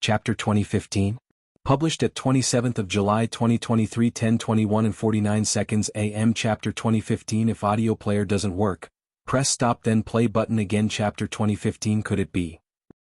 Chapter 2015. Published at 27th of July 2023 10:21 and 49 seconds AM. Chapter 2015. If audio player doesn't work, press stop then play button again. Chapter 2015. Could it be?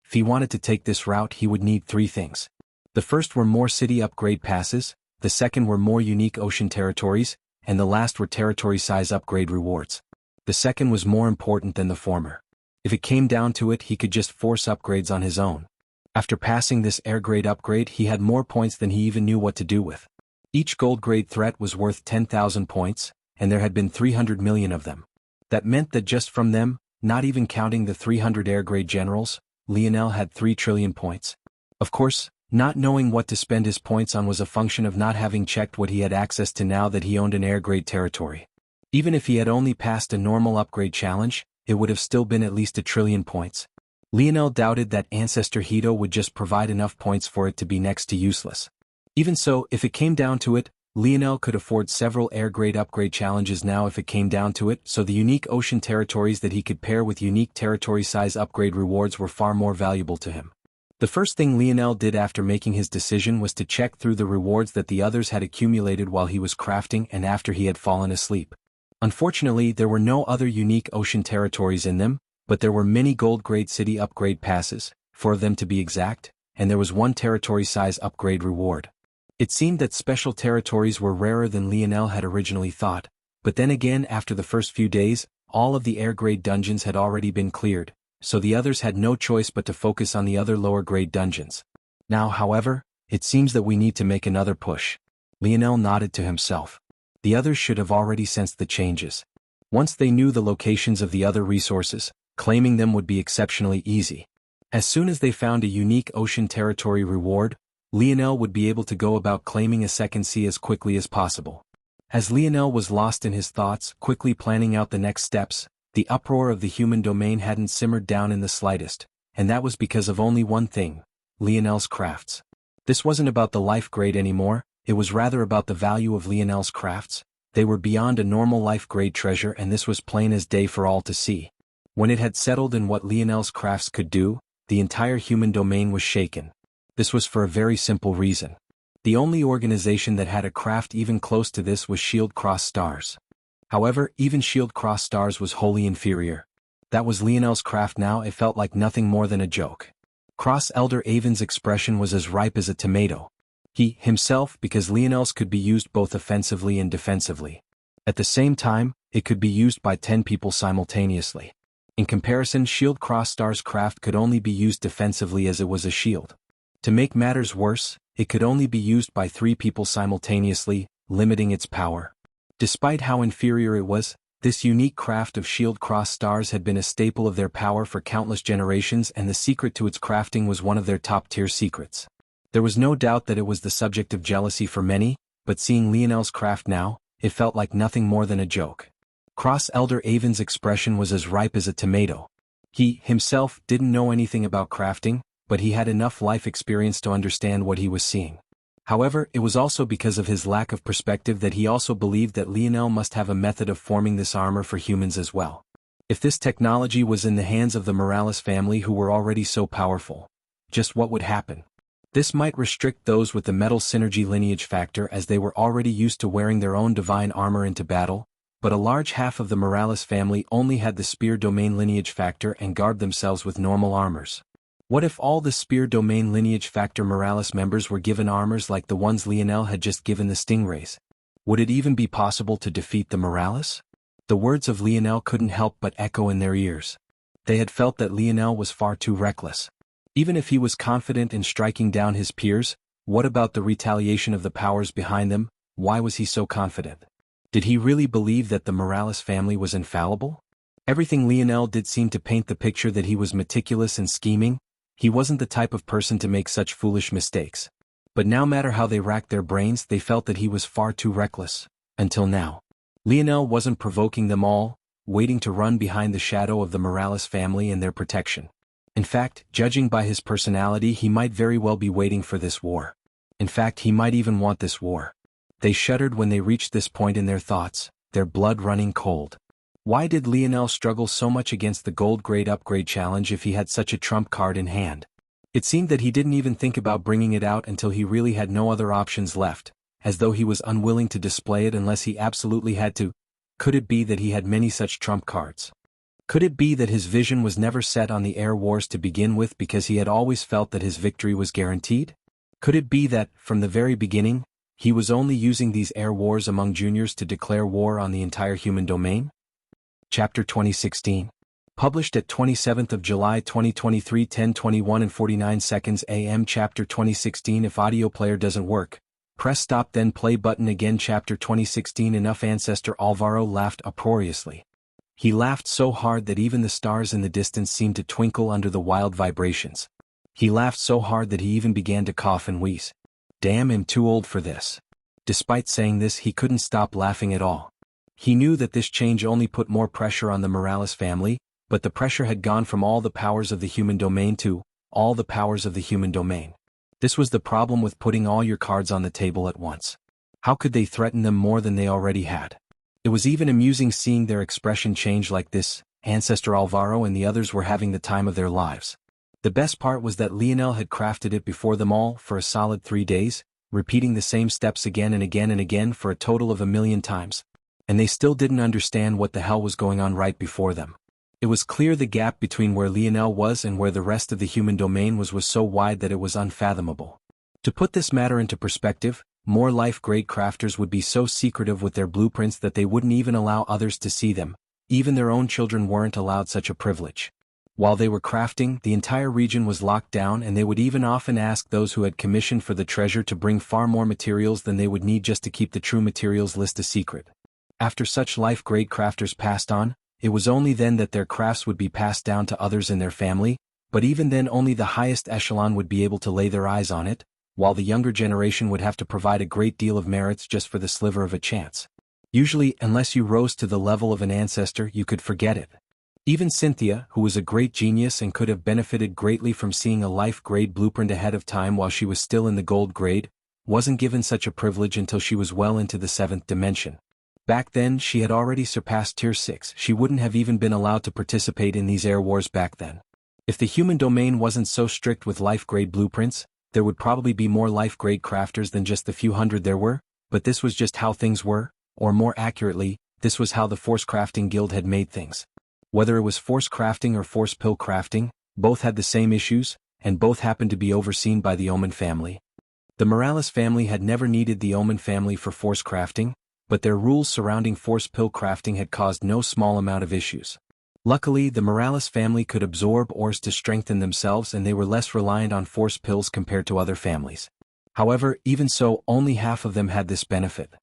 If he wanted to take this route he would need three things. The first were more city upgrade passes, the second were more unique ocean territories, and the last were territory size upgrade rewards. The second was more important than the former. If it came down to it he could just force upgrades on his own. After passing this air grade upgrade he had more points than he even knew what to do with. Each gold grade threat was worth 10,000 points, and there had been 300 million of them. That meant that just from them, not even counting the 300 air grade generals, Lionel had 3 trillion points. Of course, not knowing what to spend his points on was a function of not having checked what he had access to now that he owned an air grade territory. Even if he had only passed a normal upgrade challenge, it would have still been at least 1 trillion points. Lionel doubted that Ancestor Hito would just provide enough points for it to be next to useless. Even so, if it came down to it, Lionel could afford several air grade upgrade challenges now if it came down to it, so the unique ocean territories that he could pair with unique territory size upgrade rewards were far more valuable to him. The first thing Lionel did after making his decision was to check through the rewards that the others had accumulated while he was crafting and after he had fallen asleep. Unfortunately, there were no other unique ocean territories in them, but there were many gold grade city upgrade passes, 4 of them to be exact, and there was 1 territory size upgrade reward. It seemed that special territories were rarer than Lionel had originally thought, but then again after the first few days, all of the air grade dungeons had already been cleared, so the others had no choice but to focus on the other lower grade dungeons. Now, however, it seems that we need to make another push. Lionel nodded to himself. The others should have already sensed the changes. Once they knew the locations of the other resources, claiming them would be exceptionally easy. As soon as they found a unique ocean territory reward, Lionel would be able to go about claiming a second sea as quickly as possible. As Lionel was lost in his thoughts, quickly planning out the next steps, the uproar of the human domain hadn't simmered down in the slightest, and that was because of only one thing: Lionel's crafts. This wasn't about the life grade anymore, it was rather about the value of Lionel's crafts. They were beyond a normal life grade treasure, and this was plain as day for all to see. When it had settled in what Lionel's crafts could do, the entire human domain was shaken. This was for a very simple reason. The only organization that had a craft even close to this was Shield Cross Stars. However, even Shield Cross Stars was wholly inferior. That was Lionel's craft now. It felt like nothing more than a joke. Cross Elder Avon's expression was as ripe as a tomato. He, himself, because Lionel's could be used both offensively and defensively. At the same time, it could be used by 10 people simultaneously. In comparison, Shield Cross Stars' craft could only be used defensively as it was a shield. To make matters worse, it could only be used by 3 people simultaneously, limiting its power. Despite how inferior it was, this unique craft of Shield Cross Stars had been a staple of their power for countless generations, and the secret to its crafting was one of their top-tier secrets. There was no doubt that it was the subject of jealousy for many, but seeing Lionel's craft now, it felt like nothing more than a joke. Cross Elder Avon's expression was as ripe as a tomato. He, himself, didn't know anything about crafting, but he had enough life experience to understand what he was seeing. However, it was also because of his lack of perspective that he also believed that Lionel must have a method of forming this armor for humans as well. If this technology was in the hands of the Morales family, who were already so powerful, just what would happen? This might restrict those with the metal synergy lineage factor, as they were already used to wearing their own divine armor into battle, but a large half of the Morales family only had the spear domain lineage factor and garbed themselves with normal armors. What if all the spear domain lineage factor Morales members were given armors like the ones Lionel had just given the Stingrays? Would it even be possible to defeat the Morales? The words of Lionel couldn't help but echo in their ears. They had felt that Lionel was far too reckless. Even if he was confident in striking down his peers, what about the retaliation of the powers behind them? Why was he so confident? Did he really believe that the Morales family was infallible? Everything Lionel did seemed to paint the picture that he was meticulous and scheming. He wasn't the type of person to make such foolish mistakes. But no matter how they racked their brains, they felt that he was far too reckless. Until now. Lionel wasn't provoking them all, waiting to run behind the shadow of the Morales family and their protection. In fact, judging by his personality, he might very well be waiting for this war. In fact, he might even want this war. They shuddered when they reached this point in their thoughts, their blood running cold. Why did Lionel struggle so much against the gold grade upgrade challenge if he had such a trump card in hand? It seemed that he didn't even think about bringing it out until he really had no other options left, as though he was unwilling to display it unless he absolutely had to. Could it be that he had many such trump cards? Could it be that his vision was never set on the air wars to begin with because he had always felt that his victory was guaranteed? Could it be that, from the very beginning, he was only using these air wars among juniors to declare war on the entire human domain? Chapter 2016. Published at 27th of July 2023 10:21 and 49 seconds AM. Chapter 2016. If audio player doesn't work, press stop then play button again. Chapter 2016. Enough. Ancestor Alvaro laughed uproariously. He laughed so hard that even the stars in the distance seemed to twinkle under the wild vibrations. He laughed so hard that he even began to cough and wheeze. Damn, I'm too old for this. Despite saying this, he couldn't stop laughing at all. He knew that this change only put more pressure on the Morales family, but the pressure had gone from all the powers of the human domain to all the powers of the human domain. This was the problem with putting all your cards on the table at once. How could they threaten them more than they already had? It was even amusing seeing their expression change like this. Ancestor Alvaro and the others were having the time of their lives. The best part was that Lionel had crafted it before them all for a solid 3 days, repeating the same steps again and again and again for a total of 1,000,000 times. And they still didn't understand what the hell was going on right before them. It was clear the gap between where Lionel was and where the rest of the human domain was so wide that it was unfathomable. To put this matter into perspective, more life-grade crafters would be so secretive with their blueprints that they wouldn't even allow others to see them. Even their own children weren't allowed such a privilege. While they were crafting, the entire region was locked down, and they would even often ask those who had commissioned for the treasure to bring far more materials than they would need just to keep the true materials list a secret. After such life-grade crafters passed on, it was only then that their crafts would be passed down to others in their family, but even then only the highest echelon would be able to lay their eyes on it, while the younger generation would have to provide a great deal of merits just for the sliver of a chance. Usually, unless you rose to the level of an ancestor, you could forget it. Even Cynthia, who was a great genius and could have benefited greatly from seeing a life-grade blueprint ahead of time while she was still in the gold grade, wasn't given such a privilege until she was well into the 7th dimension. Back then, she had already surpassed Tier 6. She wouldn't have even been allowed to participate in these air wars back then. If the human domain wasn't so strict with life-grade blueprints, there would probably be more life-grade crafters than just the few hundred there were, but this was just how things were, or more accurately, this was how the Force Crafting Guild had made things. Whether it was force crafting or force pill crafting, both had the same issues, and both happened to be overseen by the Omen family. The Morales family had never needed the Omen family for force crafting, but their rules surrounding force pill crafting had caused no small amount of issues. Luckily, the Morales family could absorb ores to strengthen themselves, and they were less reliant on force pills compared to other families. However, even so, only half of them had this benefit.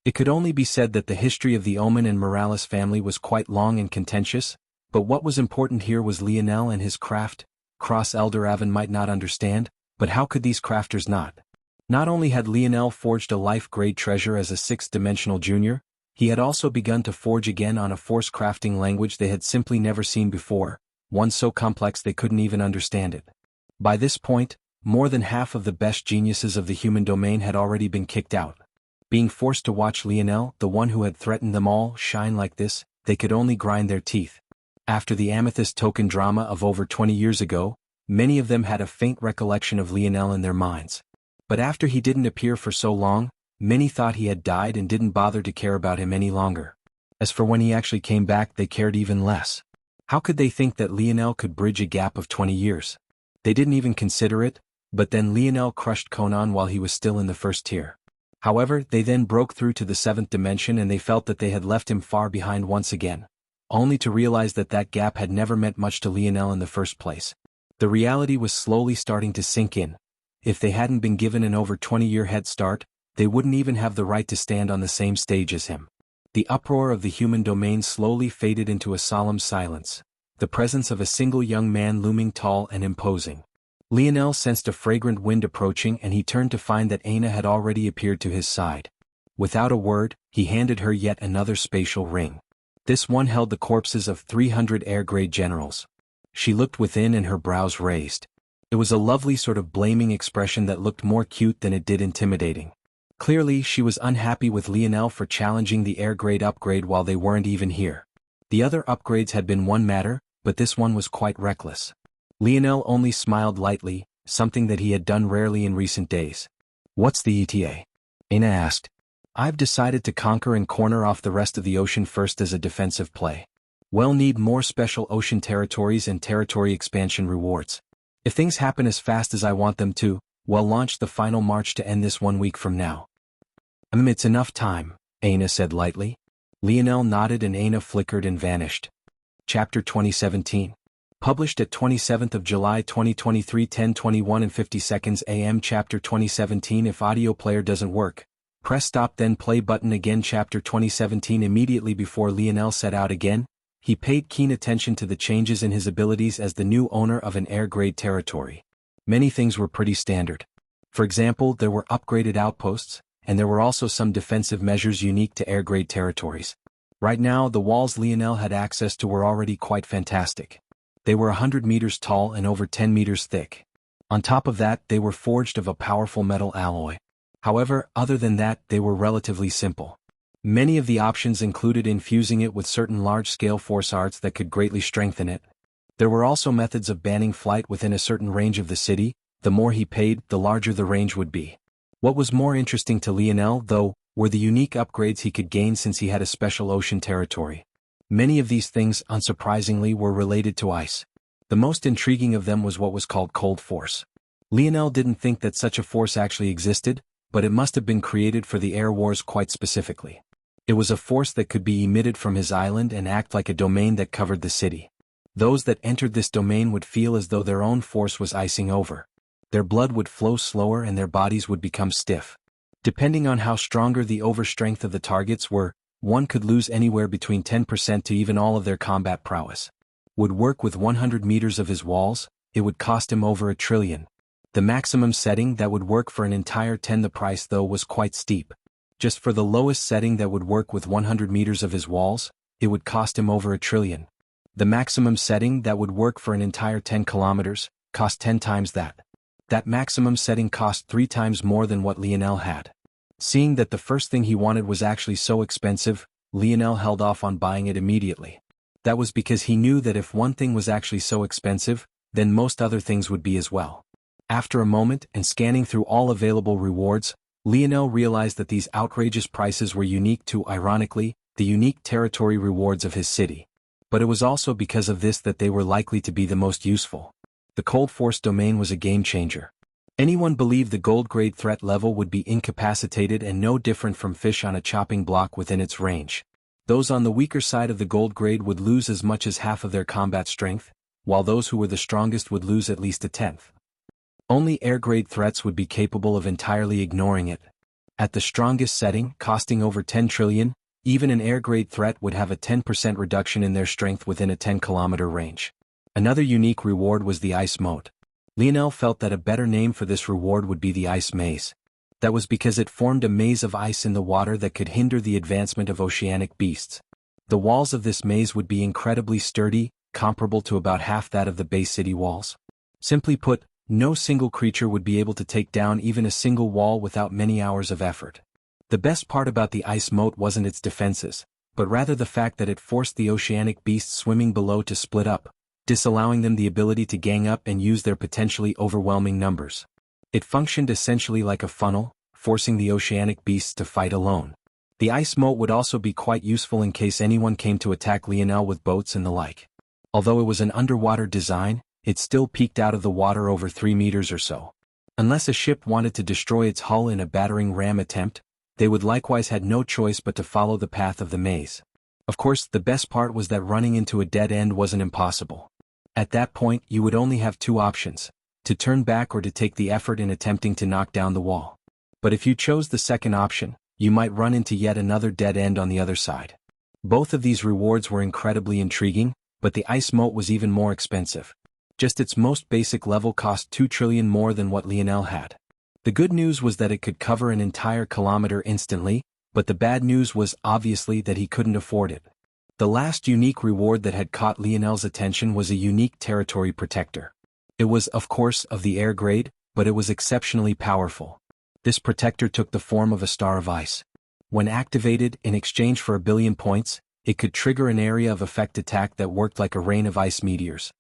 It could only be said that the history of the Omen and Morales family was quite long and contentious, but what was important here was Lionel and his craft. Cross Elder Avon might not understand, but how could these crafters not? Not only had Lionel forged a life-grade treasure as a 6th-dimensional junior, he had also begun to forge again on a force crafting language they had simply never seen before, one so complex they couldn't even understand it. By this point, more than half of the best geniuses of the human domain had already been kicked out. Being forced to watch Lionel, the one who had threatened them all, shine like this, they could only grind their teeth. After the Amethyst token drama of over 20 years ago, many of them had a faint recollection of Lionel in their minds. But after he didn't appear for so long, many thought he had died and didn't bother to care about him any longer. As for when he actually came back, they cared even less. How could they think that Lionel could bridge a gap of 20 years? They didn't even consider it, but then Lionel crushed Conan while he was still in the 1st tier. However, they then broke through to the 7th dimension and they felt that they had left him far behind once again, only to realize that that gap had never meant much to Lionel in the first place. The reality was slowly starting to sink in. If they hadn't been given an over 20-year head start, they wouldn't even have the right to stand on the same stage as him. The uproar of the human domain slowly faded into a solemn silence, the presence of a single young man looming tall and imposing. Lionel sensed a fragrant wind approaching and he turned to find that Aina had already appeared to his side. Without a word, he handed her yet another spatial ring. This one held the corpses of 300 air-grade generals. She looked within and her brows raised. It was a lovely sort of blaming expression that looked more cute than it did intimidating. Clearly, she was unhappy with Lionel for challenging the air-grade upgrade while they weren't even here. The other upgrades had been one matter, but this one was quite reckless. Lionel only smiled lightly, something that he had done rarely in recent days. "What's the ETA?" Aina asked. "I've decided to conquer and corner off the rest of the ocean first as a defensive play. We'll need more special ocean territories and territory expansion rewards. If things happen as fast as I want them to, we'll launch the final march to end this 1 week from now." It's enough time," Aina said lightly. Lionel nodded and Aina flickered and vanished. Chapter 2017. Published at 27th of July 2023 10:21 and 50 seconds AM. Chapter 2017. If audio player doesn't work, press stop then play button again. Chapter 2017. Immediately before Lionel set out again, he paid keen attention to the changes in his abilities as the new owner of an air-grade territory. Many things were pretty standard. For example, there were upgraded outposts, and there were also some defensive measures unique to air-grade territories. Right now, the walls Lionel had access to were already quite fantastic. They were 100 meters tall and over 10 meters thick. On top of that, they were forged of a powerful metal alloy. However, other than that, they were relatively simple. Many of the options included infusing it with certain large-scale force arts that could greatly strengthen it. There were also methods of banning flight within a certain range of the city. The more he paid, the larger the range would be. What was more interesting to Lionel, though, were the unique upgrades he could gain since he had a special ocean territory. Many of these things, unsurprisingly, were related to ice. The most intriguing of them was what was called Cold Force. Lionel didn't think that such a force actually existed, but it must have been created for the air wars quite specifically. It was a force that could be emitted from his island and act like a domain that covered the city. Those that entered this domain would feel as though their own force was icing over. Their blood would flow slower and their bodies would become stiff. Depending on how stronger the overstrength of the targets were, one could lose anywhere between 10% to even all of their combat prowess. Would work with 100 meters of his walls, it would cost him over $1 trillion. The maximum setting that would work for an entire 10 the price though was quite steep. Just for the lowest setting that would work with 100 meters of his walls, it would cost him over $1 trillion. The maximum setting that would work for an entire 10 kilometers, cost 10 times that. That maximum setting cost 3 times more than what Lionel had. Seeing that the first thing he wanted was actually so expensive, Lionel held off on buying it immediately. That was because he knew that if one thing was actually so expensive, then most other things would be as well. After a moment and scanning through all available rewards, Lionel realized that these outrageous prices were unique to, ironically, the unique territory rewards of his city. But it was also because of this that they were likely to be the most useful. The Cold Force domain was a game changer. Anyone believed the gold grade threat level would be incapacitated and no different from fish on a chopping block within its range. Those on the weaker side of the gold grade would lose as much as half of their combat strength, while those who were the strongest would lose at least 1/10. Only air-grade threats would be capable of entirely ignoring it. At the strongest setting, costing over 10 trillion, even an air-grade threat would have a 10% reduction in their strength within a 10-kilometer range. Another unique reward was the ice moat. Lionel felt that a better name for this reward would be the ice maze. That was because it formed a maze of ice in the water that could hinder the advancement of oceanic beasts. The walls of this maze would be incredibly sturdy, comparable to about half that of the base city walls. Simply put, no single creature would be able to take down even a single wall without many hours of effort. The best part about the ice moat wasn't its defenses, but rather the fact that it forced the oceanic beasts swimming below to split up, disallowing them the ability to gang up and use their potentially overwhelming numbers. It functioned essentially like a funnel, forcing the oceanic beasts to fight alone. The ice moat would also be quite useful in case anyone came to attack Lionel with boats and the like. Although it was an underwater design, it still peaked out of the water over 3 meters or so. Unless a ship wanted to destroy its hull in a battering ram attempt, they would likewise had no choice but to follow the path of the maze. Of course, the best part was that running into a dead end wasn't impossible. At that point, you would only have 2 options: to turn back or to take the effort in attempting to knock down the wall. But if you chose the second option, you might run into yet another dead end on the other side. Both of these rewards were incredibly intriguing, but the ice moat was even more expensive. Just its most basic level cost 2 trillion more than what Lionel had. The good news was that it could cover an entire kilometer instantly, but the bad news was obviously that he couldn't afford it. The last unique reward that had caught Lionel's attention was a unique territory protector. It was, of course, of the air grade, but it was exceptionally powerful. This protector took the form of a star of ice. When activated, in exchange for 1 billion points, it could trigger an area of effect attack that worked like a rain of ice meteors.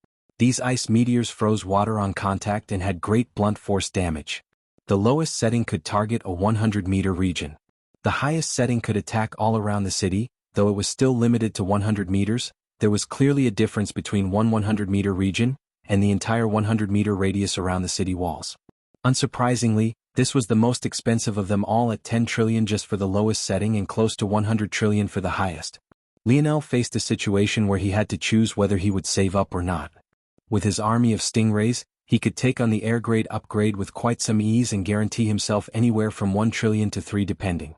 These ice meteors froze water on contact and had great blunt force damage. The lowest setting could target a 100-meter region. The highest setting could attack all around the city, though it was still limited to 100 meters. There was clearly a difference between one 100-meter region and the entire 100-meter radius around the city walls. Unsurprisingly, this was the most expensive of them all at 10 trillion just for the lowest setting and close to 100 trillion for the highest. Lionel faced a situation where he had to choose whether he would save up or not. With his army of stingrays, he could take on the air grade upgrade with quite some ease and guarantee himself anywhere from 1 trillion to 3 depending.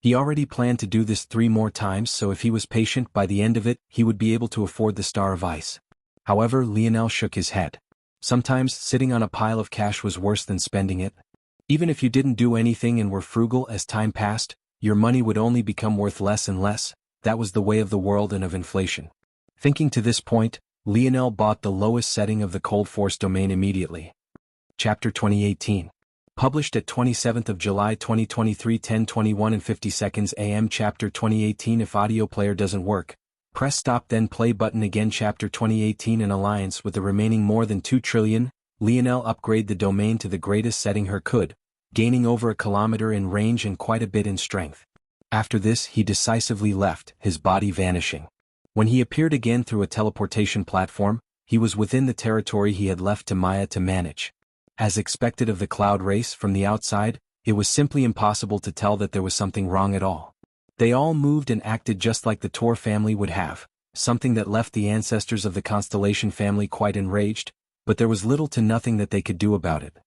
He already planned to do this 3 more times, so if he was patient, by the end of it, he would be able to afford the Star of Ice. However, Lionel shook his head. Sometimes, sitting on a pile of cash was worse than spending it. Even if you didn't do anything and were frugal as time passed, your money would only become worth less and less. That was the way of the world and of inflation. Thinking to this point, Lionel bought the lowest setting of the Cold Force domain immediately. Chapter 2018. Published at 27th of July 2023 10:21 and 50 seconds AM. Chapter 2018. If audio player doesn't work, press stop then play button again. Chapter 2018. An alliance with the remaining more than 2 trillion, Lionel upgrade the domain to the greatest setting her could, gaining over a kilometer in range and quite a bit in strength. After this he decisively left, his body vanishing. When he appeared again through a teleportation platform, he was within the territory he had left to Maya to manage. As expected of the cloud race from the outside, it was simply impossible to tell that there was something wrong at all. They all moved and acted just like the Tor family would have, something that left the ancestors of the Constellation family quite enraged, but there was little to nothing that they could do about it.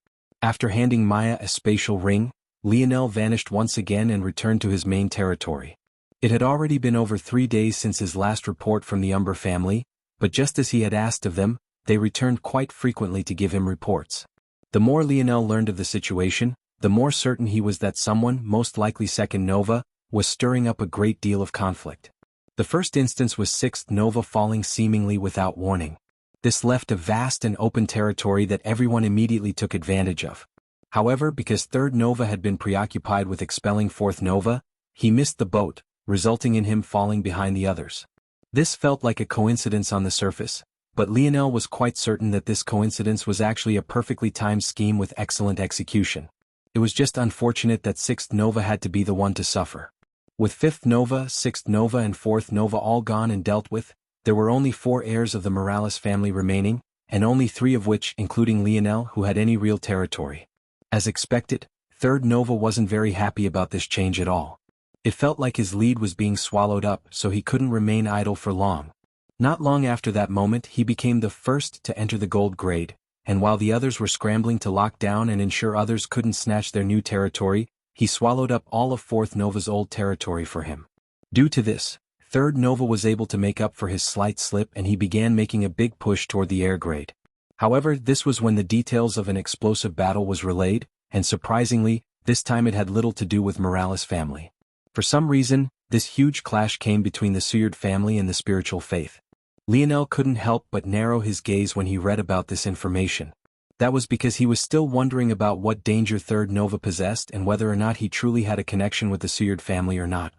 After handing Maya a spatial ring, Lionel vanished once again and returned to his main territory. It had already been over 3 days since his last report from the Umber family, but just as he had asked of them, they returned quite frequently to give him reports. The more Lionel learned of the situation, the more certain he was that someone, most likely Second Nova, was stirring up a great deal of conflict. The first instance was Sixth Nova falling seemingly without warning. This left a vast and open territory that everyone immediately took advantage of. However, because Third Nova had been preoccupied with expelling Fourth Nova, he missed the boat, resulting in him falling behind the others. This felt like a coincidence on the surface, but Lionel was quite certain that this coincidence was actually a perfectly timed scheme with excellent execution. It was just unfortunate that Sixth Nova had to be the one to suffer. With Fifth Nova, Sixth Nova and Fourth Nova all gone and dealt with, there were only 4 heirs of the Morales family remaining, and only 3 of which, including Lionel, who had any real territory. As expected, Third Nova wasn't very happy about this change at all. It felt like his lead was being swallowed up, so he couldn't remain idle for long. Not long after that moment he became the first to enter the gold grade, and while the others were scrambling to lock down and ensure others couldn't snatch their new territory, he swallowed up all of Fourth Nova's old territory for him. Due to this, Third Nova was able to make up for his slight slip and he began making a big push toward the air grade. However, this was when the details of an explosive battle was relayed, and surprisingly, this time it had little to do with Morales family. For some reason, this huge clash came between the Suyard family and the spiritual faith. Lionel couldn't help but narrow his gaze when he read about this information. That was because he was still wondering about what danger Third Nova possessed and whether or not he truly had a connection with the Suyard family or not.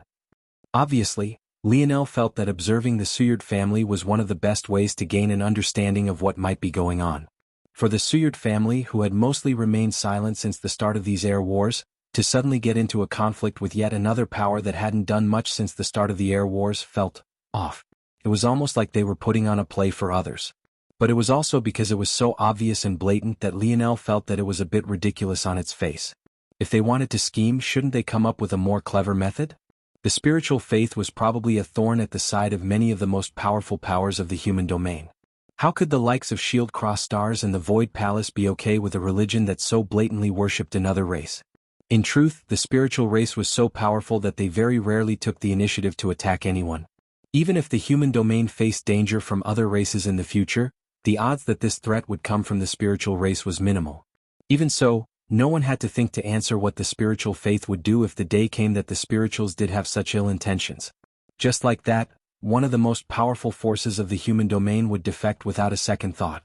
Obviously, Lionel felt that observing the Suyard family was one of the best ways to gain an understanding of what might be going on. For the Suyard family, who had mostly remained silent since the start of these air wars, to suddenly get into a conflict with yet another power that hadn't done much since the start of the air wars felt off. It was almost like they were putting on a play for others. But it was also because it was so obvious and blatant that Lionel felt that it was a bit ridiculous on its face. If they wanted to scheme, shouldn't they come up with a more clever method? The spiritual faith was probably a thorn at the side of many of the most powerful powers of the human domain. How could the likes of Shield Cross Stars and the Void Palace be okay with a religion that so blatantly worshipped another race? In truth, the spiritual race was so powerful that they very rarely took the initiative to attack anyone. Even if the human domain faced danger from other races in the future, the odds that this threat would come from the spiritual race was minimal. Even so, no one had to think to answer what the spiritual faith would do if the day came that the spirituals did have such ill intentions. Just like that, one of the most powerful forces of the human domain would defect without a second thought.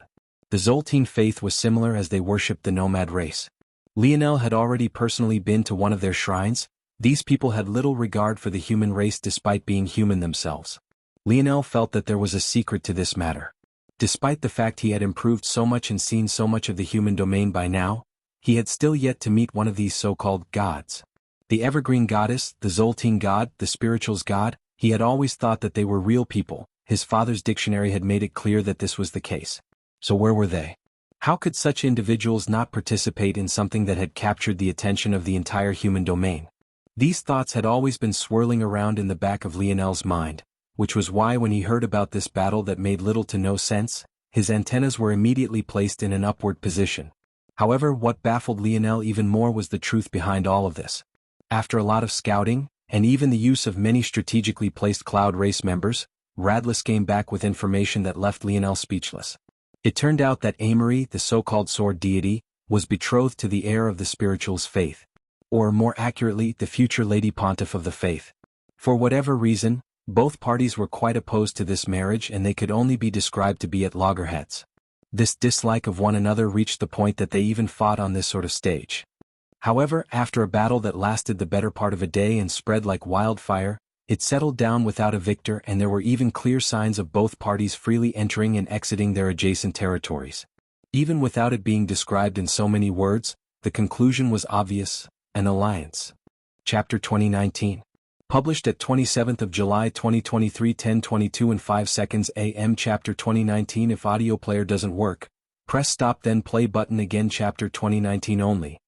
The Zoltene faith was similar as they worshipped the nomad race. Lionel had already personally been to one of their shrines. These people had little regard for the human race despite being human themselves. Lionel felt that there was a secret to this matter. Despite the fact he had improved so much and seen so much of the human domain by now, he had still yet to meet one of these so-called gods. The evergreen goddess, the Zoltine god, the spirituals god, he had always thought that they were real people. His father's dictionary had made it clear that this was the case. So where were they? How could such individuals not participate in something that had captured the attention of the entire human domain? These thoughts had always been swirling around in the back of Lionel's mind, which was why when he heard about this battle that made little to no sense, his antennas were immediately placed in an upward position. However, what baffled Lionel even more was the truth behind all of this. After a lot of scouting, and even the use of many strategically placed Cloud Race members, Radlis came back with information that left Lionel speechless. It turned out that Amory, the so-called sword deity, was betrothed to the heir of the spiritual's faith. Or more accurately, the future Lady Pontiff of the faith. For whatever reason, both parties were quite opposed to this marriage and they could only be described to be at loggerheads. This dislike of one another reached the point that they even fought on this sort of stage. However, after a battle that lasted the better part of a day and spread like wildfire, it settled down without a victor and there were even clear signs of both parties freely entering and exiting their adjacent territories. Even without it being described in so many words, the conclusion was obvious: an alliance. Chapter 2019. Published at 27th of July 2023 10:22 and 5 seconds AM. Chapter 2019. If audio player doesn't work, press stop then play button again. Chapter 2019 only.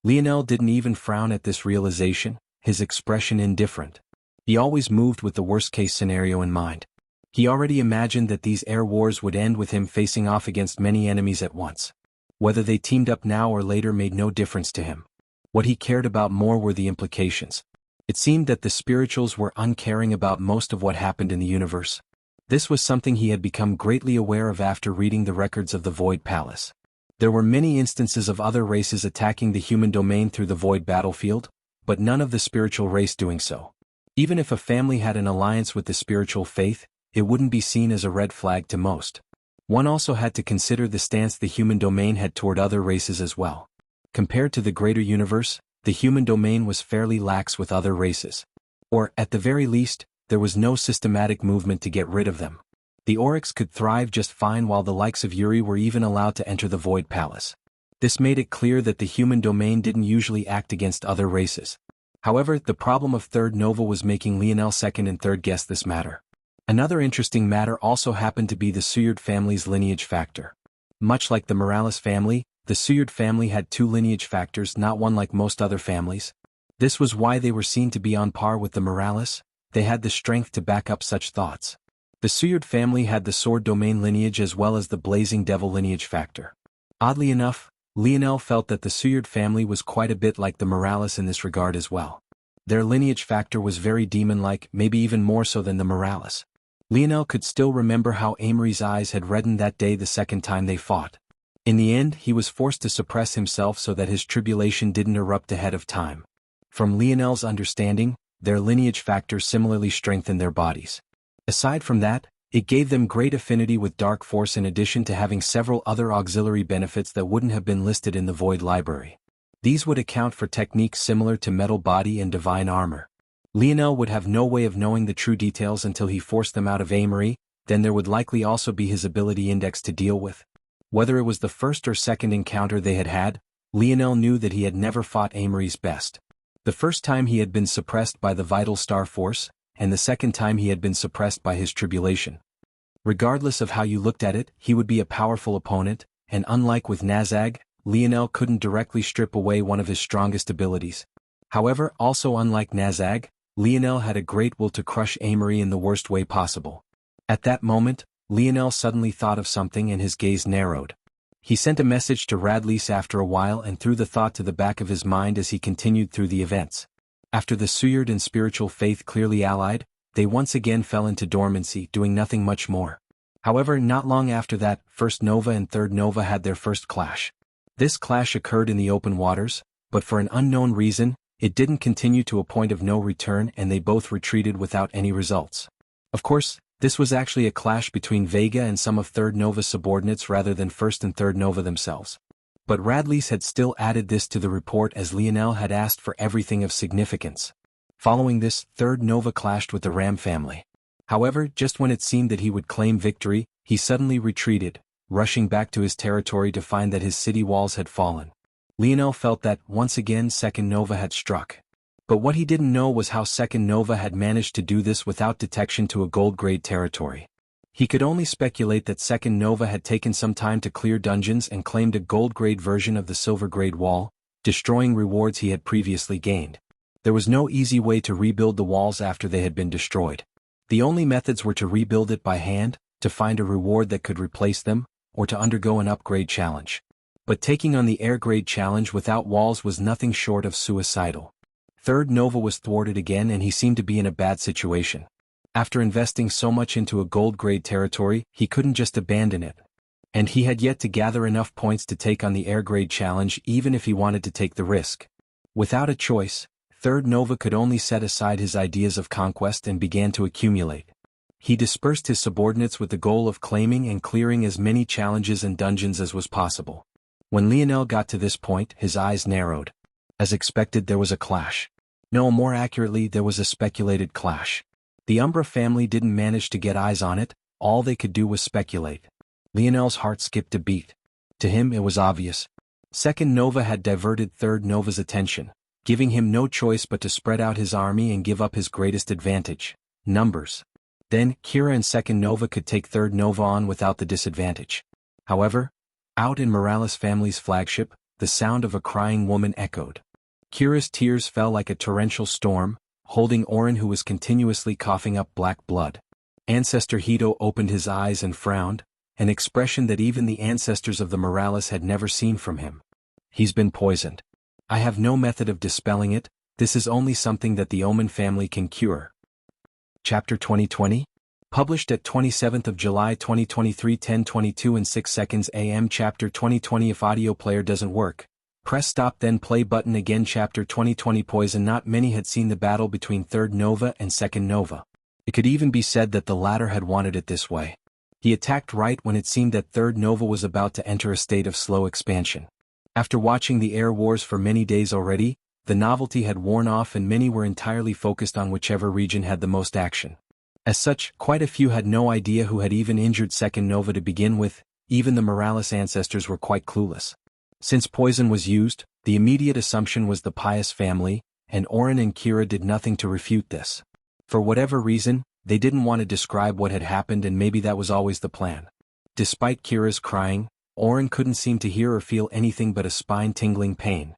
Lionel didn't even frown at this realization, his expression indifferent. He always moved with the worst-case scenario in mind. He already imagined that these air wars would end with him facing off against many enemies at once. Whether they teamed up now or later made no difference to him. What he cared about more were the implications. It seemed that the spirituals were uncaring about most of what happened in the universe. This was something he had become greatly aware of after reading the records of the Void Palace. There were many instances of other races attacking the human domain through the Void battlefield, but none of the spiritual race doing so. Even if a family had an alliance with the spiritual faith, it wouldn't be seen as a red flag to most. One also had to consider the stance the human domain had toward other races as well. Compared to the greater universe, the human domain was fairly lax with other races. Or, at the very least, there was no systematic movement to get rid of them. The Oryx could thrive just fine while the likes of Yuri were even allowed to enter the Void Palace. This made it clear that the human domain didn't usually act against other races. However, the problem of Third Nova was making Lionel second and third guess this matter. Another interesting matter also happened to be the Suyard family's lineage factor. Much like the Morales family, the Suyard family had two lineage factors, not one like most other families. This was why they were seen to be on par with the Morales. They had the strength to back up such thoughts. The Suyard family had the sword domain lineage as well as the blazing devil lineage factor. Oddly enough, Lionel felt that the Suyard family was quite a bit like the Morales in this regard as well. Their lineage factor was very demon-like, maybe even more so than the Morales. Lionel could still remember how Amory's eyes had reddened that day the second time they fought. In the end, he was forced to suppress himself so that his tribulation didn't erupt ahead of time. From Lionel's understanding, their lineage factors similarly strengthened their bodies. Aside from that, it gave them great affinity with Dark Force in addition to having several other auxiliary benefits that wouldn't have been listed in the Void Library. These would account for techniques similar to Metal Body and Divine Armor. Lionel would have no way of knowing the true details until he forced them out of Amory, then there would likely also be his ability index to deal with. Whether it was the first or second encounter they had, Lionel knew that he had never fought Amory's best. The first time he had been suppressed by the Vital Star Force, and the second time he had been suppressed by his tribulation. Regardless of how you looked at it, he would be a powerful opponent, and unlike with Nazag, Lionel couldn't directly strip away one of his strongest abilities. However, also unlike Nazag, Lionel had a great will to crush Amory in the worst way possible. At that moment, Lionel suddenly thought of something and his gaze narrowed. He sent a message to Radlis after a while and threw the thought to the back of his mind as he continued through the events. After the Suyard and spiritual faith clearly allied, they once again fell into dormancy, doing nothing much more. However, not long after that, First Nova and Third Nova had their first clash. This clash occurred in the open waters, but for an unknown reason, it didn't continue to a point of no return and they both retreated without any results. Of course, this was actually a clash between Vega and some of Third Nova's subordinates rather than First and Third Nova themselves. But Radlis had still added this to the report as Lionel had asked for everything of significance. Following this, Third Nova clashed with the Ram family. However, just when it seemed that he would claim victory, he suddenly retreated, rushing back to his territory to find that his city walls had fallen. Lionel felt that, once again, Second Nova had struck. But what he didn't know was how Second Nova had managed to do this without detection to a gold-grade territory. He could only speculate that Second Nova had taken some time to clear dungeons and claimed a gold-grade version of the silver-grade wall, destroying rewards he had previously gained. There was no easy way to rebuild the walls after they had been destroyed. The only methods were to rebuild it by hand, to find a reward that could replace them, or to undergo an upgrade challenge. But taking on the air-grade challenge without walls was nothing short of suicidal. Third Nova was thwarted again and he seemed to be in a bad situation. After investing so much into a gold-grade territory, he couldn't just abandon it. And he had yet to gather enough points to take on the air-grade challenge even if he wanted to take the risk. Without a choice, Third Nova could only set aside his ideas of conquest and began to accumulate. He dispersed his subordinates with the goal of claiming and clearing as many challenges and dungeons as was possible. When Lionel got to this point, his eyes narrowed. As expected, there was a clash. No, more accurately, there was a speculated clash. The Umbra family didn't manage to get eyes on it, all they could do was speculate. Lionel's heart skipped a beat. To him it was obvious. Second Nova had diverted Third Nova's attention, giving him no choice but to spread out his army and give up his greatest advantage: numbers. Then, Kira and Second Nova could take Third Nova on without the disadvantage. However, out in Morales family's flagship, the sound of a crying woman echoed. Kira's tears fell like a torrential storm, holding Orin, who was continuously coughing up black blood. Ancestor Hito opened his eyes and frowned, an expression that even the ancestors of the Morales had never seen from him. He's been poisoned. I have no method of dispelling it, this is only something that the Omen family can cure. Chapter 2020? Published at 27th of July 2023, 10:22 and 6 seconds AM. Chapter 2020. If audio player doesn't work, press stop then play button again. Chapter 2020. Poison. Not many had seen the battle between Third Nova and Second Nova. It could even be said that the latter had wanted it this way. He attacked right when it seemed that Third Nova was about to enter a state of slow expansion. After watching the air wars for many days already, the novelty had worn off and many were entirely focused on whichever region had the most action. As such, quite a few had no idea who had even injured Second Nova to begin with, even the Morales ancestors were quite clueless. Since poison was used, the immediate assumption was the Pious family, and Orin and Kira did nothing to refute this. For whatever reason, they didn't want to describe what had happened, and maybe that was always the plan. Despite Kira's crying, Orin couldn't seem to hear or feel anything but a spine-tingling pain.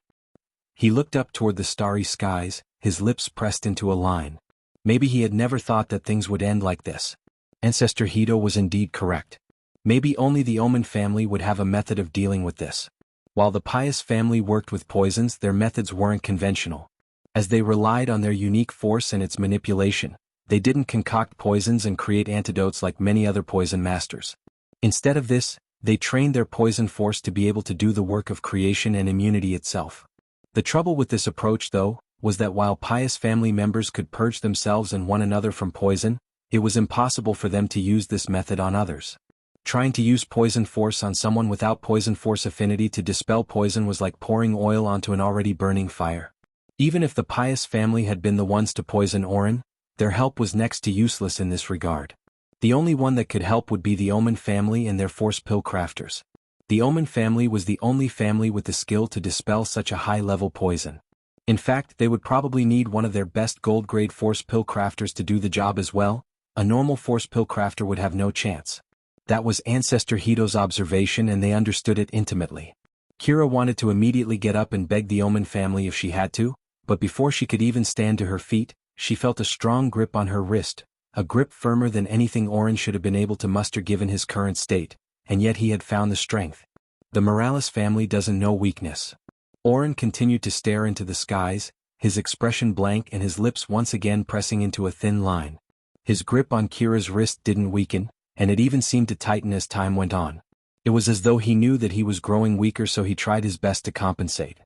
He looked up toward the starry skies, his lips pressed into a line. Maybe he had never thought that things would end like this. Ancestor Hito was indeed correct. Maybe only the Omen family would have a method of dealing with this. While the Pious family worked with poisons, their methods weren't conventional. As they relied on their unique force and its manipulation, they didn't concoct poisons and create antidotes like many other poison masters. Instead of this, they trained their poison force to be able to do the work of creation and immunity itself. The trouble with this approach, though, was that while Pious family members could purge themselves and one another from poison, it was impossible for them to use this method on others. Trying to use poison force on someone without poison force affinity to dispel poison was like pouring oil onto an already burning fire. Even if the Pious family had been the ones to poison Orin, their help was next to useless in this regard. The only one that could help would be the Omen family and their force pill crafters. The Omen family was the only family with the skill to dispel such a high-level poison. In fact, they would probably need one of their best gold-grade force pill crafters to do the job as well. A normal force pill crafter would have no chance. That was Ancestor Hito's observation and they understood it intimately. Kira wanted to immediately get up and beg the Omen family if she had to, but before she could even stand to her feet, she felt a strong grip on her wrist, a grip firmer than anything Orin should have been able to muster given his current state, and yet he had found the strength. The Morales family doesn't know weakness. Orin continued to stare into the skies, his expression blank and his lips once again pressing into a thin line. His grip on Kira's wrist didn't weaken, and it even seemed to tighten as time went on. It was as though he knew that he was growing weaker, so he tried his best to compensate.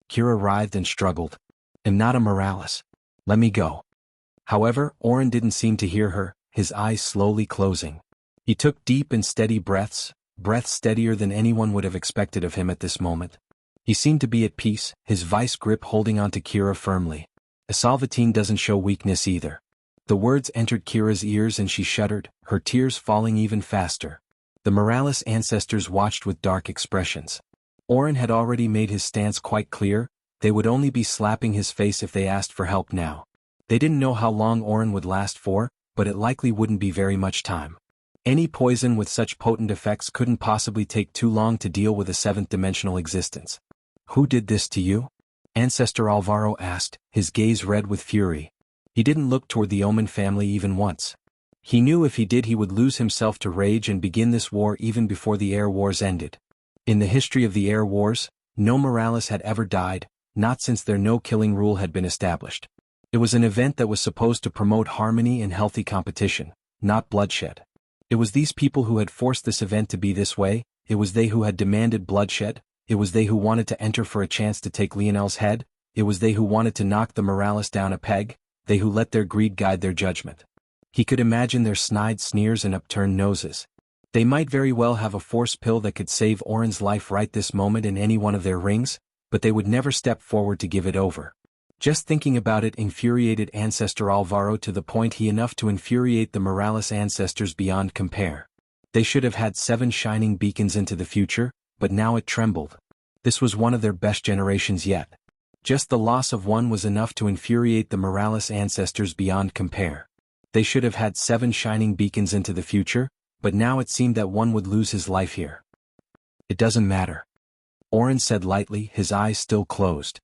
Kira writhed and struggled. "I'm not a Morales. Let me go." However, Orin didn't seem to hear her, his eyes slowly closing. He took deep and steady breaths steadier than anyone would have expected of him at this moment. He seemed to be at peace, his vice grip holding onto Kira firmly. A Salvatine doesn't show weakness either. The words entered Kira's ears and she shuddered, her tears falling even faster. The Morales ancestors watched with dark expressions. Oren had already made his stance quite clear, they would only be slapping his face if they asked for help now. They didn't know how long Oren would last for, but it likely wouldn't be very much time. Any poison with such potent effects couldn't possibly take too long to deal with a seventh-dimensional existence. "Who did this to you?" Ancestor Alvaro asked, his gaze red with fury. He didn't look toward the Omen family even once. He knew if he did he would lose himself to rage and begin this war even before the Air Wars ended. In the history of the Air Wars, no Morales had ever died, not since their no-killing rule had been established. It was an event that was supposed to promote harmony and healthy competition, not bloodshed. It was these people who had forced this event to be this way, it was they who had demanded bloodshed, it was they who wanted to enter for a chance to take Lionel's head, it was they who wanted to knock the Morales down a peg, they who let their greed guide their judgment. He could imagine their snide sneers and upturned noses. They might very well have a force pill that could save Oren's life right this moment in any one of their rings, but they would never step forward to give it over. Just thinking about it infuriated Ancestor Alvaro to the point enough to infuriate the Morales ancestors beyond compare. They should have had 7 shining beacons into the future, but now it trembled. This was one of their best generations yet. Just the loss of one was enough to infuriate the Morales ancestors beyond compare. They should have had 7 shining beacons into the future, but now it seemed that one would lose his life here. "It doesn't matter," Oren said lightly, his eyes still closed.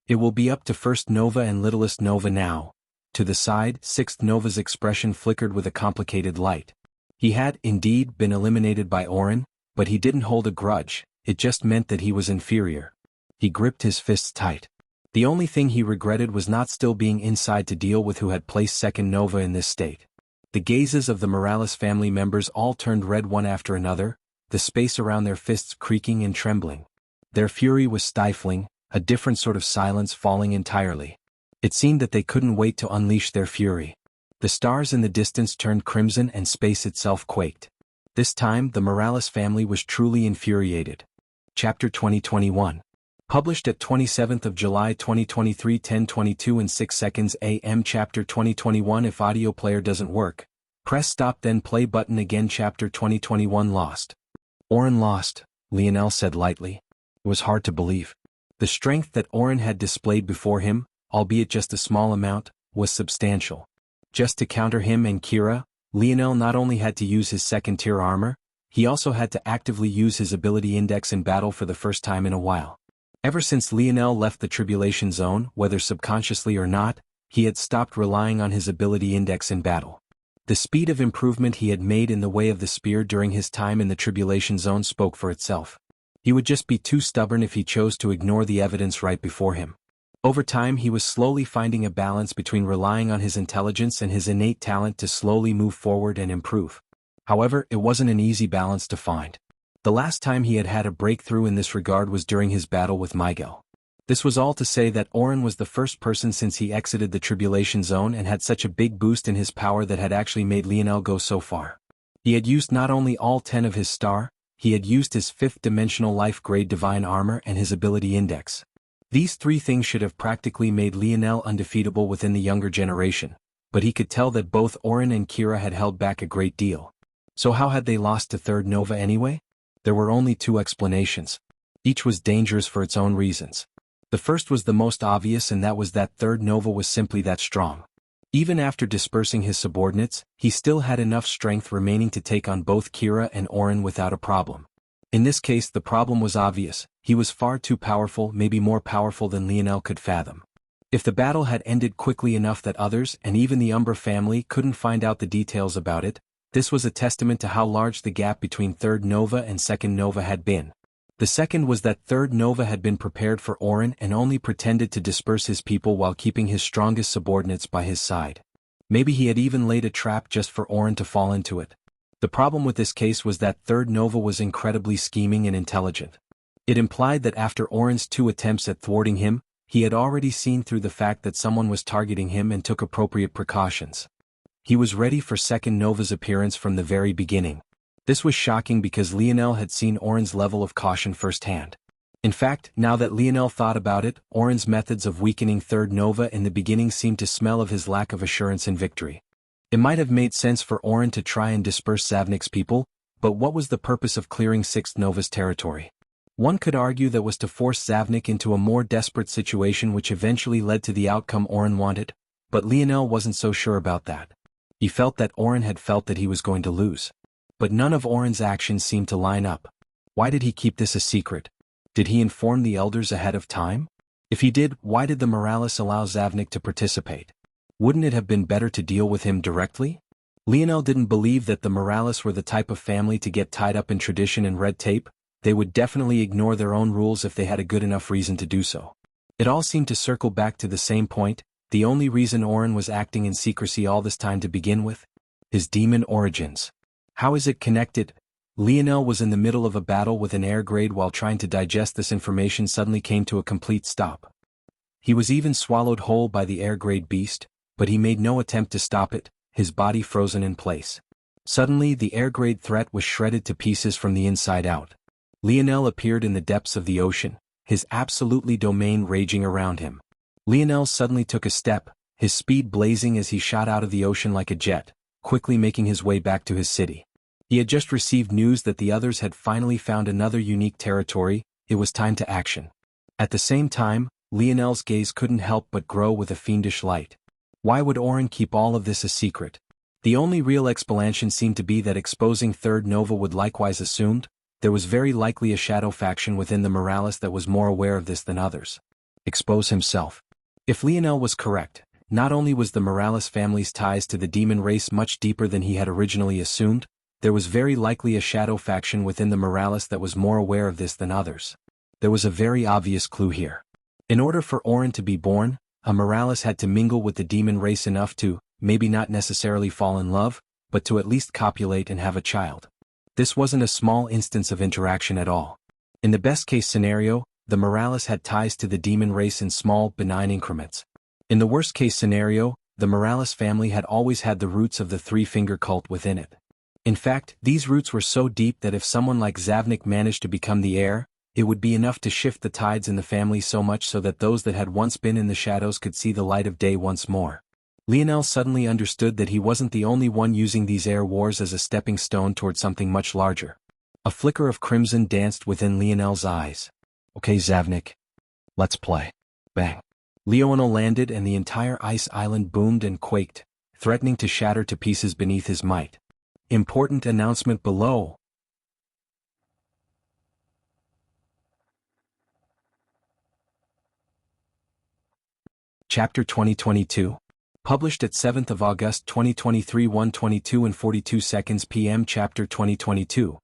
"It will be up to First Nova and Littlest Nova now." To the side, Sixth Nova's expression flickered with a complicated light. He had, indeed, been eliminated by Oren, but he didn't hold a grudge, it just meant that he was inferior. He gripped his fists tight. The only thing he regretted was not still being inside to deal with who had placed Second Nova in this state. The gazes of the Morales family members all turned red one after another, the space around their fists creaking and trembling. Their fury was stifling, a different sort of silence falling entirely. It seemed that they couldn't wait to unleash their fury. The stars in the distance turned crimson and space itself quaked. This time the Morales family was truly infuriated. Chapter 2021. Published at 27th of July 2023 10:22 and 6 seconds AM. Chapter 2021. If audio player doesn't work, press stop then play button again. Chapter 2021. Lost. Oren lost, Lionel said lightly. It was hard to believe. The strength that Oren had displayed before him, albeit just a small amount, was substantial. Just to counter him and Kira, Lionel not only had to use his second-tier armor, he also had to actively use his ability index in battle for the first time in a while. Ever since Lionel left the Tribulation Zone, whether subconsciously or not, he had stopped relying on his ability index in battle. The speed of improvement he had made in the way of the spear during his time in the Tribulation Zone spoke for itself. He would just be too stubborn if he chose to ignore the evidence right before him. Over time he was slowly finding a balance between relying on his intelligence and his innate talent to slowly move forward and improve. However, it wasn't an easy balance to find. The last time he had had a breakthrough in this regard was during his battle with Miguel. This was all to say that Oren was the first person since he exited the Tribulation Zone and had such a big boost in his power that had actually made Lionel go so far. He had used not only all 10 of his star, he had used his 5th-dimensional life-grade divine armor and his ability index. These 3 things should have practically made Lionel undefeatable within the younger generation, but he could tell that both Oren and Kira had held back a great deal. So how had they lost to Third Nova anyway? There were only 2 explanations. Each was dangerous for its own reasons. The first was the most obvious, and that was that Third Nova was simply that strong. Even after dispersing his subordinates, he still had enough strength remaining to take on both Kira and Oren without a problem. In this case the problem was obvious, he was far too powerful, maybe more powerful than Lionel could fathom. If the battle had ended quickly enough that others, and even the Umbra family, couldn't find out the details about it, this was a testament to how large the gap between Third Nova and Second Nova had been. The second was that Third Nova had been prepared for Oren and only pretended to disperse his people while keeping his strongest subordinates by his side. Maybe he had even laid a trap just for Oren to fall into it. The problem with this case was that Third Nova was incredibly scheming and intelligent. It implied that after Oren's 2 attempts at thwarting him, he had already seen through the fact that someone was targeting him and took appropriate precautions. He was ready for Second Nova's appearance from the very beginning. This was shocking because Lionel had seen Oren's level of caution firsthand. In fact, now that Lionel thought about it, Oren's methods of weakening Third Nova in the beginning seemed to smell of his lack of assurance in victory. It might have made sense for Oren to try and disperse Zavnik's people, but what was the purpose of clearing Sixth Nova's territory? One could argue that was to force Zavnik into a more desperate situation, which eventually led to the outcome Oren wanted, but Lionel wasn't so sure about that. He felt that Oren had felt that he was going to lose. But none of Oren's actions seemed to line up. Why did he keep this a secret? Did he inform the elders ahead of time? If he did, why did the Morales allow Zavnik to participate? Wouldn't it have been better to deal with him directly? Lionel didn't believe that the Morales were the type of family to get tied up in tradition and red tape. They would definitely ignore their own rules if they had a good enough reason to do so. It all seemed to circle back to the same point, the only reason Oren was acting in secrecy all this time to begin with? His demon origins. How is it connected? Lionel was in the middle of a battle with an air grade while trying to digest this information suddenly came to a complete stop. He was even swallowed whole by the air grade beast, but he made no attempt to stop it, his body frozen in place. Suddenly the air grade threat was shredded to pieces from the inside out. Lionel appeared in the depths of the ocean, his absolutely domain raging around him. Lionel suddenly took a step, his speed blazing as he shot out of the ocean like a jet, quickly making his way back to his city. He had just received news that the others had finally found another unique territory. It was time to action. At the same time, Lionel's gaze couldn't help but grow with a fiendish light. Why would Oren keep all of this a secret? The only real explanation seemed to be that exposing Third Nova would likewise assumed. There was very likely a shadow faction within the Morales that was more aware of this than others. Expose himself. If Lionel was correct, not only was the Morales family's ties to the demon race much deeper than he had originally assumed, there was very likely a shadow faction within the Morales that was more aware of this than others. There was a very obvious clue here. In order for Oren to be born, a Morales had to mingle with the demon race enough to, maybe not necessarily fall in love, but to at least copulate and have a child. This wasn't a small instance of interaction at all. In the best-case scenario, the Morales had ties to the demon race in small, benign increments. In the worst-case scenario, the Morales family had always had the roots of the three-finger cult within it. In fact, these roots were so deep that if someone like Zavnik managed to become the heir, it would be enough to shift the tides in the family so much so that those that had once been in the shadows could see the light of day once more. Lionel suddenly understood that he wasn't the only one using these air wars as a stepping stone toward something much larger. A flicker of crimson danced within Lionel's eyes. Okay, Zavnik. Let's play. Bang. Lionel landed and the entire ice island boomed and quaked, threatening to shatter to pieces beneath his might. Important announcement below. Chapter 2022. Published at 7th of August 2023 1:22 and 42 seconds p.m. Chapter 2022.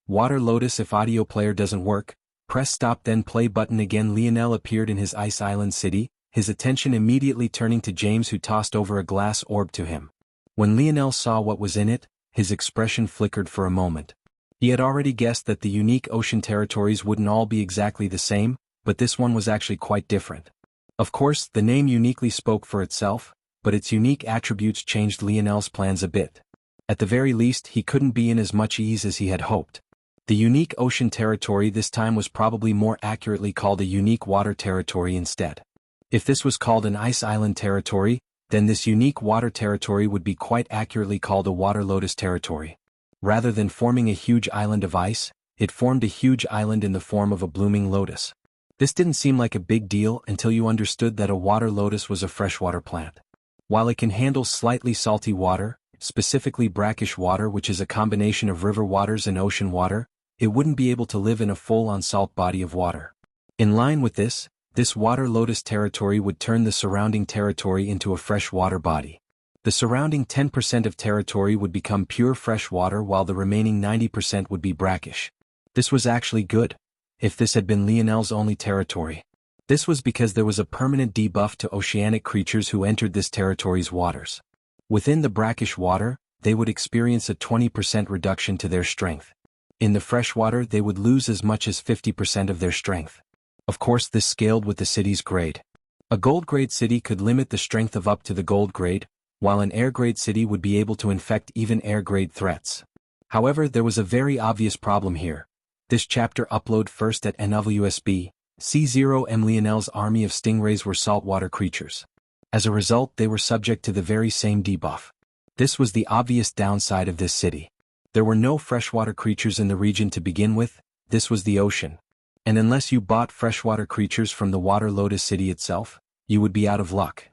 Water Lotus. If audio player doesn't work, press stop then play button again. Lionel appeared in his ice island city, his attention immediately turning to James, who tossed over a glass orb to him. When Lionel saw what was in it, his expression flickered for a moment. He had already guessed that the unique ocean territories wouldn't all be exactly the same, but this one was actually quite different. Of course, the name uniquely spoke for itself, but its unique attributes changed Lionel's plans a bit. At the very least, he couldn't be in as much ease as he had hoped. The unique ocean territory this time was probably more accurately called a unique water territory instead. If this was called an ice island territory, then this unique water territory would be quite accurately called a water lotus territory. Rather than forming a huge island of ice, it formed a huge island in the form of a blooming lotus. This didn't seem like a big deal until you understood that a water lotus was a freshwater plant. While it can handle slightly salty water, specifically brackish water, which is a combination of river waters and ocean water, it wouldn't be able to live in a full-on salt body of water. In line with this water lotus territory would turn the surrounding territory into a freshwater body. The surrounding 10% of territory would become pure fresh water while the remaining 90% would be brackish. This was actually good. If this had been Lionel's only territory. This was because there was a permanent debuff to oceanic creatures who entered this territory's waters. Within the brackish water, they would experience a 20% reduction to their strength. In the freshwater, they would lose as much as 50% of their strength. Of course, this scaled with the city's grade. A gold grade city could limit the strength of up to the gold grade, while an air grade city would be able to infect even air grade threats. However, there was a very obvious problem here. This chapter upload first at NWSB, C0M. Lionel's army of stingrays were saltwater creatures. As a result, they were subject to the very same debuff. This was the obvious downside of this city. There were no freshwater creatures in the region to begin with, this was the ocean. And unless you bought freshwater creatures from the Water Lotus City itself, you would be out of luck.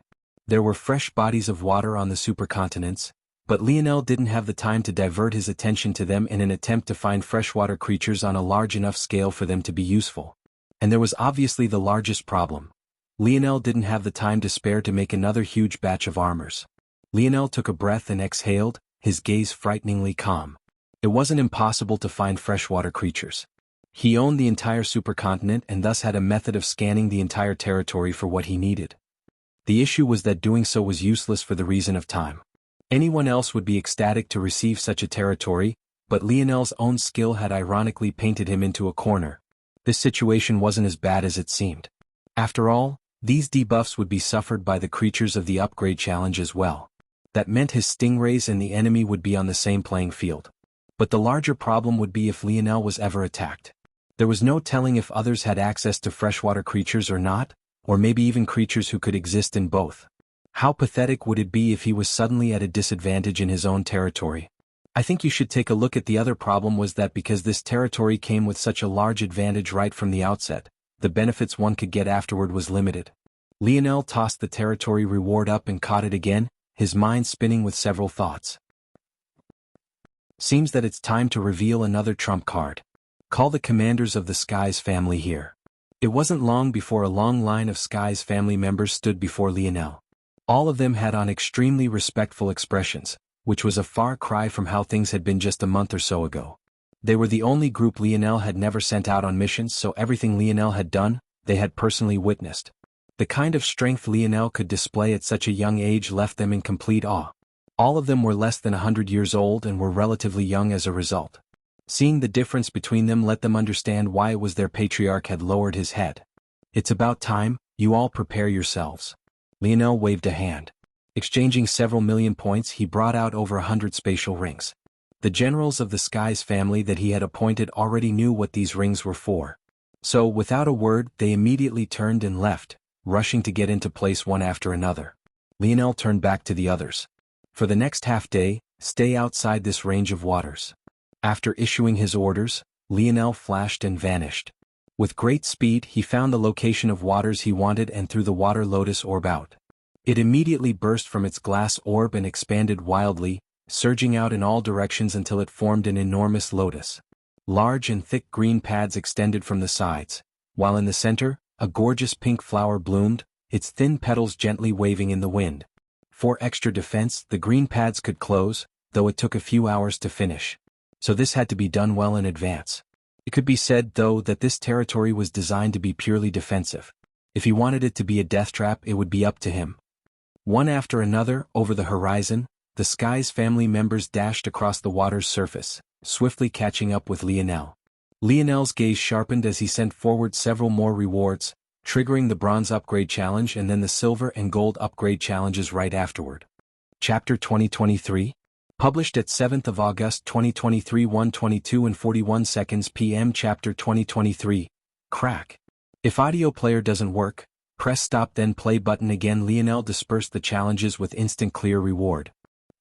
There were fresh bodies of water on the supercontinents, but Lionel didn't have the time to divert his attention to them in an attempt to find freshwater creatures on a large enough scale for them to be useful. And there was obviously the largest problem. Lionel didn't have the time to spare to make another huge batch of armors. Lionel took a breath and exhaled, his gaze frighteningly calm. It wasn't impossible to find freshwater creatures. He owned the entire supercontinent and thus had a method of scanning the entire territory for what he needed. The issue was that doing so was useless for the reason of time. Anyone else would be ecstatic to receive such a territory, but Lionel's own skill had ironically painted him into a corner. This situation wasn't as bad as it seemed. After all, these debuffs would be suffered by the creatures of the upgrade challenge as well. That meant his stingrays and the enemy would be on the same playing field. But the larger problem would be if Lionel was ever attacked. There was no telling if others had access to freshwater creatures or not, or maybe even creatures who could exist in both. How pathetic would it be if he was suddenly at a disadvantage in his own territory? I think you should take a look at the other problem was that because this territory came with such a large advantage right from the outset, the benefits one could get afterward was limited. Lionel tossed the territory reward up and caught it again, his mind spinning with several thoughts. Seems that it's time to reveal another trump card. Call the commanders of the Skies family here. It wasn't long before a long line of Skies family members stood before Lionel. All of them had on extremely respectful expressions, which was a far cry from how things had been just a month or so ago. They were the only group Lionel had never sent out on missions, so everything Lionel had done, they had personally witnessed. The kind of strength Lionel could display at such a young age left them in complete awe. All of them were less than 100 years old and were relatively young as a result. Seeing the difference between them let them understand why it was their patriarch had lowered his head. It's about time, you all prepare yourselves. Lionel waved a hand. Exchanging several million points, he brought out over 100 spatial rings. The generals of the Skies family that he had appointed already knew what these rings were for. So, without a word, they immediately turned and left, rushing to get into place one after another. Lionel turned back to the others. For the next half day, stay outside this range of waters. After issuing his orders, Lionel flashed and vanished. With great speed he found the location of waters he wanted and threw the water lotus orb out. It immediately burst from its glass orb and expanded wildly, surging out in all directions until it formed an enormous lotus. Large and thick green pads extended from the sides, while in the center, a gorgeous pink flower bloomed, its thin petals gently waving in the wind. For extra defense, the green pads could close, though it took a few hours to finish. So this had to be done well in advance. It could be said, though, that this territory was designed to be purely defensive. If he wanted it to be a death trap, it would be up to him. One after another, over the horizon, the Skies family members dashed across the water's surface, swiftly catching up with Lionel. Lionel's gaze sharpened as he sent forward several more rewards, triggering the Bronze Upgrade Challenge and then the Silver and Gold Upgrade Challenges right afterward. Chapter 2023? Published at 7th of August 2023 1:22 and 41 seconds p.m. Chapter 2023. Crack. If audio player doesn't work, press stop then play button again. Lionel dispersed the challenges with instant clear reward.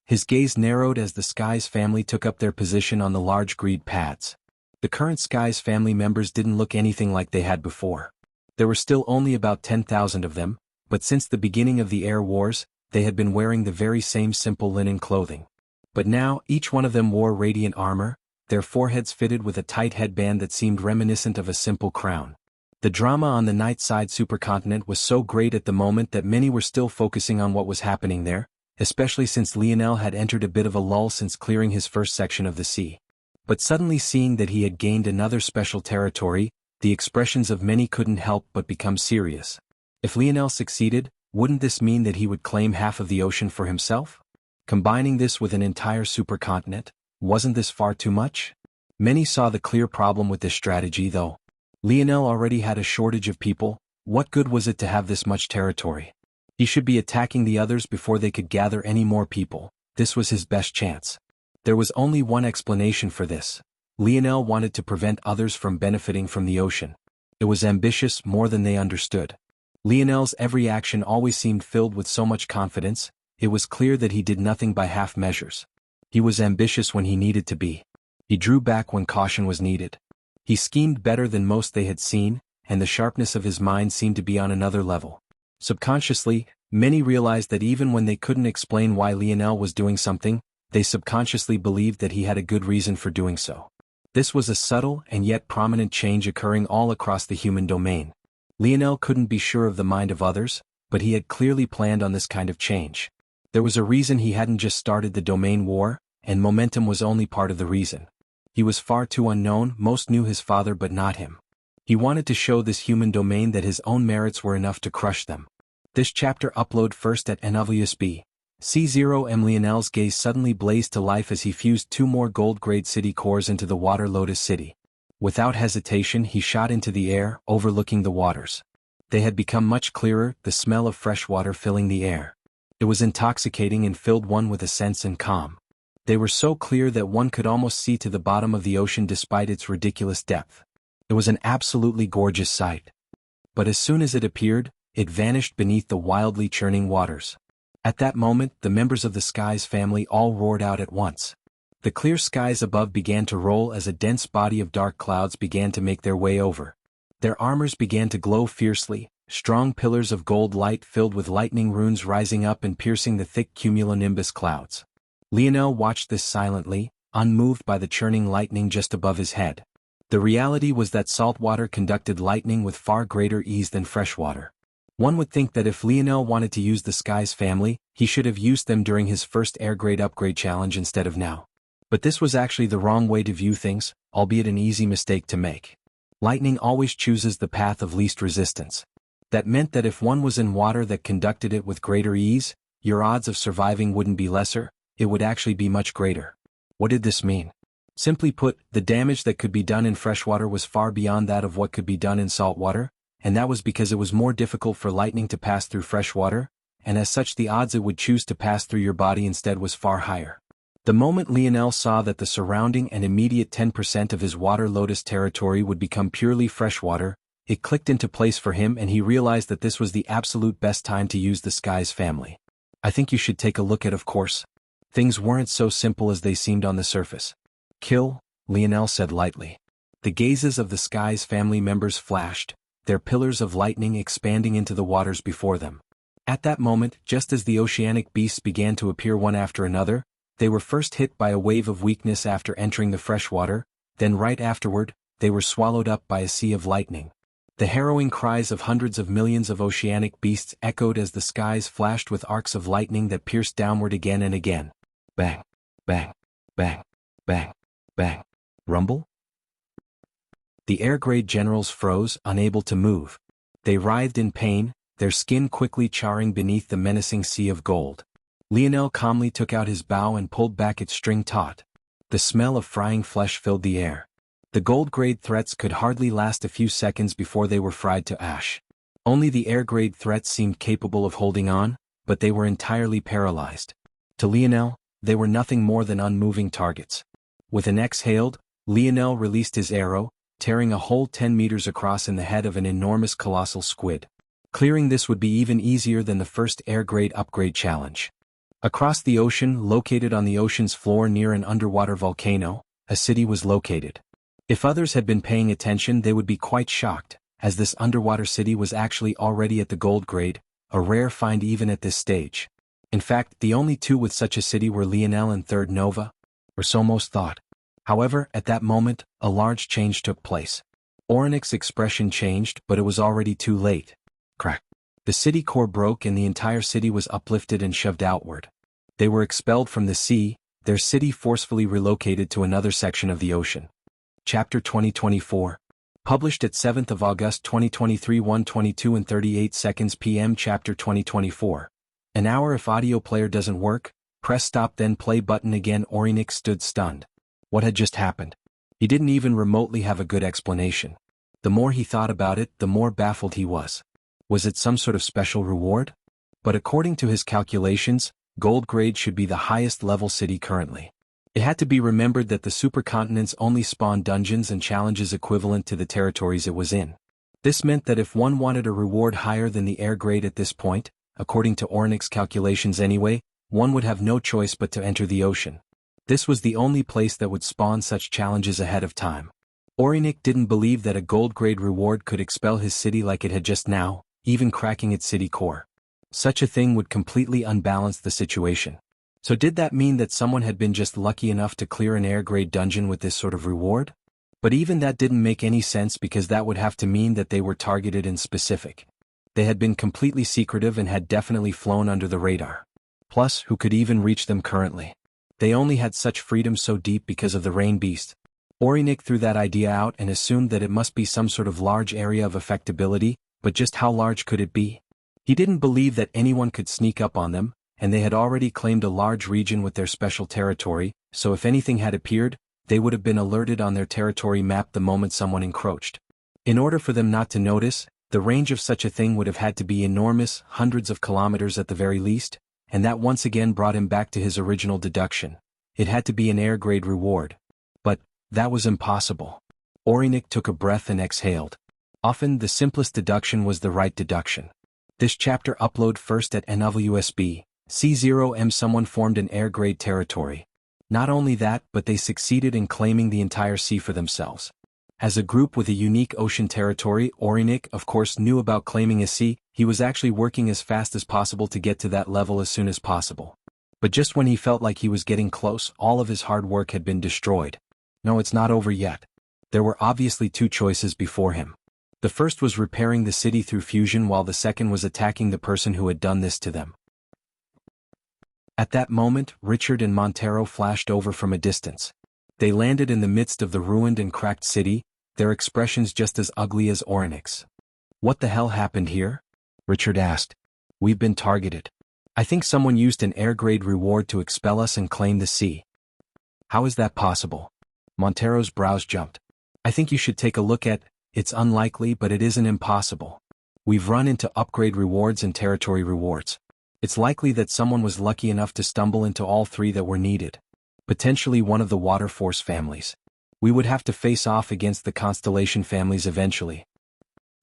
His gaze narrowed as the Skies family took up their position on the large greed pads. The current Skies family members didn't look anything like they had before. There were still only about 10,000 of them, but since the beginning of the Air Wars, they had been wearing the very same simple linen clothing. But now, each one of them wore radiant armor, their foreheads fitted with a tight headband that seemed reminiscent of a simple crown. The drama on the night side supercontinent was so great at the moment that many were still focusing on what was happening there, especially since Lionel had entered a bit of a lull since clearing his first section of the sea. But suddenly seeing that he had gained another special territory, the expressions of many couldn't help but become serious. If Lionel succeeded, wouldn't this mean that he would claim half of the ocean for himself? Combining this with an entire supercontinent, wasn't this far too much? Many saw the clear problem with this strategy though. Lionel already had a shortage of people, what good was it to have this much territory? He should be attacking the others before they could gather any more people, this was his best chance. There was only one explanation for this. Lionel wanted to prevent others from benefiting from the ocean. It was ambitious more than they understood. Lionel's every action always seemed filled with so much confidence. It was clear that he did nothing by half measures. He was ambitious when he needed to be. He drew back when caution was needed. He schemed better than most they had seen, and the sharpness of his mind seemed to be on another level. Subconsciously, many realized that even when they couldn't explain why Lionel was doing something, they subconsciously believed that he had a good reason for doing so. This was a subtle and yet prominent change occurring all across the human domain. Lionel couldn't be sure of the mind of others, but he had clearly planned on this kind of change. There was a reason he hadn't just started the domain war, and momentum was only part of the reason. He was far too unknown. Most knew his father but not him. He wanted to show this human domain that his own merits were enough to crush them. This chapter upload first at NWSB. C0M. Lionel's gaze suddenly blazed to life as he fused 2 more gold-grade city cores into the water Lotus City. Without hesitation he shot into the air, overlooking the waters. They had become much clearer, the smell of fresh water filling the air. It was intoxicating and filled one with a sense and calm. They were so clear that one could almost see to the bottom of the ocean despite its ridiculous depth. It was an absolutely gorgeous sight. But as soon as it appeared, it vanished beneath the wildly churning waters. At that moment, the members of the Skies family all roared out at once. The clear skies above began to roll as a dense body of dark clouds began to make their way over. Their armors began to glow fiercely, strong pillars of gold light filled with lightning runes rising up and piercing the thick cumulonimbus clouds. Lionel watched this silently, unmoved by the churning lightning just above his head. The reality was that salt water conducted lightning with far greater ease than fresh water. One would think that if Lionel wanted to use the Skies family, he should have used them during his first air grade upgrade challenge instead of now. But this was actually the wrong way to view things, albeit an easy mistake to make. Lightning always chooses the path of least resistance. That meant that if one was in water that conducted it with greater ease, your odds of surviving wouldn't be lesser, it would actually be much greater. What did this mean? Simply put, the damage that could be done in freshwater was far beyond that of what could be done in salt water, and that was because it was more difficult for lightning to pass through fresh water, and as such the odds it would choose to pass through your body instead was far higher. The moment Lionel saw that the surrounding and immediate 10% of his water Lotus territory would become purely freshwater, it clicked into place for him and he realized that this was the absolute best time to use the Skies family. I think you should take a look at, of course. Things weren't so simple as they seemed on the surface. Kill, Lionel said lightly. The gazes of the Skies family members flashed, their pillars of lightning expanding into the waters before them. At that moment, just as the oceanic beasts began to appear one after another, they were first hit by a wave of weakness after entering the freshwater, then right afterward, they were swallowed up by a sea of lightning. The harrowing cries of hundreds of millions of oceanic beasts echoed as the skies flashed with arcs of lightning that pierced downward again and again. Bang, bang, bang, bang, bang. Rumble? The air-grade generals froze, unable to move. They writhed in pain, their skin quickly charring beneath the menacing sea of gold. Lionel calmly took out his bow and pulled back its string taut. The smell of frying flesh filled the air. The gold-grade threats could hardly last a few seconds before they were fried to ash. Only the air-grade threats seemed capable of holding on, but they were entirely paralyzed. To Lionel, they were nothing more than unmoving targets. With an exhaled, Lionel released his arrow, tearing a hole 10 meters across in the head of an enormous colossal squid. Clearing this would be even easier than the first air-grade upgrade challenge. Across the ocean, located on the ocean's floor near an underwater volcano, a city was located. If others had been paying attention they would be quite shocked, as this underwater city was actually already at the gold grade, a rare find even at this stage. In fact, the only two with such a city were Lionel and Third Nova, or so most thought. However, at that moment, a large change took place. Ornik's expression changed, but it was already too late. Crack. The city core broke and the entire city was uplifted and shoved outward. They were expelled from the sea, their city forcefully relocated to another section of the ocean. Chapter 2024. Published at 7th of August 2023 1:22 and 38 seconds p.m. Chapter 2024. An hour. If audio player doesn't work, press stop then play button again. Ornik stood stunned. What had just happened? He didn't even remotely have a good explanation. The more he thought about it, the more baffled he was. Was it some sort of special reward? But according to his calculations, gold grade should be the highest level city currently. It had to be remembered that the supercontinents only spawned dungeons and challenges equivalent to the territories it was in. This meant that if one wanted a reward higher than the air grade at this point, according to Ornik's calculations anyway, one would have no choice but to enter the ocean. This was the only place that would spawn such challenges ahead of time. Ornik didn't believe that a gold grade reward could expel his city like it had just now, even cracking its city core. Such a thing would completely unbalance the situation. So did that mean that someone had been just lucky enough to clear an air-grade dungeon with this sort of reward? But even that didn't make any sense because that would have to mean that they were targeted and specific. They had been completely secretive and had definitely flown under the radar. Plus, who could even reach them currently? They only had such freedom so deep because of the rain beast. Ornik threw that idea out and assumed that it must be some sort of large area of affectability, but just how large could it be? He didn't believe that anyone could sneak up on them, and they had already claimed a large region with their special territory, so if anything had appeared, they would have been alerted on their territory map the moment someone encroached. In order for them not to notice, the range of such a thing would have had to be enormous, hundreds of kilometers at the very least, and that once again brought him back to his original deduction. It had to be an air-grade reward. But that was impossible. Ornik took a breath and exhaled. Often the simplest deduction was the right deduction. This chapter upload first at NWSB. C0M someone formed an air-grade territory. Not only that, but they succeeded in claiming the entire sea for themselves. As a group with a unique ocean territory, Ornik, of course, knew about claiming a sea. He was actually working as fast as possible to get to that level as soon as possible. But just when he felt like he was getting close, all of his hard work had been destroyed. No, it's not over yet. There were obviously two choices before him. The first was repairing the city through fusion while the second was attacking the person who had done this to them. At that moment, Richard and Montero flashed over from a distance. They landed in the midst of the ruined and cracked city, their expressions just as ugly as Ornik's. "What the hell happened here?" Richard asked. "We've been targeted. I think someone used an air-grade reward to expel us and claim the sea." "How is that possible?" Montero's brows jumped. "I think you should take a look at, it's unlikely but it isn't impossible. We've run into upgrade rewards and territory rewards. It's likely that someone was lucky enough to stumble into all three that were needed. Potentially one of the Water Force families. We would have to face off against the Constellation families eventually."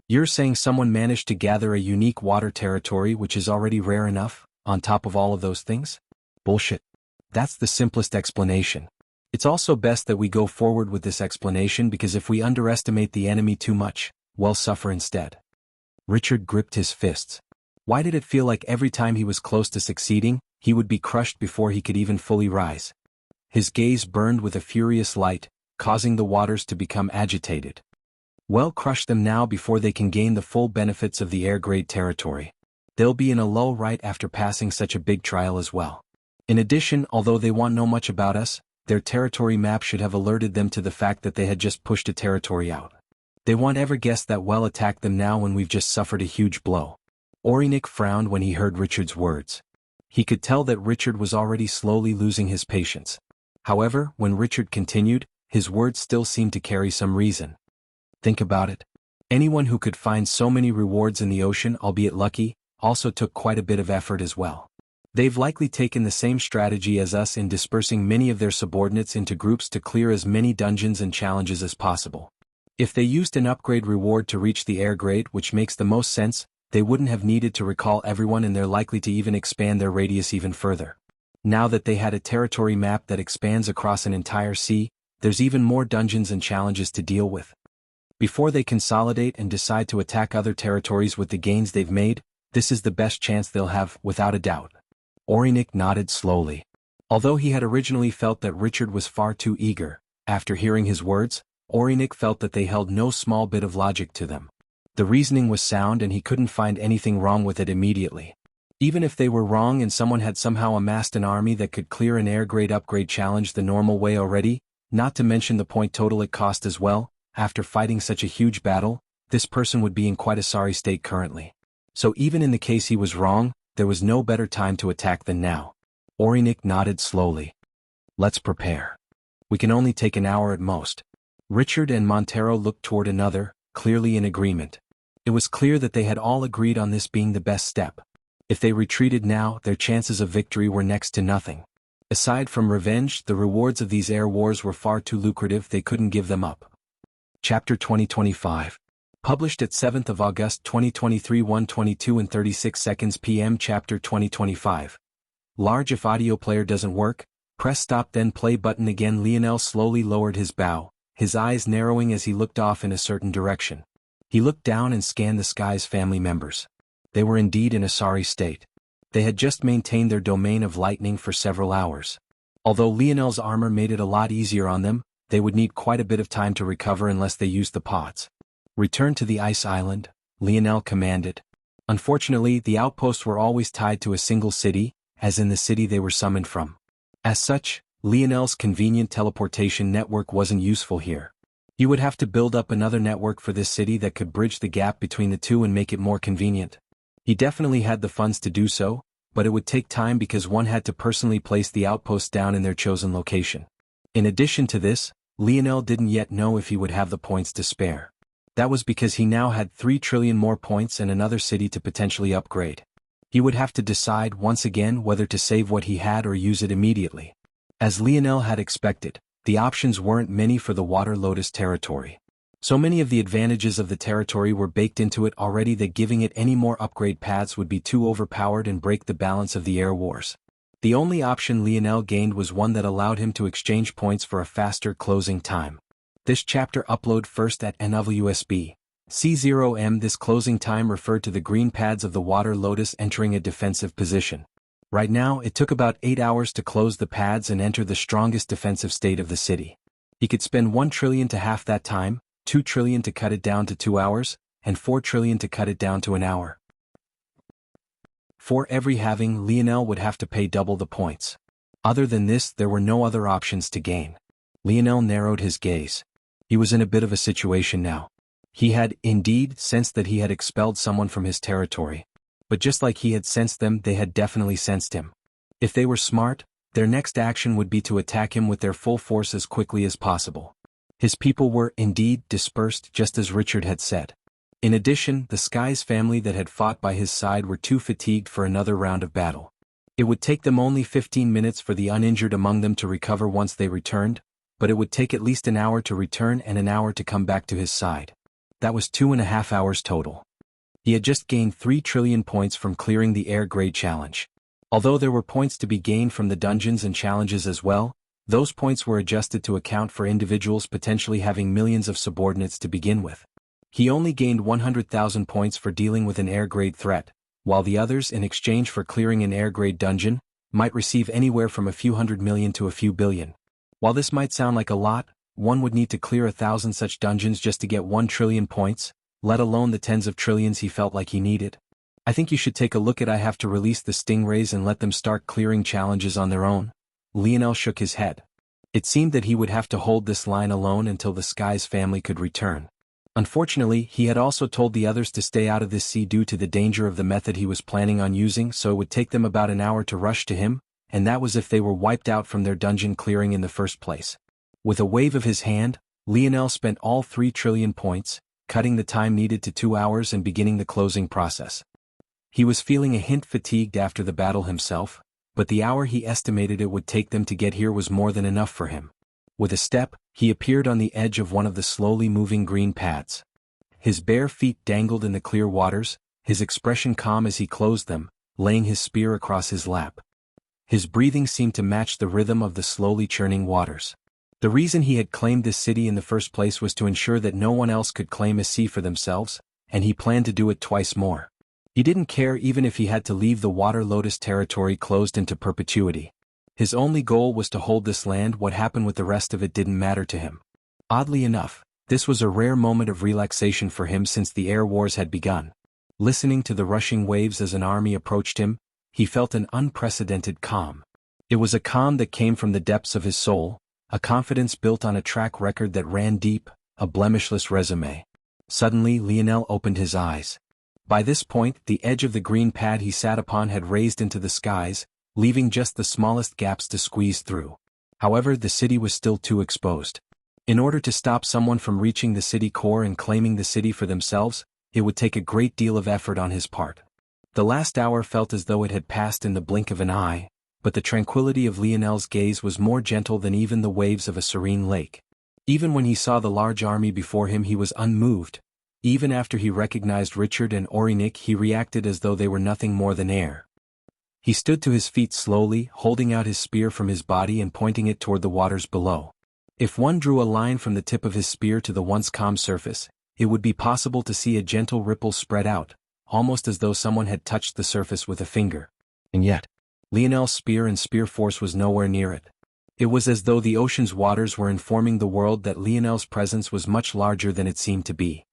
"You're saying someone managed to gather a unique water territory which is already rare enough, on top of all of those things?" "Bullshit. That's the simplest explanation. It's also best that we go forward with this explanation because if we underestimate the enemy too much, we'll suffer instead." Richard gripped his fists. Why did it feel like every time he was close to succeeding, he would be crushed before he could even fully rise? His gaze burned with a furious light, causing the waters to become agitated. Well, crush them now before they can gain the full benefits of the air-grade territory. They'll be in a lull right after passing such a big trial as well. In addition, although they won't know much about us, their territory map should have alerted them to the fact that they had just pushed a territory out. They won't ever guess that we'll attack them now when we've just suffered a huge blow. Ornik frowned when he heard Richard's words. He could tell that Richard was already slowly losing his patience. However, when Richard continued, his words still seemed to carry some reason. "Think about it. Anyone who could find so many rewards in the ocean, albeit lucky, also took quite a bit of effort as well. They've likely taken the same strategy as us in dispersing many of their subordinates into groups to clear as many dungeons and challenges as possible. If they used an upgrade reward to reach the air grade, which makes the most sense, they wouldn't have needed to recall everyone and they're likely to even expand their radius even further. Now that they had a territory map that expands across an entire sea, there's even more dungeons and challenges to deal with. Before they consolidate and decide to attack other territories with the gains they've made, this is the best chance they'll have, without a doubt." Ornik nodded slowly. Although he had originally felt that Richard was far too eager, after hearing his words, Ornik felt that they held no small bit of logic to them. The reasoning was sound and he couldn't find anything wrong with it immediately. Even if they were wrong and someone had somehow amassed an army that could clear an air-grade upgrade challenge the normal way already, not to mention the point total it cost as well, after fighting such a huge battle, this person would be in quite a sorry state currently. So even in the case he was wrong, there was no better time to attack than now. Ornik nodded slowly. "Let's prepare. We can only take an hour at most." Richard and Montero looked toward another, clearly in agreement. It was clear that they had all agreed on this being the best step. If they retreated now, their chances of victory were next to nothing. Aside from revenge, the rewards of these air wars were far too lucrative, they couldn't give them up. Chapter 2025. Published at 7th of August 2023 1:22 and 36 seconds p.m. Chapter 2025. Large. If audio player doesn't work, press stop then play button again. Lionel slowly lowered his bow, his eyes narrowing as he looked off in a certain direction. He looked down and scanned the Sky's family members. They were indeed in a sorry state. They had just maintained their domain of lightning for several hours. Although Lionel's armor made it a lot easier on them, they would need quite a bit of time to recover unless they used the pods. Return to the ice island, Lionel commanded. Unfortunately, the outposts were always tied to a single city, as in the city they were summoned from. As such, Lionel's convenient teleportation network wasn't useful here. He would have to build up another network for this city that could bridge the gap between the two and make it more convenient. He definitely had the funds to do so, but it would take time because one had to personally place the outposts down in their chosen location. In addition to this, Lionel didn't yet know if he would have the points to spare. That was because he now had 3 trillion more points and another city to potentially upgrade. He would have to decide once again whether to save what he had or use it immediately. As Lionel had expected, the options weren't many for the Water Lotus territory. So many of the advantages of the territory were baked into it already that giving it any more upgrade paths would be too overpowered and break the balance of the air wars. The only option Lionel gained was one that allowed him to exchange points for a faster closing time. This chapter upload first at NWSB. C0M. This closing time referred to the green pads of the Water Lotus entering a defensive position. Right now it took about 8 hours to close the pads and enter the strongest defensive state of the city. He could spend 1 trillion to half that time, 2 trillion to cut it down to 2 hours, and 4 trillion to cut it down to an hour. For every halving, Lionel would have to pay double the points. Other than this, there were no other options to gain. Lionel narrowed his gaze. He was in a bit of a situation now. He had, indeed, sensed that he had expelled someone from his territory. But just like he had sensed them, they had definitely sensed him. If they were smart, their next action would be to attack him with their full force as quickly as possible. His people were, indeed, dispersed just as Richard had said. In addition, the Sky's family that had fought by his side were too fatigued for another round of battle. It would take them only 15 minutes for the uninjured among them to recover once they returned, but it would take at least an hour to return and an hour to come back to his side. That was 2.5 hours total. He had just gained 3 trillion points from clearing the air grade challenge. Although there were points to be gained from the dungeons and challenges as well, those points were adjusted to account for individuals potentially having millions of subordinates to begin with. He only gained 100,000 points for dealing with an air grade threat, while the others, in exchange for clearing an air grade dungeon, might receive anywhere from a few 100 million to a few billion. While this might sound like a lot, one would need to clear 1,000 such dungeons just to get 1 trillion points, let alone the tens of trillions he felt like he needed. I think you should take a look at I have to release the stingrays and let them start clearing challenges on their own. Lionel shook his head. It seemed that he would have to hold this line alone until the Sky's family could return. Unfortunately, he had also told the others to stay out of this sea due to the danger of the method he was planning on using, so it would take them about an hour to rush to him, and that was if they were wiped out from their dungeon clearing in the first place. With a wave of his hand, Lionel spent all 3 trillion points, cutting the time needed to 2 hours and beginning the closing process. He was feeling a hint fatigued after the battle himself, but the hour he estimated it would take them to get here was more than enough for him. With a step, he appeared on the edge of one of the slowly moving green pads. His bare feet dangled in the clear waters, his expression calm as he closed them, laying his spear across his lap. His breathing seemed to match the rhythm of the slowly churning waters. The reason he had claimed this city in the first place was to ensure that no one else could claim a sea for themselves, and he planned to do it twice more. He didn't care even if he had to leave the Water Lotus territory closed into perpetuity. His only goal was to hold this land. What happened with the rest of it didn't matter to him. Oddly enough, this was a rare moment of relaxation for him since the air wars had begun. Listening to the rushing waves as an army approached him, he felt an unprecedented calm. It was a calm that came from the depths of his soul, a confidence built on a track record that ran deep, a blemishless resume. Suddenly Lionel opened his eyes. By this point, the edge of the green pad he sat upon had raised into the skies, leaving just the smallest gaps to squeeze through. However, the city was still too exposed. In order to stop someone from reaching the city core and claiming the city for themselves, it would take a great deal of effort on his part. The last hour felt as though it had passed in the blink of an eye, but the tranquility of Lionel's gaze was more gentle than even the waves of a serene lake. Even when he saw the large army before him he was unmoved. Even after he recognized Richard and Orinik he reacted as though they were nothing more than air. He stood to his feet slowly, holding out his spear from his body and pointing it toward the waters below. If one drew a line from the tip of his spear to the once calm surface, it would be possible to see a gentle ripple spread out, almost as though someone had touched the surface with a finger. And yet, Lionel's spear and spear force was nowhere near it. It was as though the ocean's waters were informing the world that Lionel's presence was much larger than it seemed to be.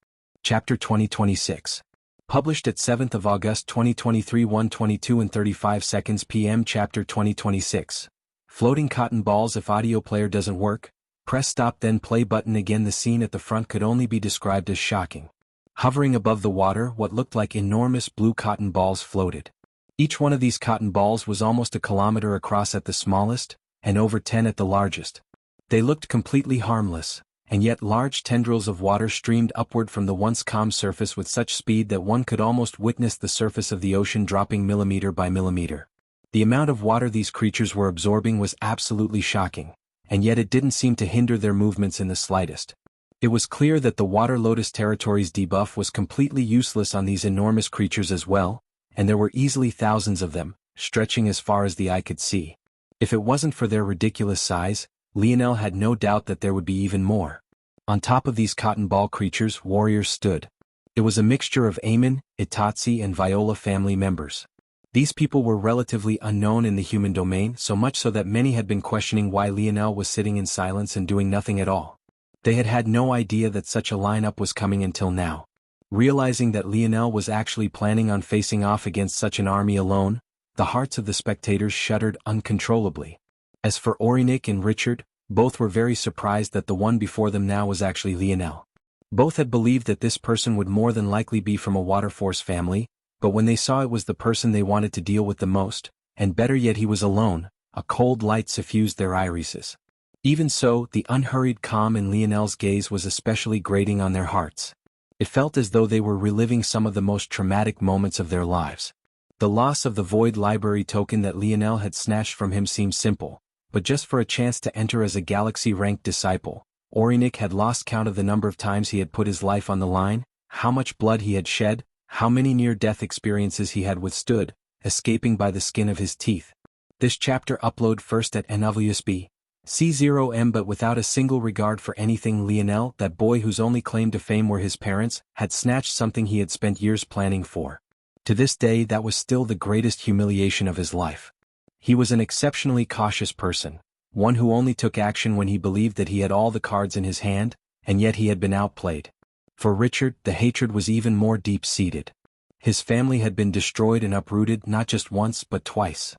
Chapter 2026. Published at 7th of August 2023 1:22:35 p.m. Chapter 2026. Floating cotton balls. If audio player doesn't work, press stop then play button again. The scene at the front could only be described as shocking. Hovering above the water, what looked like enormous blue cotton balls floated. Each one of these cotton balls was almost a kilometer across at the smallest, and over 10 at the largest. They looked completely harmless, and yet large tendrils of water streamed upward from the once calm surface with such speed that one could almost witness the surface of the ocean dropping millimeter by millimeter. The amount of water these creatures were absorbing was absolutely shocking, and yet it didn't seem to hinder their movements in the slightest. It was clear that the Water Lotus Territory's debuff was completely useless on these enormous creatures as well, and there were easily thousands of them, stretching as far as the eye could see. If it wasn't for their ridiculous size, Lionel had no doubt that there would be even more. On top of these cotton ball creatures, warriors stood. It was a mixture of Aemon, Itatsi and Viola family members. These people were relatively unknown in the human domain, so much so that many had been questioning why Lionel was sitting in silence and doing nothing at all. They had had no idea that such a lineup was coming until now. Realizing that Lionel was actually planning on facing off against such an army alone, the hearts of the spectators shuddered uncontrollably. As for Orinik and Richard, both were very surprised that the one before them now was actually Lionel. Both had believed that this person would more than likely be from a Water Force family, but when they saw it was the person they wanted to deal with the most, and better yet he was alone, a cold light suffused their irises. Even so, the unhurried calm in Lionel's gaze was especially grating on their hearts. It felt as though they were reliving some of the most traumatic moments of their lives. The loss of the Void Library token that Lionel had snatched from him seemed simple, but just for a chance to enter as a galaxy-ranked disciple, Orinik had lost count of the number of times he had put his life on the line, how much blood he had shed, how many near-death experiences he had withstood, escaping by the skin of his teeth. This chapter upload first at NWSB. C0M. But without a single regard for anything, Lionel, that boy whose only claim to fame were his parents, had snatched something he had spent years planning for. To this day that was still the greatest humiliation of his life. He was an exceptionally cautious person, one who only took action when he believed that he had all the cards in his hand, and yet he had been outplayed. For Richard, the hatred was even more deep-seated. His family had been destroyed and uprooted not just once but twice.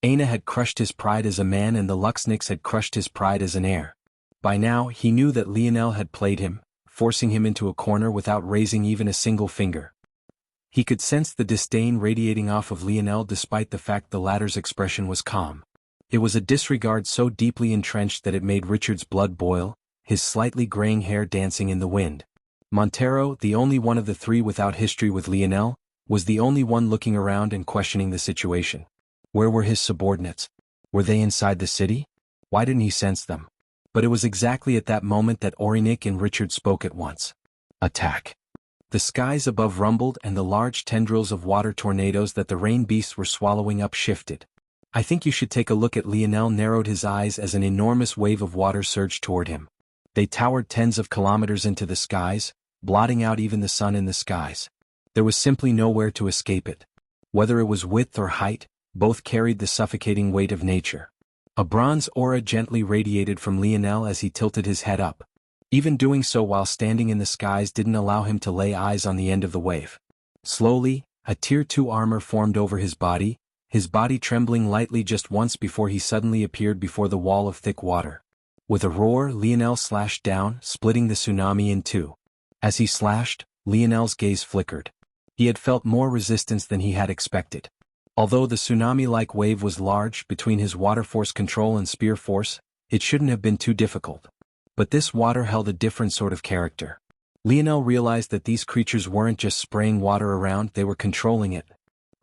Aina had crushed his pride as a man and the Luxniks had crushed his pride as an heir. By now he knew that Lionel had played him, forcing him into a corner without raising even a single finger. He could sense the disdain radiating off of Lionel despite the fact the latter's expression was calm. It was a disregard so deeply entrenched that it made Richard's blood boil, his slightly graying hair dancing in the wind. Montero, the only one of the three without history with Lionel, was the only one looking around and questioning the situation. Where were his subordinates? Were they inside the city? Why didn't he sense them? But it was exactly at that moment that Orinik and Richard spoke at once. Attack. The skies above rumbled and the large tendrils of water tornadoes that the rain beasts were swallowing up shifted. I think you should take a look at Lionel narrowed his eyes as an enormous wave of water surged toward him. They towered tens of kilometers into the skies, blotting out even the sun in the skies. There was simply nowhere to escape it. Whether it was width or height, both carried the suffocating weight of nature. A bronze aura gently radiated from Lionel as he tilted his head up. Even doing so while standing in the skies didn't allow him to lay eyes on the end of the wave. Slowly, a Tier 2 armor formed over his body trembling lightly just once before he suddenly appeared before the wall of thick water. With a roar, Lionel slashed down, splitting the tsunami in two. As he slashed, Lionel's gaze flickered. He had felt more resistance than he had expected. Although the tsunami-like wave was large between his water force control and spear force, it shouldn't have been too difficult. But this water held a different sort of character. Lionel realized that these creatures weren't just spraying water around, they were controlling it.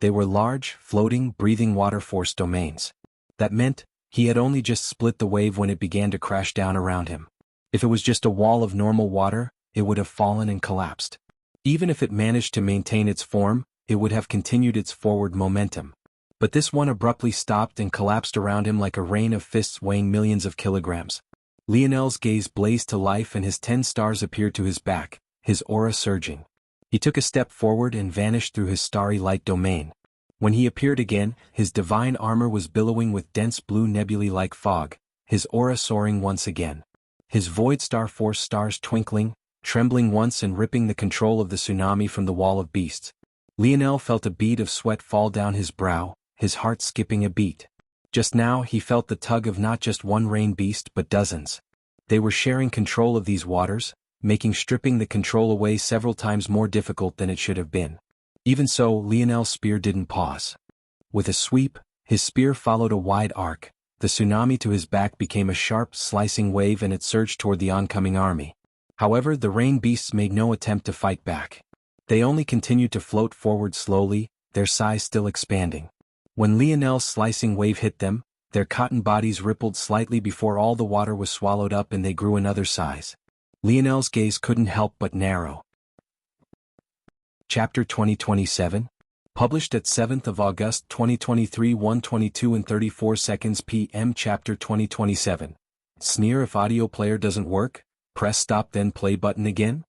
They were large, floating, breathing water force domains. That meant, he had only just split the wave when it began to crash down around him. If it was just a wall of normal water, it would have fallen and collapsed. Even if it managed to maintain its form, it would have continued its forward momentum. But this one abruptly stopped and collapsed around him like a rain of fists weighing millions of kilograms. Lionel's gaze blazed to life and his 10 stars appeared to his back, his aura surging. He took a step forward and vanished through his starry light domain. When he appeared again, his divine armor was billowing with dense blue nebulae like fog, his aura soaring once again. His void star force stars twinkling, trembling once and ripping the control of the tsunami from the wall of beasts. Lionel felt a bead of sweat fall down his brow, his heart skipping a beat. Just now he felt the tug of not just one rain beast but dozens. They were sharing control of these waters, making stripping the control away several times more difficult than it should have been. Even so, Lionel's spear didn't pause. With a sweep, his spear followed a wide arc. The tsunami to his back became a sharp, slicing wave and it surged toward the oncoming army. However, the rain beasts made no attempt to fight back. They only continued to float forward slowly, their size still expanding. When Lionel's slicing wave hit them, their cotton bodies rippled slightly before all the water was swallowed up and they grew another size. Lionel's gaze couldn't help but narrow. Chapter 2027, published at 7th of August 2023 1:22 and 34 seconds p.m. Chapter 2027. Sneer: if audio player doesn't work, press stop then play button again?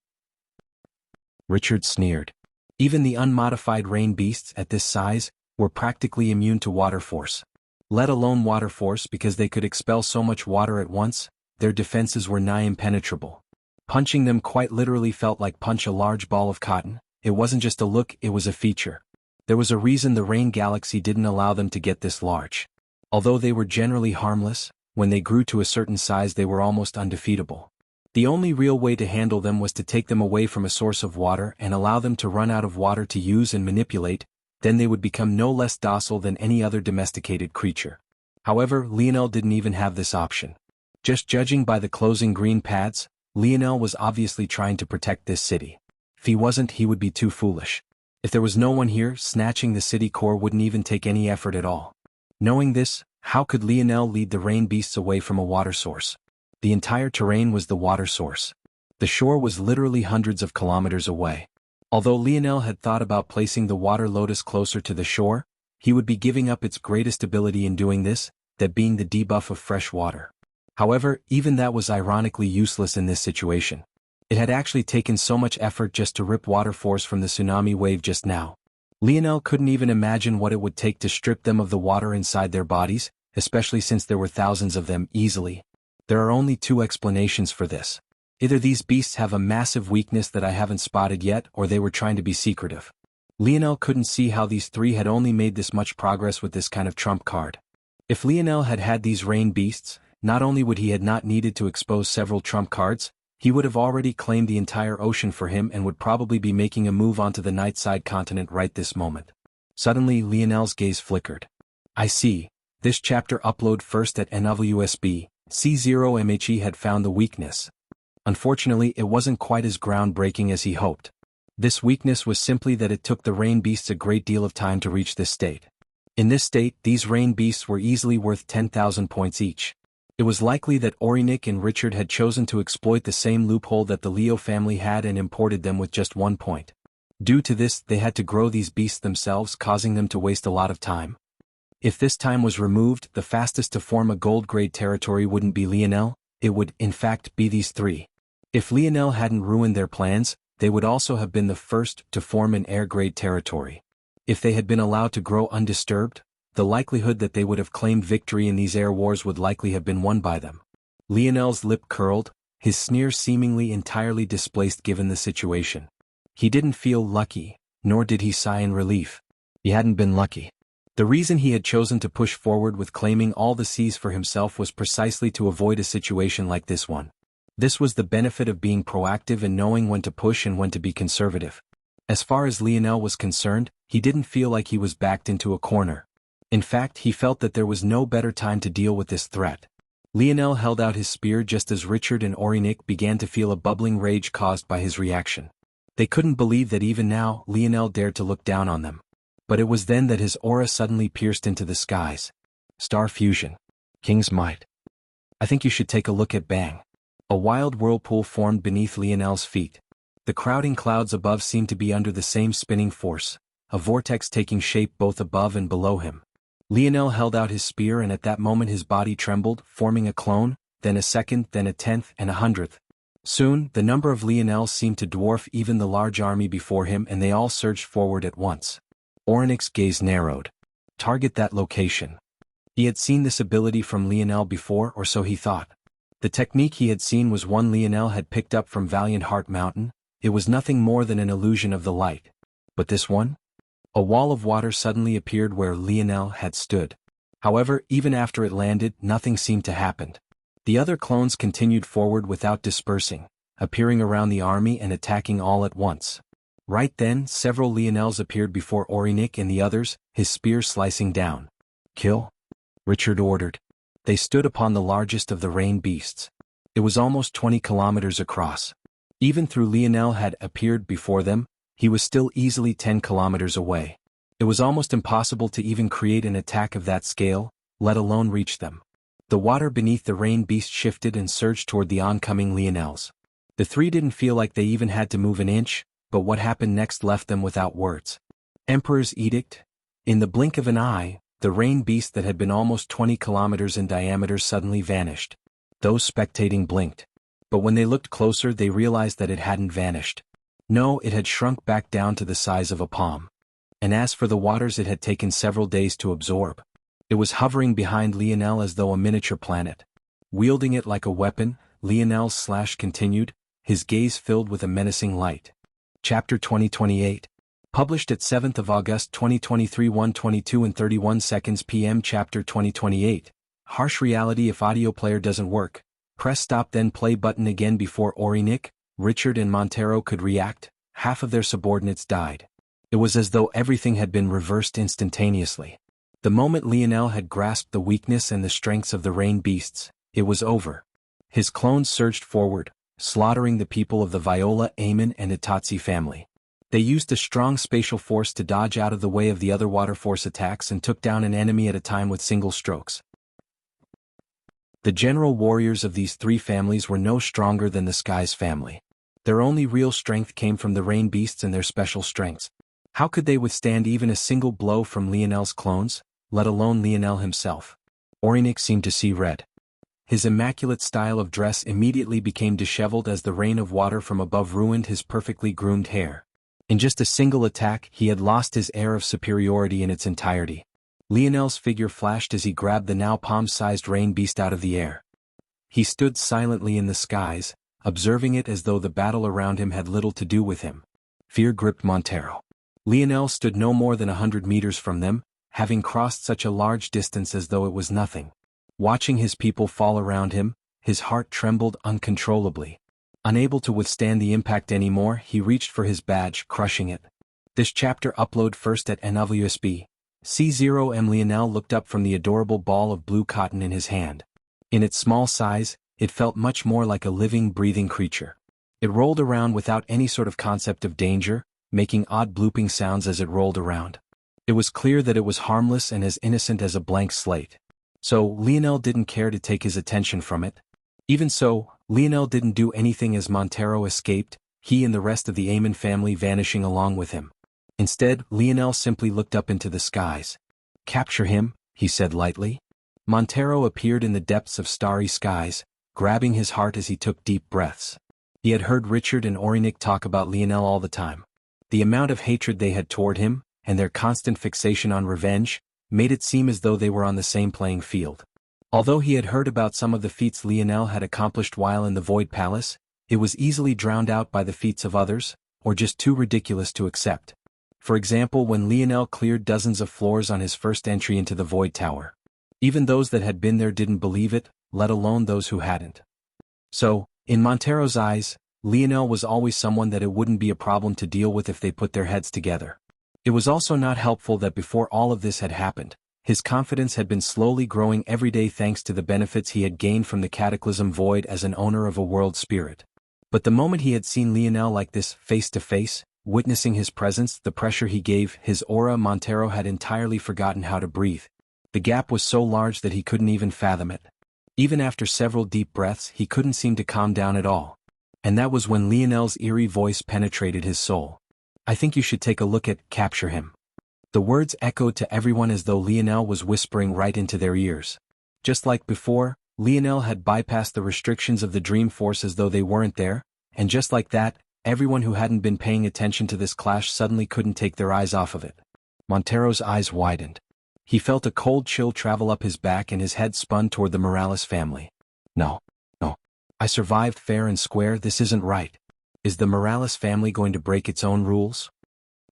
Richard sneered. Even the unmodified rain beasts at this size were practically immune to water force. Let alone water force because they could expel so much water at once, their defenses were nigh impenetrable. Punching them quite literally felt like punch a large ball of cotton. It wasn't just a look, it was a feature. There was a reason the rain galaxy didn't allow them to get this large. Although they were generally harmless, when they grew to a certain size they were almost undefeatable. The only real way to handle them was to take them away from a source of water and allow them to run out of water to use and manipulate, then they would become no less docile than any other domesticated creature. However, Lionel didn't even have this option. Just judging by the closing green pads, Lionel was obviously trying to protect this city. If he wasn't, he would be too foolish. If there was no one here, snatching the city core wouldn't even take any effort at all. Knowing this, how could Lionel lead the rain beasts away from a water source? The entire terrain was the water source. The shore was literally hundreds of kilometers away. Although Lionel had thought about placing the water lotus closer to the shore, he would be giving up its greatest ability in doing this, that being the debuff of fresh water. However, even that was ironically useless in this situation. It had actually taken so much effort just to rip water force from the tsunami wave just now. Lionel couldn't even imagine what it would take to strip them of the water inside their bodies, especially since there were thousands of them easily. There are only two explanations for this. Either these beasts have a massive weakness that I haven't spotted yet, or they were trying to be secretive. Lionel couldn't see how these three had only made this much progress with this kind of trump card. If Lionel had had these rain beasts, not only would he had not needed to expose several trump cards, he would have already claimed the entire ocean for him and would probably be making a move onto the Nightside continent right this moment. Suddenly Lionel's gaze flickered. I see. This chapter upload first at NWSB, C0MHE had found the weakness. Unfortunately, it wasn't quite as groundbreaking as he hoped. This weakness was simply that it took the rain beasts a great deal of time to reach this state. In this state, these rain beasts were easily worth 10,000 points each. It was likely that Orinik and Richard had chosen to exploit the same loophole that the Leo family had and imported them with just 1 point. Due to this, they had to grow these beasts themselves, causing them to waste a lot of time. If this time was removed, the fastest to form a gold-grade territory wouldn't be Lionel, it would, in fact, be these three. If Lionel hadn't ruined their plans, they would also have been the first to form an air-grade territory. If they had been allowed to grow undisturbed, the likelihood that they would have claimed victory in these air wars would likely have been won by them. Lionel's lip curled, his sneer seemingly entirely displaced given the situation. He didn't feel lucky, nor did he sigh in relief. He hadn't been lucky. The reason he had chosen to push forward with claiming all the seas for himself was precisely to avoid a situation like this one. This was the benefit of being proactive and knowing when to push and when to be conservative. As far as Lionel was concerned, he didn't feel like he was backed into a corner. In fact, he felt that there was no better time to deal with this threat. Lionel held out his spear just as Richard and Orinik began to feel a bubbling rage caused by his reaction. They couldn't believe that even now, Lionel dared to look down on them. But it was then that his aura suddenly pierced into the skies. Star fusion. King's might. I think you should take a look at Bang. A wild whirlpool formed beneath Lionel's feet. The crowding clouds above seemed to be under the same spinning force, a vortex taking shape both above and below him. Lionel held out his spear, and at that moment his body trembled, forming a clone, then a second, then a 10th, and a 100th. Soon, the number of Lionels seemed to dwarf even the large army before him, and they all surged forward at once. Ornic's gaze narrowed. Target that location. He had seen this ability from Lionel before, or so he thought. The technique he had seen was one Lionel had picked up from Valiant Heart Mountain. It was nothing more than an illusion of the light. But this one? A wall of water suddenly appeared where Lionel had stood. However, even after it landed, nothing seemed to happen. The other clones continued forward without dispersing, appearing around the army and attacking all at once. Right then, several Lionels appeared before Orinic and the others, his spear slicing down. Kill? Richard ordered. They stood upon the largest of the rain beasts. It was almost 20 kilometers across. Even though Lionel had appeared before them, he was still easily 10 kilometers away. It was almost impossible to even create an attack of that scale, let alone reach them. The water beneath the rain beast shifted and surged toward the oncoming Lionels. The three didn't feel like they even had to move an inch, but what happened next left them without words. Emperor's edict? In the blink of an eye, the rain beast that had been almost 20 kilometers in diameter suddenly vanished. Those spectating blinked. But when they looked closer, they realized that it hadn't vanished. No, it had shrunk back down to the size of a palm. And as for the waters, it had taken several days to absorb. It was hovering behind Lionel as though a miniature planet. Wielding it like a weapon, Lionel's slash continued, his gaze filled with a menacing light. Chapter 2028. Published at 7th of August 2023 1:22 and 31 seconds p.m. Chapter 2028. Harsh reality. If audio player doesn't work, press stop then play button again. Before Orinic, Richard and Montero could react, half of their subordinates died. It was as though everything had been reversed instantaneously. The moment Lionel had grasped the weakness and the strengths of the rain beasts, it was over. His clones surged forward, slaughtering the people of the Viola, Aemon and Itatsi family. They used a strong spatial force to dodge out of the way of the other water force attacks and took down an enemy at a time with single strokes. The general warriors of these three families were no stronger than the Sky's family. Their only real strength came from the rain beasts and their special strengths. How could they withstand even a single blow from Lionel's clones, let alone Lionel himself? Orinic seemed to see red. His immaculate style of dress immediately became disheveled as the rain of water from above ruined his perfectly groomed hair. In just a single attack, he had lost his air of superiority in its entirety. Lionel's figure flashed as he grabbed the now palm-sized rain beast out of the air. He stood silently in the skies, observing it as though the battle around him had little to do with him. Fear gripped Montero. Lionel stood no more than 100 meters from them, having crossed such a large distance as though it was nothing. Watching his people fall around him, his heart trembled uncontrollably. Unable to withstand the impact anymore, he reached for his badge, crushing it. This chapter upload first at NWSB. C0M. Lionel looked up from the adorable ball of blue cotton in his hand. In its small size, it felt much more like a living, breathing creature. It rolled around without any sort of concept of danger, making odd blooping sounds as it rolled around. It was clear that it was harmless and as innocent as a blank slate. So, Lionel didn't care to take his attention from it. Even so, Lionel didn't do anything as Montero escaped, he and the rest of the Aemon family vanishing along with him. Instead, Lionel simply looked up into the skies. Capture him, he said lightly. Montero appeared in the depths of starry skies, grabbing his heart as he took deep breaths. He had heard Richard and Orinic talk about Lionel all the time. The amount of hatred they had toward him, and their constant fixation on revenge, made it seem as though they were on the same playing field. Although he had heard about some of the feats Lionel had accomplished while in the Void Palace, it was easily drowned out by the feats of others, or just too ridiculous to accept. For example, when Lionel cleared dozens of floors on his first entry into the Void Tower. Even those that had been there didn't believe it, let alone those who hadn't. So, in Montero's eyes, Lionel was always someone that it wouldn't be a problem to deal with if they put their heads together. It was also not helpful that before all of this had happened, his confidence had been slowly growing every day thanks to the benefits he had gained from the Cataclysm Void as an owner of a world spirit. But the moment he had seen Lionel like this, face to face, witnessing his presence, the pressure he gave, his aura, Montero had entirely forgotten how to breathe. The gap was so large that he couldn't even fathom it. Even after several deep breaths, he couldn't seem to calm down at all. And that was when Lionel's eerie voice penetrated his soul. "I think you should take a look at capture him." The words echoed to everyone as though Lionel was whispering right into their ears. Just like before, Lionel had bypassed the restrictions of the dream force as though they weren't there, and just like that, everyone who hadn't been paying attention to this clash suddenly couldn't take their eyes off of it. Montero's eyes widened. He felt a cold chill travel up his back and his head spun toward the Morales family. No. I survived fair and square. This isn't right. Is the Morales family going to break its own rules?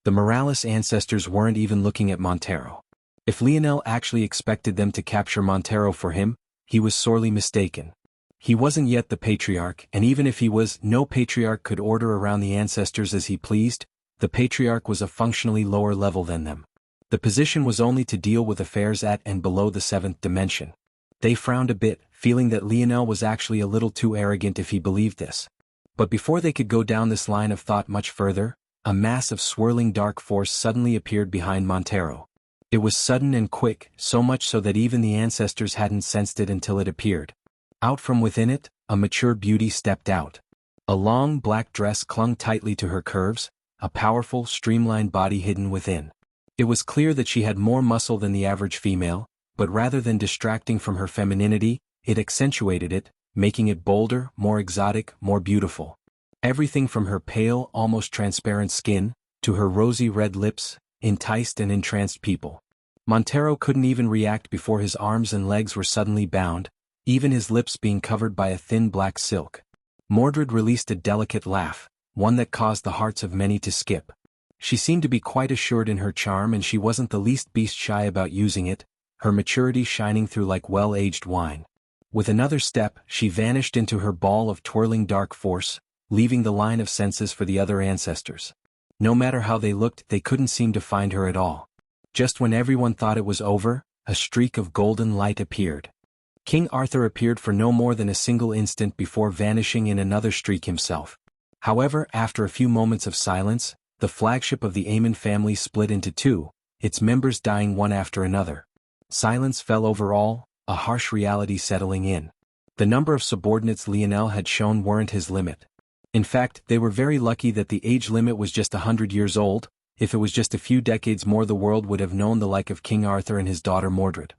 The Morales ancestors weren't even looking at Montero. If Lionel actually expected them to capture Montero for him, he was sorely mistaken. He wasn't yet the patriarch, and even if he was, no patriarch could order around the ancestors as he pleased. The patriarch was a functionally lower level than them. The position was only to deal with affairs at and below the seventh dimension. They frowned a bit, feeling that Lionel was actually a little too arrogant if he believed this. But before they could go down this line of thought much further, a mass of swirling dark force suddenly appeared behind Montero. It was sudden and quick, so much so that even the ancestors hadn't sensed it until it appeared. Out from within it, a mature beauty stepped out. A long black dress clung tightly to her curves, a powerful, streamlined body hidden within. It was clear that she had more muscle than the average female, but rather than distracting from her femininity, it accentuated it, making it bolder, more exotic, more beautiful. Everything from her pale, almost transparent skin, to her rosy red lips, enticed and entranced people. Montero couldn't even react before his arms and legs were suddenly bound, even his lips being covered by a thin black silk. Mordred released a delicate laugh, one that caused the hearts of many to skip. She seemed to be quite assured in her charm, and she wasn't the least beast shy about using it, her maturity shining through like well-aged wine. With another step, she vanished into her ball of twirling dark force, leaving the line of senses for the other ancestors. No matter how they looked, they couldn't seem to find her at all. Just when everyone thought it was over, a streak of golden light appeared. King Arthur appeared for no more than a single instant before vanishing in another streak himself. However, after a few moments of silence, the flagship of the Aemon family split into two, its members dying one after another. Silence fell over all, a harsh reality settling in. The number of subordinates Lionel had shown weren't his limit. In fact, they were very lucky that the age limit was just 100 years old. If it was just a few decades more, the world would have known the like of King Arthur and his daughter Mordred.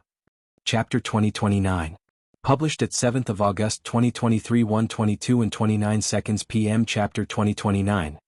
Chapter 2029. Published at 7th of August 2023, 1:22 and 29 seconds p.m. Chapter 2029.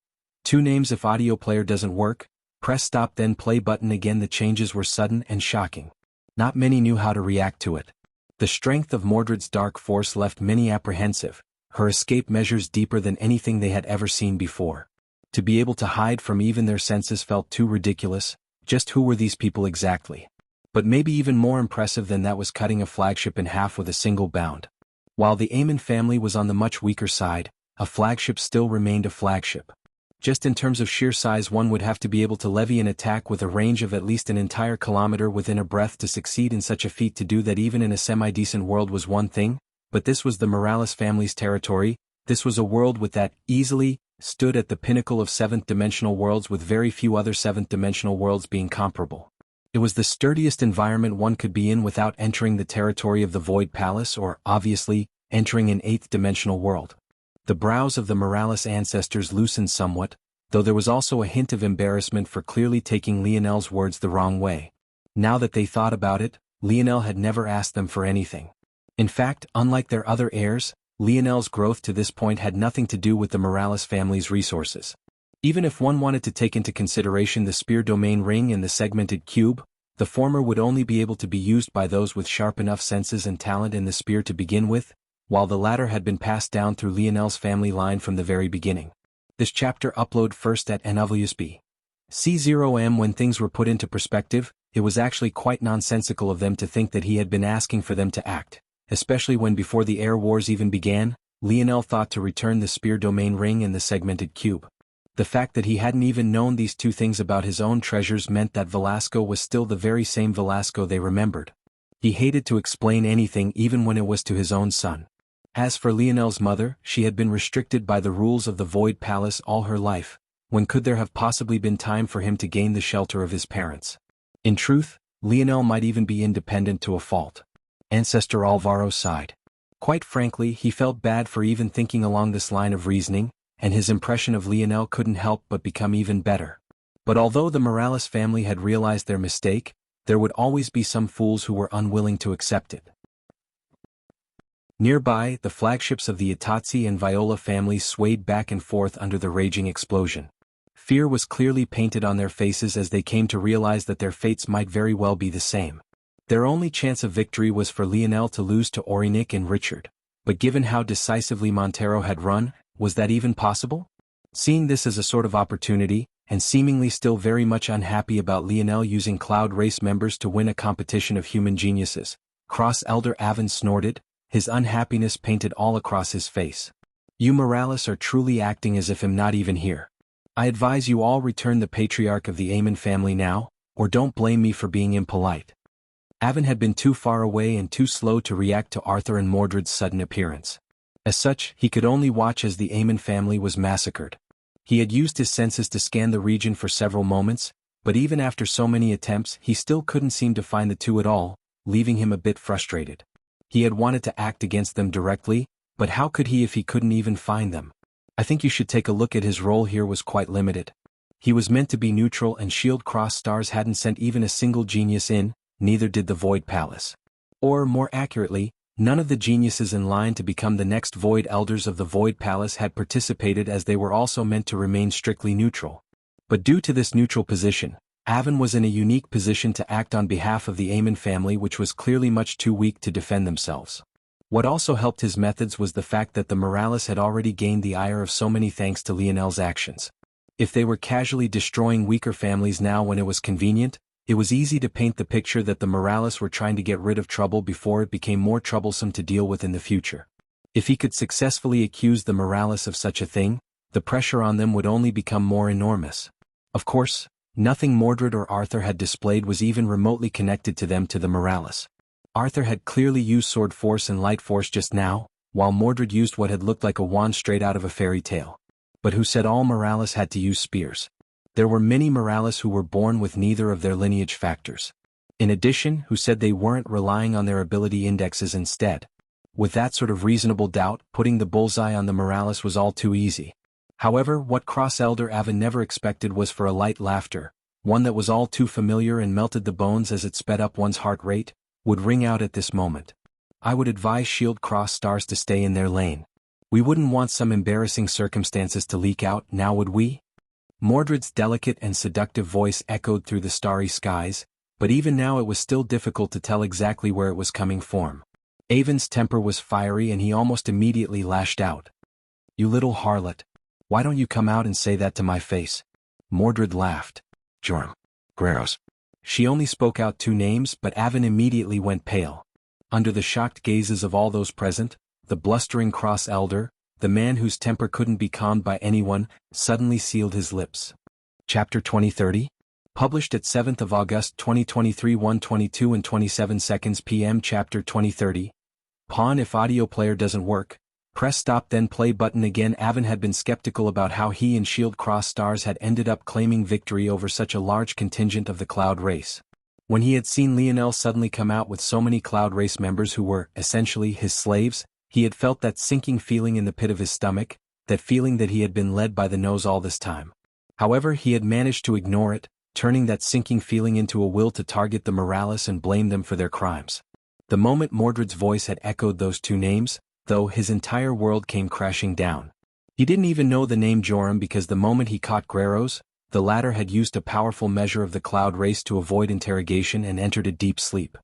Two names. If audio player doesn't work, press stop then play button again. The changes were sudden and shocking. Not many knew how to react to it. The strength of Mordred's dark force left many apprehensive, her escape measures deeper than anything they had ever seen before. To be able to hide from even their senses felt too ridiculous. Just who were these people exactly? But maybe even more impressive than that was cutting a flagship in half with a single bound. While the Aemon family was on the much weaker side, a flagship still remained a flagship. Just in terms of sheer size, one would have to be able to levy an attack with a range of at least an entire kilometer within a breath to succeed in such a feat. To do that even in a semi-decent world was one thing, but this was the Morales family's territory. This was a world with that easily stood at the pinnacle of seventh-dimensional worlds, with very few other seventh-dimensional worlds being comparable. It was the sturdiest environment one could be in without entering the territory of the Void Palace or, obviously, entering an eighth-dimensional world. The brows of the Morales ancestors loosened somewhat, though there was also a hint of embarrassment for clearly taking Lionel's words the wrong way. Now that they thought about it, Lionel had never asked them for anything. In fact, unlike their other heirs, Lionel's growth to this point had nothing to do with the Morales family's resources. Even if one wanted to take into consideration the spear domain ring and the segmented cube, the former would only be able to be used by those with sharp enough senses and talent in the spear to begin with, while the latter had been passed down through Lionel's family line from the very beginning. This chapter upload first at NWSB. C0M. When things were put into perspective, it was actually quite nonsensical of them to think that he had been asking for them to act, especially when before the Air Wars even began, Lionel thought to return the spear domain ring and the segmented cube. The fact that he hadn't even known these two things about his own treasures meant that Velasco was still the very same Velasco they remembered. He hated to explain anything, even when it was to his own son. As for Lionel's mother, she had been restricted by the rules of the Void Palace all her life. When could there have possibly been time for him to gain the shelter of his parents? In truth, Lionel might even be independent to a fault. Ancestor Alvaro sighed. Quite frankly, he felt bad for even thinking along this line of reasoning, and his impression of Lionel couldn't help but become even better. But although the Morales family had realized their mistake, there would always be some fools who were unwilling to accept it. Nearby, the flagships of the Itatzi and Viola families swayed back and forth under the raging explosion. Fear was clearly painted on their faces as they came to realize that their fates might very well be the same. Their only chance of victory was for Lionel to lose to Orinik and Richard, but given how decisively Montero had run, was that even possible? Seeing this as a sort of opportunity, and seemingly still very much unhappy about Lionel using Cloud Race members to win a competition of human geniuses, Cross Elder Avon snorted, his unhappiness painted all across his face. You Morales are truly acting as if I'm not even here. I advise you all return the patriarch of the Aemon family now, or don't blame me for being impolite. Avon had been too far away and too slow to react to Arthur and Mordred's sudden appearance. As such, he could only watch as the Aemon family was massacred. He had used his senses to scan the region for several moments, but even after so many attempts he still couldn't seem to find the two at all, leaving him a bit frustrated. He had wanted to act against them directly, but how could he if he couldn't even find them? I think you should take a look at his role here was quite limited. He was meant to be neutral and Shield Cross Stars hadn't sent even a single genius in, neither did the Void Palace. Or, more accurately, none of the geniuses in line to become the next Void Elders of the Void Palace had participated as they were also meant to remain strictly neutral. But due to this neutral position, Avon was in a unique position to act on behalf of the Aemon family, which was clearly much too weak to defend themselves. What also helped his methods was the fact that the Morales had already gained the ire of so many thanks to Lionel's actions. If they were casually destroying weaker families now when it was convenient, it was easy to paint the picture that the Morales were trying to get rid of trouble before it became more troublesome to deal with in the future. If he could successfully accuse the Morales of such a thing, the pressure on them would only become more enormous. Of course, nothing Mordred or Arthur had displayed was even remotely connected to them to the Morales. Arthur had clearly used sword force and light force just now, while Mordred used what had looked like a wand straight out of a fairy tale. But who said all Morales had to use spears? There were many Morales who were born with neither of their lineage factors. In addition, who said they weren't relying on their ability indexes instead. With that sort of reasonable doubt, putting the bullseye on the Morales was all too easy. However, what Cross Elder Avon never expected was for a light laughter, one that was all too familiar and melted the bones as it sped up one's heart rate, would ring out at this moment. I would advise Shield Cross Stars to stay in their lane. We wouldn't want some embarrassing circumstances to leak out, now would we? Mordred's delicate and seductive voice echoed through the starry skies, but even now it was still difficult to tell exactly where it was coming from. Avon's temper was fiery and he almost immediately lashed out. You little harlot. Why don't you come out and say that to my face? Mordred laughed. Joram. Guerreros. She only spoke out two names, but Avon immediately went pale. Under the shocked gazes of all those present, the blustering Cross Elder, the man whose temper couldn't be calmed by anyone, suddenly sealed his lips. Chapter 2030? Published at 7th of August 2023 1:22 and 27 seconds p.m. Chapter 2030. Pawn if audio player doesn't work. Press stop then play button again. Avon had been skeptical about how he and Shield Cross Stars had ended up claiming victory over such a large contingent of the Cloud Race. When he had seen Lionel suddenly come out with so many Cloud Race members who were, essentially, his slaves, he had felt that sinking feeling in the pit of his stomach, that feeling that he had been led by the nose all this time. However, he had managed to ignore it, turning that sinking feeling into a will to target the Morales and blame them for their crimes. The moment Mordred's voice had echoed those two names, though, his entire world came crashing down. He didn't even know the name Joram because the moment he caught Guerreros, the latter had used a powerful measure of the Cloud Race to avoid interrogation and entered a deep sleep.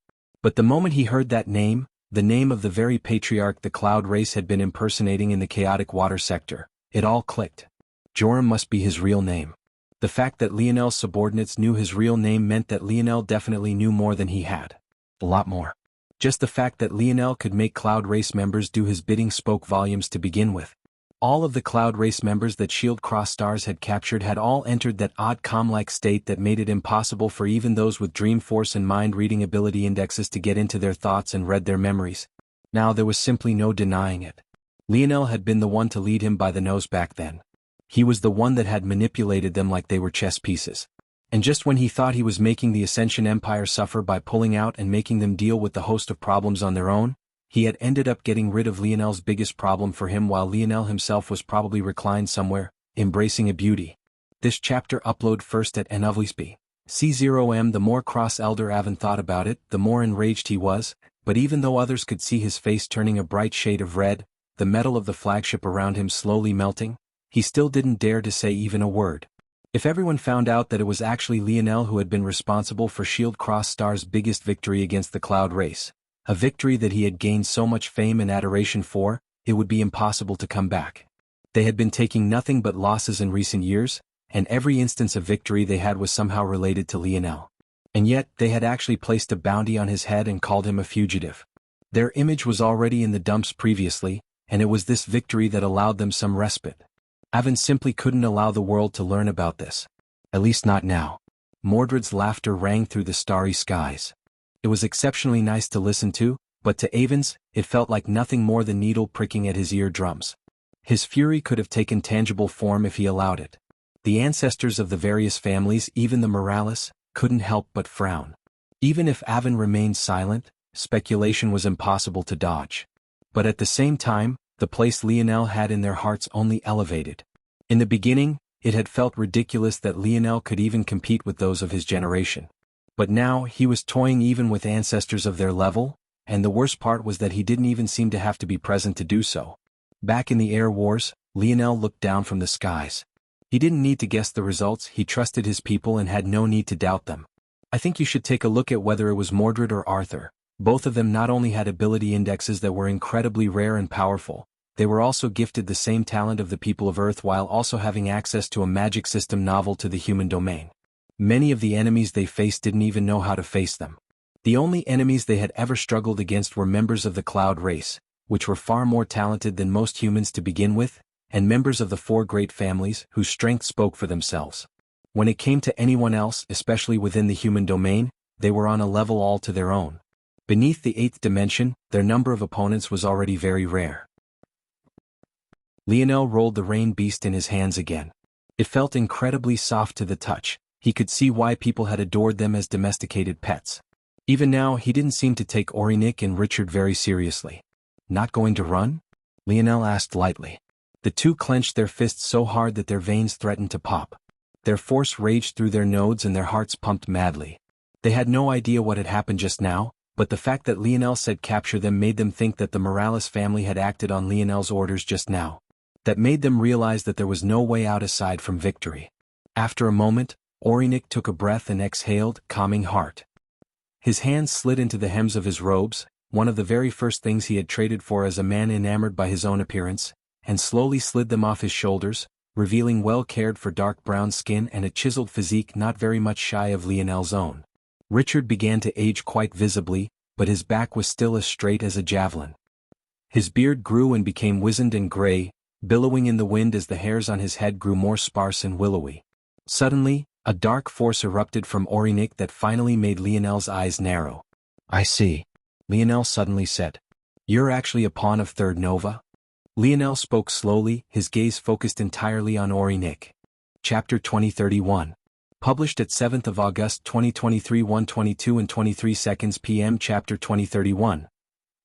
But the moment he heard that name, the name of the very patriarch the Cloud Race had been impersonating in the chaotic water sector, it all clicked. Joram must be his real name. The fact that Lionel's subordinates knew his real name meant that Lionel definitely knew more than he had. A lot more. Just the fact that Lionel could make Cloud Race members do his bidding spoke volumes to begin with. All of the Cloud Race members that Shield Cross Stars had captured had all entered that odd calm-like state that made it impossible for even those with dream force and mind-reading ability indexes to get into their thoughts and read their memories. Now there was simply no denying it. Lionel had been the one to lead him by the nose back then. He was the one that had manipulated them like they were chess pieces. And just when he thought he was making the Ascension Empire suffer by pulling out and making them deal with the host of problems on their own, he had ended up getting rid of Lionel's biggest problem for him while Lionel himself was probably reclined somewhere, embracing a beauty. This chapter upload first at Enovlisby. C0M. The more cross Elder Avon thought about it, the more enraged he was, but even though others could see his face turning a bright shade of red, the metal of the flagship around him slowly melting, he still didn't dare to say even a word. If everyone found out that it was actually Lionel who had been responsible for Shield Cross Star's biggest victory against the Cloud Race, a victory that he had gained so much fame and adoration for, it would be impossible to come back. They had been taking nothing but losses in recent years, and every instance of victory they had was somehow related to Lionel. And yet, they had actually placed a bounty on his head and called him a fugitive. Their image was already in the dumps previously, and it was this victory that allowed them some respite. Avon simply couldn't allow the world to learn about this. At least not now. Mordred's laughter rang through the starry skies. It was exceptionally nice to listen to, but to Avon's, it felt like nothing more than needle pricking at his eardrums. His fury could have taken tangible form if he allowed it. The ancestors of the various families, even the Morales, couldn't help but frown. Even if Avon remained silent, speculation was impossible to dodge. But at the same time, the place Lionel had in their hearts only elevated. In the beginning, it had felt ridiculous that Lionel could even compete with those of his generation. But now he was toying even with ancestors of their level, and the worst part was that he didn't even seem to have to be present to do so. Back in the Air Wars, Lionel looked down from the skies. He didn't need to guess the results, he trusted his people and had no need to doubt them. I think you should take a look at whether it was Mordred or Arthur. Both of them not only had ability indexes that were incredibly rare and powerful, they were also gifted the same talent of the people of Earth while also having access to a magic system novel to the human domain. Many of the enemies they faced didn't even know how to face them. The only enemies they had ever struggled against were members of the Cloud Race, which were far more talented than most humans to begin with, and members of the four great families whose strength spoke for themselves. When it came to anyone else, especially within the human domain, they were on a level all to their own. Beneath the 8th dimension, their number of opponents was already very rare. Lionel rolled the rain beast in his hands again. It felt incredibly soft to the touch. He could see why people had adored them as domesticated pets. Even now, he didn't seem to take Aurinik and Richard very seriously. Not going to run? Lionel asked lightly. The two clenched their fists so hard that their veins threatened to pop. Their force raged through their nodes and their hearts pumped madly. They had no idea what had happened just now, but the fact that Lionel said capture them made them think that the Morales family had acted on Lionel's orders just now. That made them realize that there was no way out aside from victory. After a moment, Aurinik took a breath and exhaled, calming heart. His hands slid into the hems of his robes, one of the very first things he had traded for as a man enamored by his own appearance, and slowly slid them off his shoulders, revealing well-cared-for dark brown skin and a chiseled physique not very much shy of Lionel's own. Richard began to age quite visibly, but his back was still as straight as a javelin. His beard grew and became wizened and gray, billowing in the wind as the hairs on his head grew more sparse and willowy. Suddenly, a dark force erupted from Aurinik that finally made Lionel's eyes narrow. "I see," Lionel suddenly said. "You're actually a pawn of Third Nova?" Lionel spoke slowly, his gaze focused entirely on Aurinik. Chapter 2031. Published at 7th of August 2023 1:22 and 23 seconds p.m. Chapter 2031.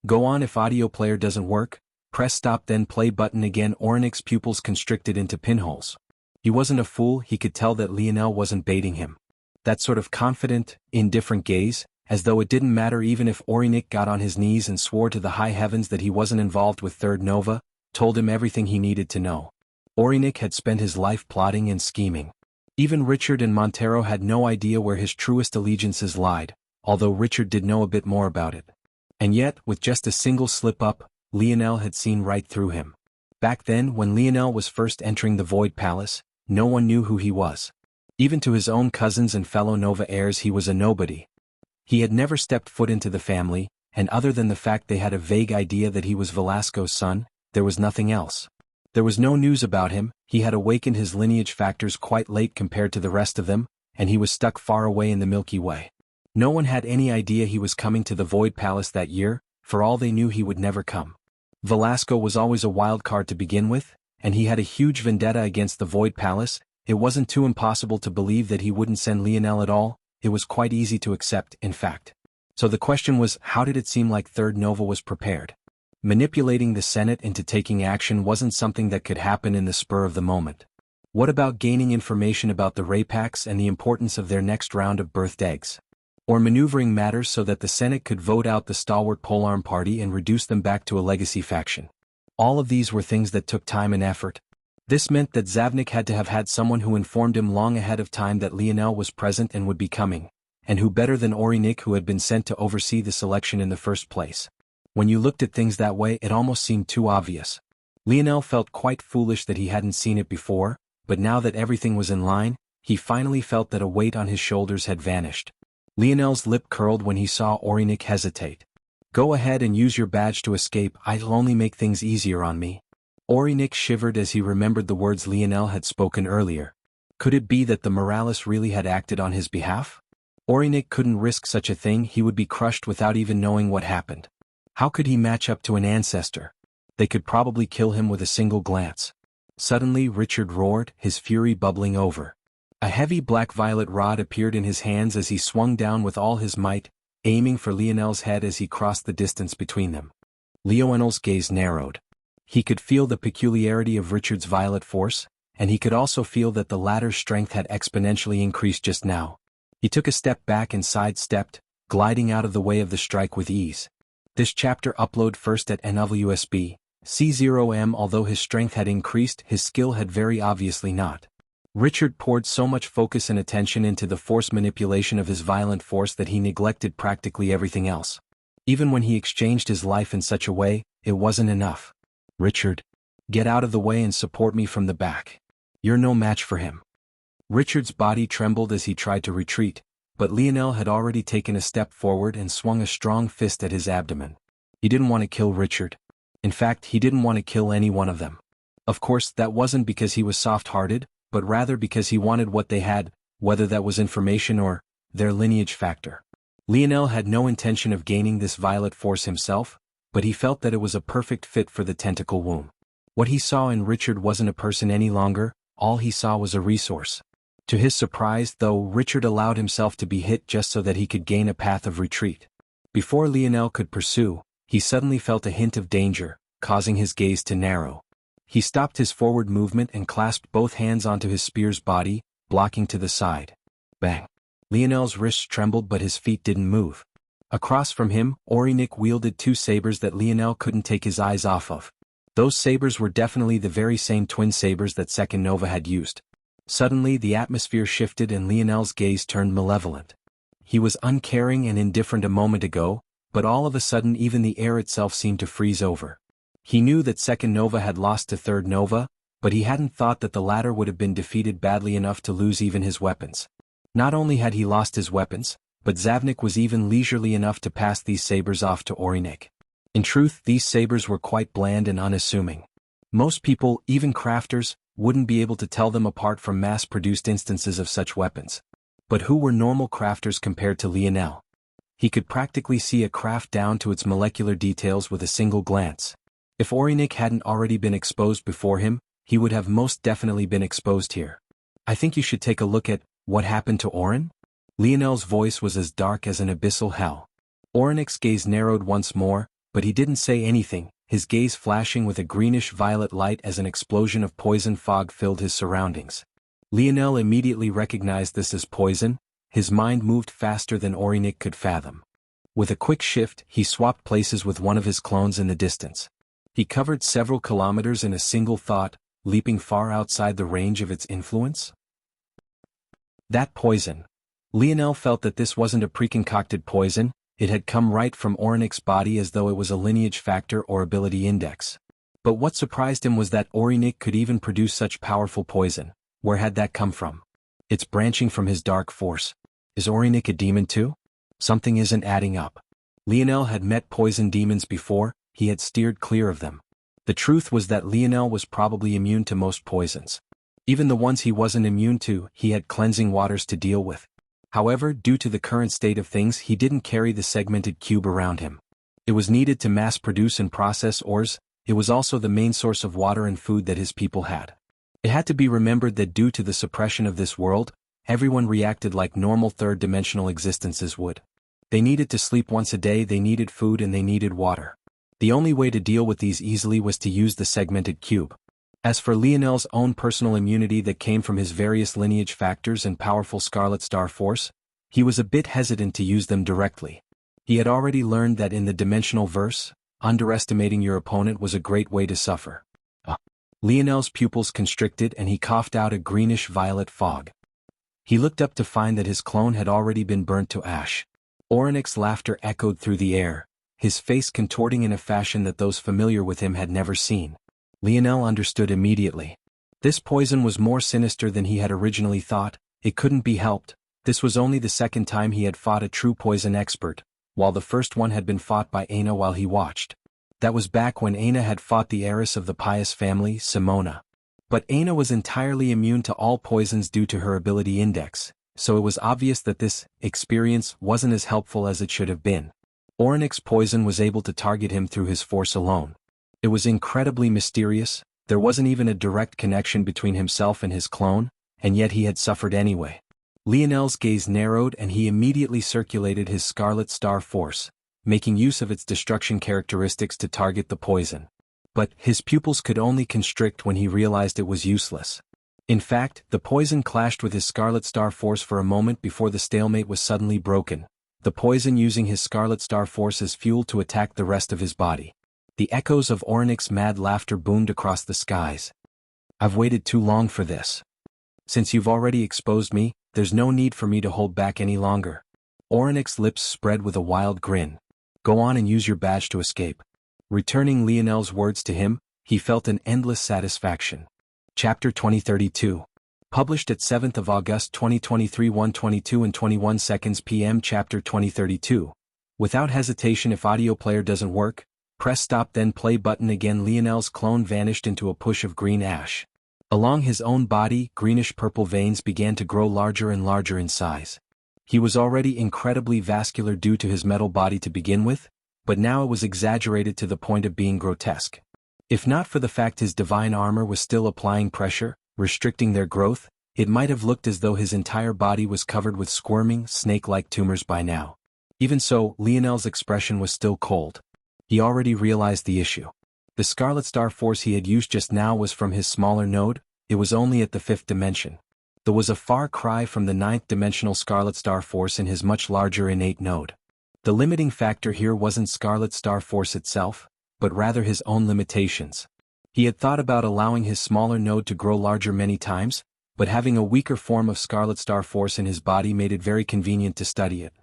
Go on. If audio player doesn't work, press stop then play button again. Aurinik's pupils constricted into pinholes. He wasn't a fool, he could tell that Lionel wasn't baiting him. That sort of confident, indifferent gaze, as though it didn't matter even if Aurinik got on his knees and swore to the high heavens that he wasn't involved with Third Nova, told him everything he needed to know. Aurinik had spent his life plotting and scheming. Even Richard and Montero had no idea where his truest allegiances lied, although Richard did know a bit more about it. And yet, with just a single slip-up, Lionel had seen right through him. Back then, when Lionel was first entering the Void Palace, no one knew who he was. Even to his own cousins and fellow Nova heirs he was a nobody. He had never stepped foot into the family, and other than the fact they had a vague idea that he was Velasco's son, there was nothing else. There was no news about him, he had awakened his lineage factors quite late compared to the rest of them, and he was stuck far away in the Milky Way. No one had any idea he was coming to the Void Palace that year, for all they knew he would never come. Velasco was always a wild card to begin with, and he had a huge vendetta against the Void Palace, It wasn't too impossible to believe that he wouldn't send Lionel at all, it was quite easy to accept, in fact. So the question was, how did it seem like Third Nova was prepared? Manipulating the Senate into taking action wasn't something that could happen in the spur of the moment. What about gaining information about the Rapax and the importance of their next round of birthed eggs? Or maneuvering matters so that the Senate could vote out the stalwart Polearm Party and reduce them back to a legacy faction? All of these were things that took time and effort. This meant that Zavnik had to have had someone who informed him long ahead of time that Lionel was present and would be coming, and who better than Orinik, who had been sent to oversee the selection in the first place. When you looked at things that way, it almost seemed too obvious. Lionel felt quite foolish that he hadn't seen it before, but now that everything was in line, he finally felt that a weight on his shoulders had vanished. Lionel's lip curled when he saw Orinik hesitate. "Go ahead and use your badge to escape, I'll only make things easier on me." Orinik shivered as he remembered the words Lionel had spoken earlier. Could it be that the Morales really had acted on his behalf? Orinik couldn't risk such a thing, he would be crushed without even knowing what happened. How could he match up to an ancestor? They could probably kill him with a single glance. Suddenly Richard roared, his fury bubbling over. A heavy black-violet rod appeared in his hands as he swung down with all his might, aiming for Lionel's head as he crossed the distance between them. Lionel's gaze narrowed. He could feel the peculiarity of Richard's violet force, and he could also feel that the latter's strength had exponentially increased just now. He took a step back and sidestepped, gliding out of the way of the strike with ease. This chapter upload first at NWSB, C0M. Although his strength had increased, his skill had very obviously not. Richard poured so much focus and attention into the force manipulation of his violent force that he neglected practically everything else. Even when he exchanged his life in such a way, it wasn't enough. "Richard, get out of the way and support me from the back. You're no match for him." Richard's body trembled as he tried to retreat, but Lionel had already taken a step forward and swung a strong fist at his abdomen. He didn't want to kill Richard. In fact, he didn't want to kill any one of them. Of course, that wasn't because he was soft-hearted, but rather because he wanted what they had, whether that was information or their lineage factor. Lionel had no intention of gaining this violet force himself, but he felt that it was a perfect fit for the tentacle womb. What he saw in Richard wasn't a person any longer, all he saw was a resource. To his surprise, though, Richard allowed himself to be hit just so that he could gain a path of retreat. Before Lionel could pursue, he suddenly felt a hint of danger, causing his gaze to narrow. He stopped his forward movement and clasped both hands onto his spear's body, blocking to the side. Bang! Lionel's wrists trembled but his feet didn't move. Across from him, Orinik wielded two sabers that Lionel couldn't take his eyes off of. Those sabers were definitely the very same twin sabers that Second Nova had used. Suddenly the atmosphere shifted and Lionel's gaze turned malevolent. He was uncaring and indifferent a moment ago, but all of a sudden even the air itself seemed to freeze over. He knew that Second Nova had lost to Third Nova, but he hadn't thought that the latter would have been defeated badly enough to lose even his weapons. Not only had he lost his weapons, but Zavnik was even leisurely enough to pass these sabers off to Orinik. In truth, these sabers were quite bland and unassuming. Most people, even crafters, wouldn't be able to tell them apart from mass-produced instances of such weapons. But who were normal crafters compared to Lionel? He could practically see a craft down to its molecular details with a single glance. If Orinik hadn't already been exposed before him, he would have most definitely been exposed here. "I think you should take a look at what happened to Orin?" Lionel's voice was as dark as an abyssal hell. Orinik's gaze narrowed once more, but he didn't say anything, his gaze flashing with a greenish-violet light as an explosion of poison fog filled his surroundings. Lionel immediately recognized this as poison. His mind moved faster than Orinik could fathom. With a quick shift, he swapped places with one of his clones in the distance. He covered several kilometers in a single thought, leaping far outside the range of its influence. That poison. Lionel felt that this wasn't a pre-concocted poison, it had come right from Orinik's body as though it was a lineage factor or ability index. But what surprised him was that Orinik could even produce such powerful poison. Where had that come from? It's branching from his dark force. Is Orinik a demon too? Something isn't adding up. Lionel had met poison demons before, he had steered clear of them. The truth was that Lionel was probably immune to most poisons. Even the ones he wasn't immune to, he had cleansing waters to deal with. However, due to the current state of things, he didn't carry the segmented cube around him. It was needed to mass produce and process ores, it was also the main source of water and food that his people had. It had to be remembered that due to the suppression of this world, everyone reacted like normal third-dimensional existences would. They needed to sleep once a day, they needed food, and they needed water. The only way to deal with these easily was to use the segmented cube. As for Lionel's own personal immunity that came from his various lineage factors and powerful Scarlet Star Force, he was a bit hesitant to use them directly. He had already learned that in the dimensional verse, underestimating your opponent was a great way to suffer. Lionel's pupils constricted and he coughed out a greenish-violet fog. He looked up to find that his clone had already been burnt to ash. Orynik's laughter echoed through the air, his face contorting in a fashion that those familiar with him had never seen. Lionel understood immediately. This poison was more sinister than he had originally thought. It couldn't be helped. This was only the second time he had fought a true poison expert, while the first one had been fought by Aina while he watched. That was back when Aina had fought the heiress of the pious family, Simona. But Aina was entirely immune to all poisons due to her ability index, so it was obvious that this experience wasn't as helpful as it should have been. Orynik's poison was able to target him through his force alone. It was incredibly mysterious, there wasn't even a direct connection between himself and his clone, and yet he had suffered anyway. Lionel's gaze narrowed and he immediately circulated his Scarlet Star Force, making use of its destruction characteristics to target the poison. But his pupils could only constrict when he realized it was useless. In fact, the poison clashed with his Scarlet Star Force for a moment before the stalemate was suddenly broken, the poison using his Scarlet Star Force as fuel to attack the rest of his body. The echoes of Orynik's mad laughter boomed across the skies. I've waited too long for this. Since you've already exposed me, there's no need for me to hold back any longer. Orynik's lips spread with a wild grin. Go on and use your badge to escape. Returning Lionel's words to him, he felt an endless satisfaction. Chapter 2032. Published at 7th of August 2023 1:22 and 21 seconds p.m. Chapter 2032. Without hesitation, if audio player doesn't work, press stop then play button again. Lionel's clone vanished into a push of green ash. Along his own body, greenish-purple veins began to grow larger and larger in size. He was already incredibly vascular due to his metal body to begin with, but now it was exaggerated to the point of being grotesque. If not for the fact his divine armor was still applying pressure, restricting their growth, it might have looked as though his entire body was covered with squirming, snake-like tumors by now. Even so, Lionel's expression was still cold. He already realized the issue. The Scarlet Star Force he had used just now was from his smaller node, it was only at the 5th dimension. There was a far cry from the 9th dimensional Scarlet Star Force in his much larger innate node. The limiting factor here wasn't Scarlet Star Force itself, but rather his own limitations. He had thought about allowing his smaller node to grow larger many times, but having a weaker form of Scarlet Star Force in his body made it very convenient to study it.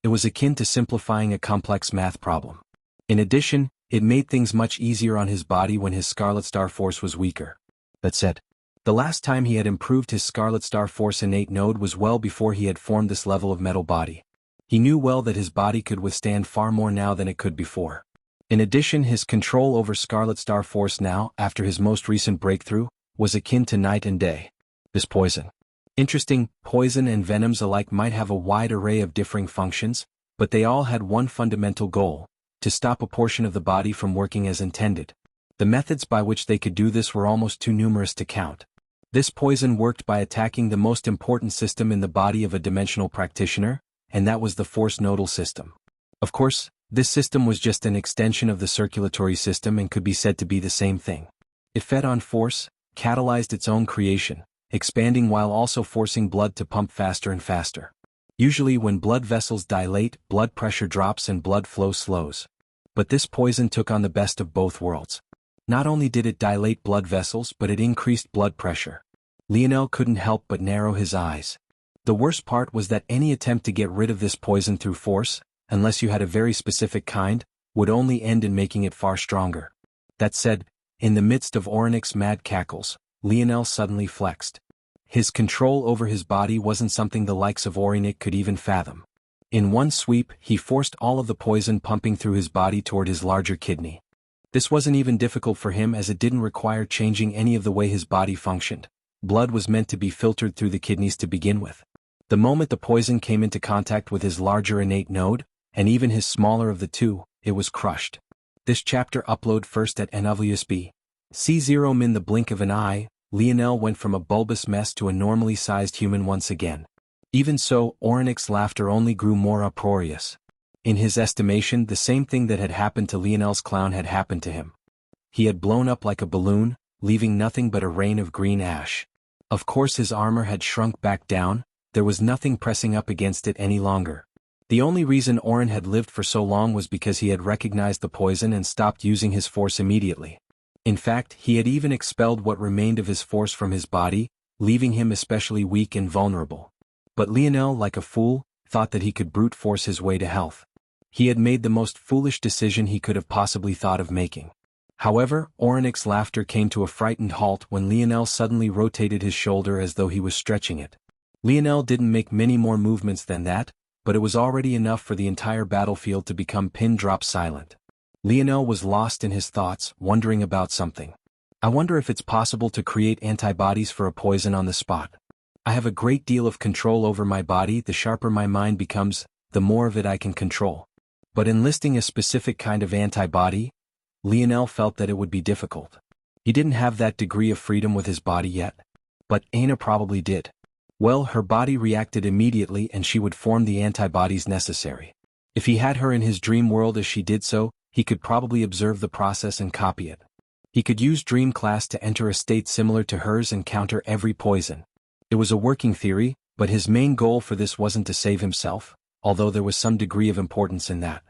It was akin to simplifying a complex math problem. In addition, it made things much easier on his body when his Scarlet Star Force was weaker. That said, the last time he had improved his Scarlet Star Force innate node was well before he had formed this level of metal body. He knew well that his body could withstand far more now than it could before. In addition, his control over Scarlet Star Force now, after his most recent breakthrough, was akin to night and day. This poison. Interesting, poison and venoms alike might have a wide array of differing functions, but they all had one fundamental goal: to stop a portion of the body from working as intended. The methods by which they could do this were almost too numerous to count. This poison worked by attacking the most important system in the body of a dimensional practitioner, and that was the force nodal system. Of course, this system was just an extension of the circulatory system and could be said to be the same thing. It fed on force, catalyzed its own creation, expanding while also forcing blood to pump faster and faster. Usually when blood vessels dilate, blood pressure drops and blood flow slows. But this poison took on the best of both worlds. Not only did it dilate blood vessels, but it increased blood pressure. Lionel couldn't help but narrow his eyes. The worst part was that any attempt to get rid of this poison through force, unless you had a very specific kind, would only end in making it far stronger. That said, in the midst of Orynik's mad cackles, Lionel suddenly flexed. His control over his body wasn't something the likes of Orynik could even fathom. In one sweep, he forced all of the poison pumping through his body toward his larger kidney. This wasn't even difficult for him as it didn't require changing any of the way his body functioned. Blood was meant to be filtered through the kidneys to begin with. The moment the poison came into contact with his larger innate node, and even his smaller of the two, it was crushed. This chapter upload first at NWSB. C0 min the blink of an eye. Lionel went from a bulbous mess to a normally sized human once again. Even so, Orinic's laughter only grew more uproarious. In his estimation, the same thing that had happened to Lionel's clown had happened to him. He had blown up like a balloon, leaving nothing but a rain of green ash. Of course his armor had shrunk back down, there was nothing pressing up against it any longer. The only reason Orin had lived for so long was because he had recognized the poison and stopped using his force immediately. In fact, he had even expelled what remained of his force from his body, leaving him especially weak and vulnerable. But Lionel, like a fool, thought that he could brute force his way to health. He had made the most foolish decision he could have possibly thought of making. However, Orinic's laughter came to a frightened halt when Lionel suddenly rotated his shoulder as though he was stretching it. Lionel didn't make many more movements than that, but it was already enough for the entire battlefield to become pin-drop silent. Lionel was lost in his thoughts, wondering about something. I wonder if it's possible to create antibodies for a poison on the spot. I have a great deal of control over my body. The sharper my mind becomes, the more of it I can control. But enlisting a specific kind of antibody, Lionel felt that it would be difficult. He didn't have that degree of freedom with his body yet. But Aina probably did. Well, her body reacted immediately and she would form the antibodies necessary. If he had her in his dream world as she did so, he could probably observe the process and copy it. He could use Dream Class to enter a state similar to hers and counter every poison. It was a working theory, but his main goal for this wasn't to save himself, although there was some degree of importance in that.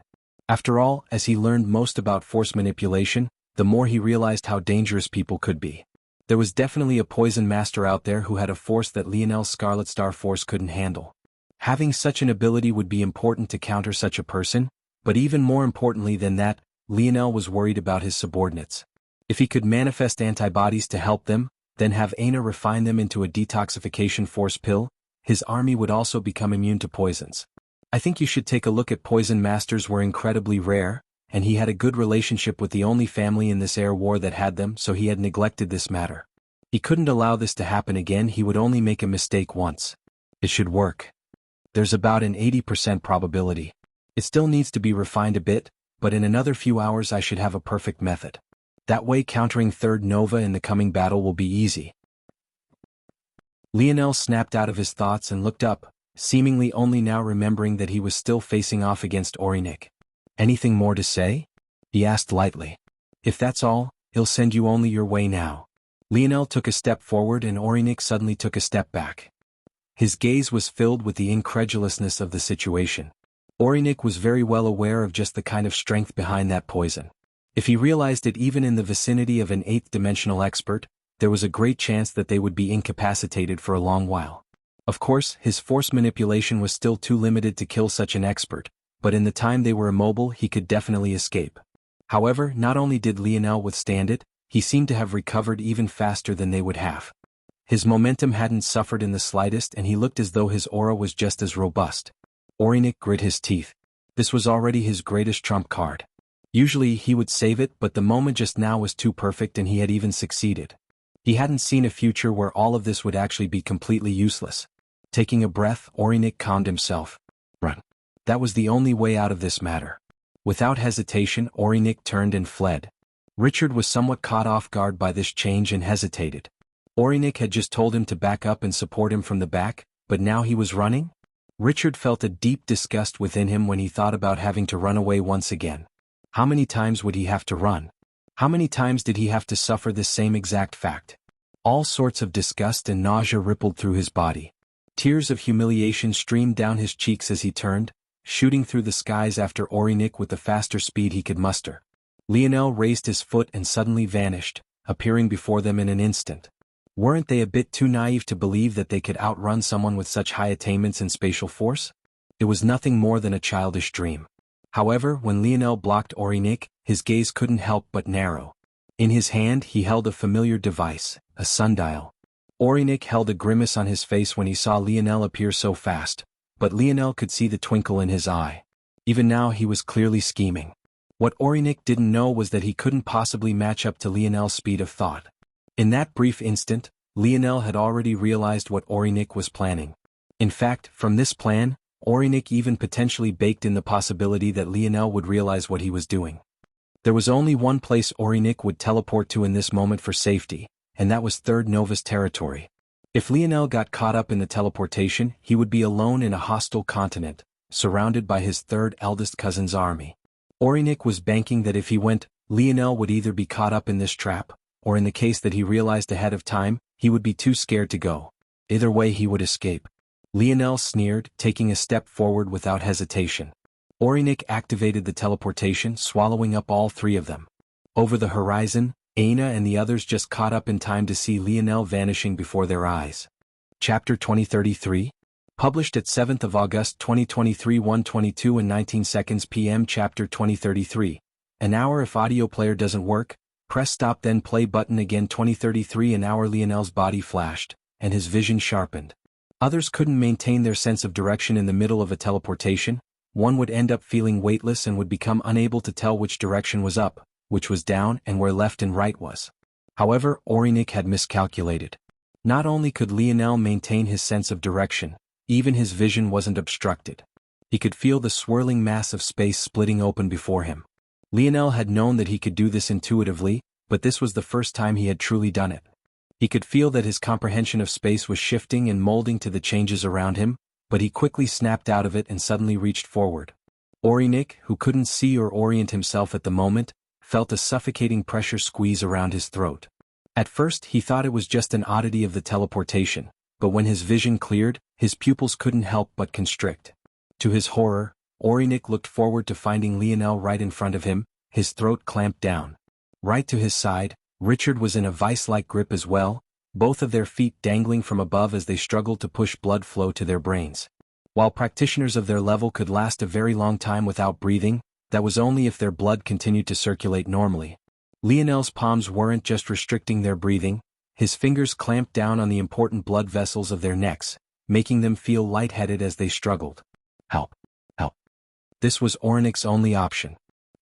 After all, as he learned most about force manipulation, the more he realized how dangerous people could be. There was definitely a poison master out there who had a force that Lionel's Scarlet Star force couldn't handle. Having such an ability would be important to counter such a person, but even more importantly than that, Lionel was worried about his subordinates. If he could manifest antibodies to help them, then have Aina refine them into a detoxification force pill, his army would also become immune to poisons. I think you should take a look at poison masters were incredibly rare, and he had a good relationship with the only family in this air war that had them, so he had neglected this matter. He couldn't allow this to happen again. He would only make a mistake once. It should work. There's about an 80% probability. It still needs to be refined a bit, but in another few hours I should have a perfect method. That way countering Third Nova in the coming battle will be easy. Lionel snapped out of his thoughts and looked up, seemingly only now remembering that he was still facing off against Orinik. Anything more to say? He asked lightly. If that's all, he'll send you only your way now. Lionel took a step forward and Orinik suddenly took a step back. His gaze was filled with the incredulousness of the situation. Orinik was very well aware of just the kind of strength behind that poison. If he realized it even in the vicinity of an eighth-dimensional expert, there was a great chance that they would be incapacitated for a long while. Of course, his force manipulation was still too limited to kill such an expert, but in the time they were immobile he could definitely escape. However, not only did Lionel withstand it, he seemed to have recovered even faster than they would have. His momentum hadn't suffered in the slightest and he looked as though his aura was just as robust. Orinik grit his teeth. This was already his greatest trump card. Usually he would save it, but the moment just now was too perfect and he had even succeeded. He hadn't seen a future where all of this would actually be completely useless. Taking a breath, Orinik calmed himself. Run. That was the only way out of this matter. Without hesitation, Orinik turned and fled. Richard was somewhat caught off guard by this change and hesitated. Orinik had just told him to back up and support him from the back, but now he was running? Richard felt a deep disgust within him when he thought about having to run away once again. How many times would he have to run? How many times did he have to suffer this same exact fact? All sorts of disgust and nausea rippled through his body. Tears of humiliation streamed down his cheeks as he turned, shooting through the skies after Orinik with the faster speed he could muster. Lionel raised his foot and suddenly vanished, appearing before them in an instant. Weren't they a bit too naive to believe that they could outrun someone with such high attainments in spatial force? It was nothing more than a childish dream. However, when Lionel blocked Orinik, his gaze couldn't help but narrow. In his hand he held a familiar device, a sundial. Orinik held a grimace on his face when he saw Lionel appear so fast, but Lionel could see the twinkle in his eye. Even now he was clearly scheming. What Orinik didn't know was that he couldn't possibly match up to Lionel's speed of thought. In that brief instant, Lionel had already realized what Orinik was planning. In fact, from this plan, Orinik even potentially baked in the possibility that Lionel would realize what he was doing. There was only one place Orinik would teleport to in this moment for safety, and that was Third Nova's territory. If Lionel got caught up in the teleportation, he would be alone in a hostile continent, surrounded by his third eldest cousin's army. Orinik was banking that if he went, Lionel would either be caught up in this trap, or in the case that he realized ahead of time, he would be too scared to go. Either way he would escape. Lionel sneered, taking a step forward without hesitation. Orinik activated the teleportation, swallowing up all three of them. Over the horizon, Aina and the others just caught up in time to see Lionel vanishing before their eyes. Chapter 2033? Published at 7th of August 2023 1:22 and 19 seconds p.m. Chapter 2033. An hour. If audio player doesn't work, press stop then play button again. 2033. An hour. Lionel's body flashed, and his vision sharpened. Others couldn't maintain their sense of direction in the middle of a teleportation. One would end up feeling weightless and would become unable to tell which direction was up, which was down, and where left and right was. However, Orinik had miscalculated. Not only could Lionel maintain his sense of direction, even his vision wasn't obstructed. He could feel the swirling mass of space splitting open before him. Lionel had known that he could do this intuitively, but this was the first time he had truly done it. He could feel that his comprehension of space was shifting and molding to the changes around him, but he quickly snapped out of it and suddenly reached forward. Orinik, who couldn't see or orient himself at the moment, felt a suffocating pressure squeeze around his throat. At first he thought it was just an oddity of the teleportation, but when his vision cleared, his pupils couldn't help but constrict. To his horror, Orinik looked forward to finding Lionel right in front of him, his throat clamped down. Right to his side, Richard was in a vice-like grip as well, both of their feet dangling from above as they struggled to push blood flow to their brains. While practitioners of their level could last a very long time without breathing, that was only if their blood continued to circulate normally. Lionel's palms weren't just restricting their breathing, his fingers clamped down on the important blood vessels of their necks, making them feel lightheaded as they struggled. Help! Help! This was Orinik's only option.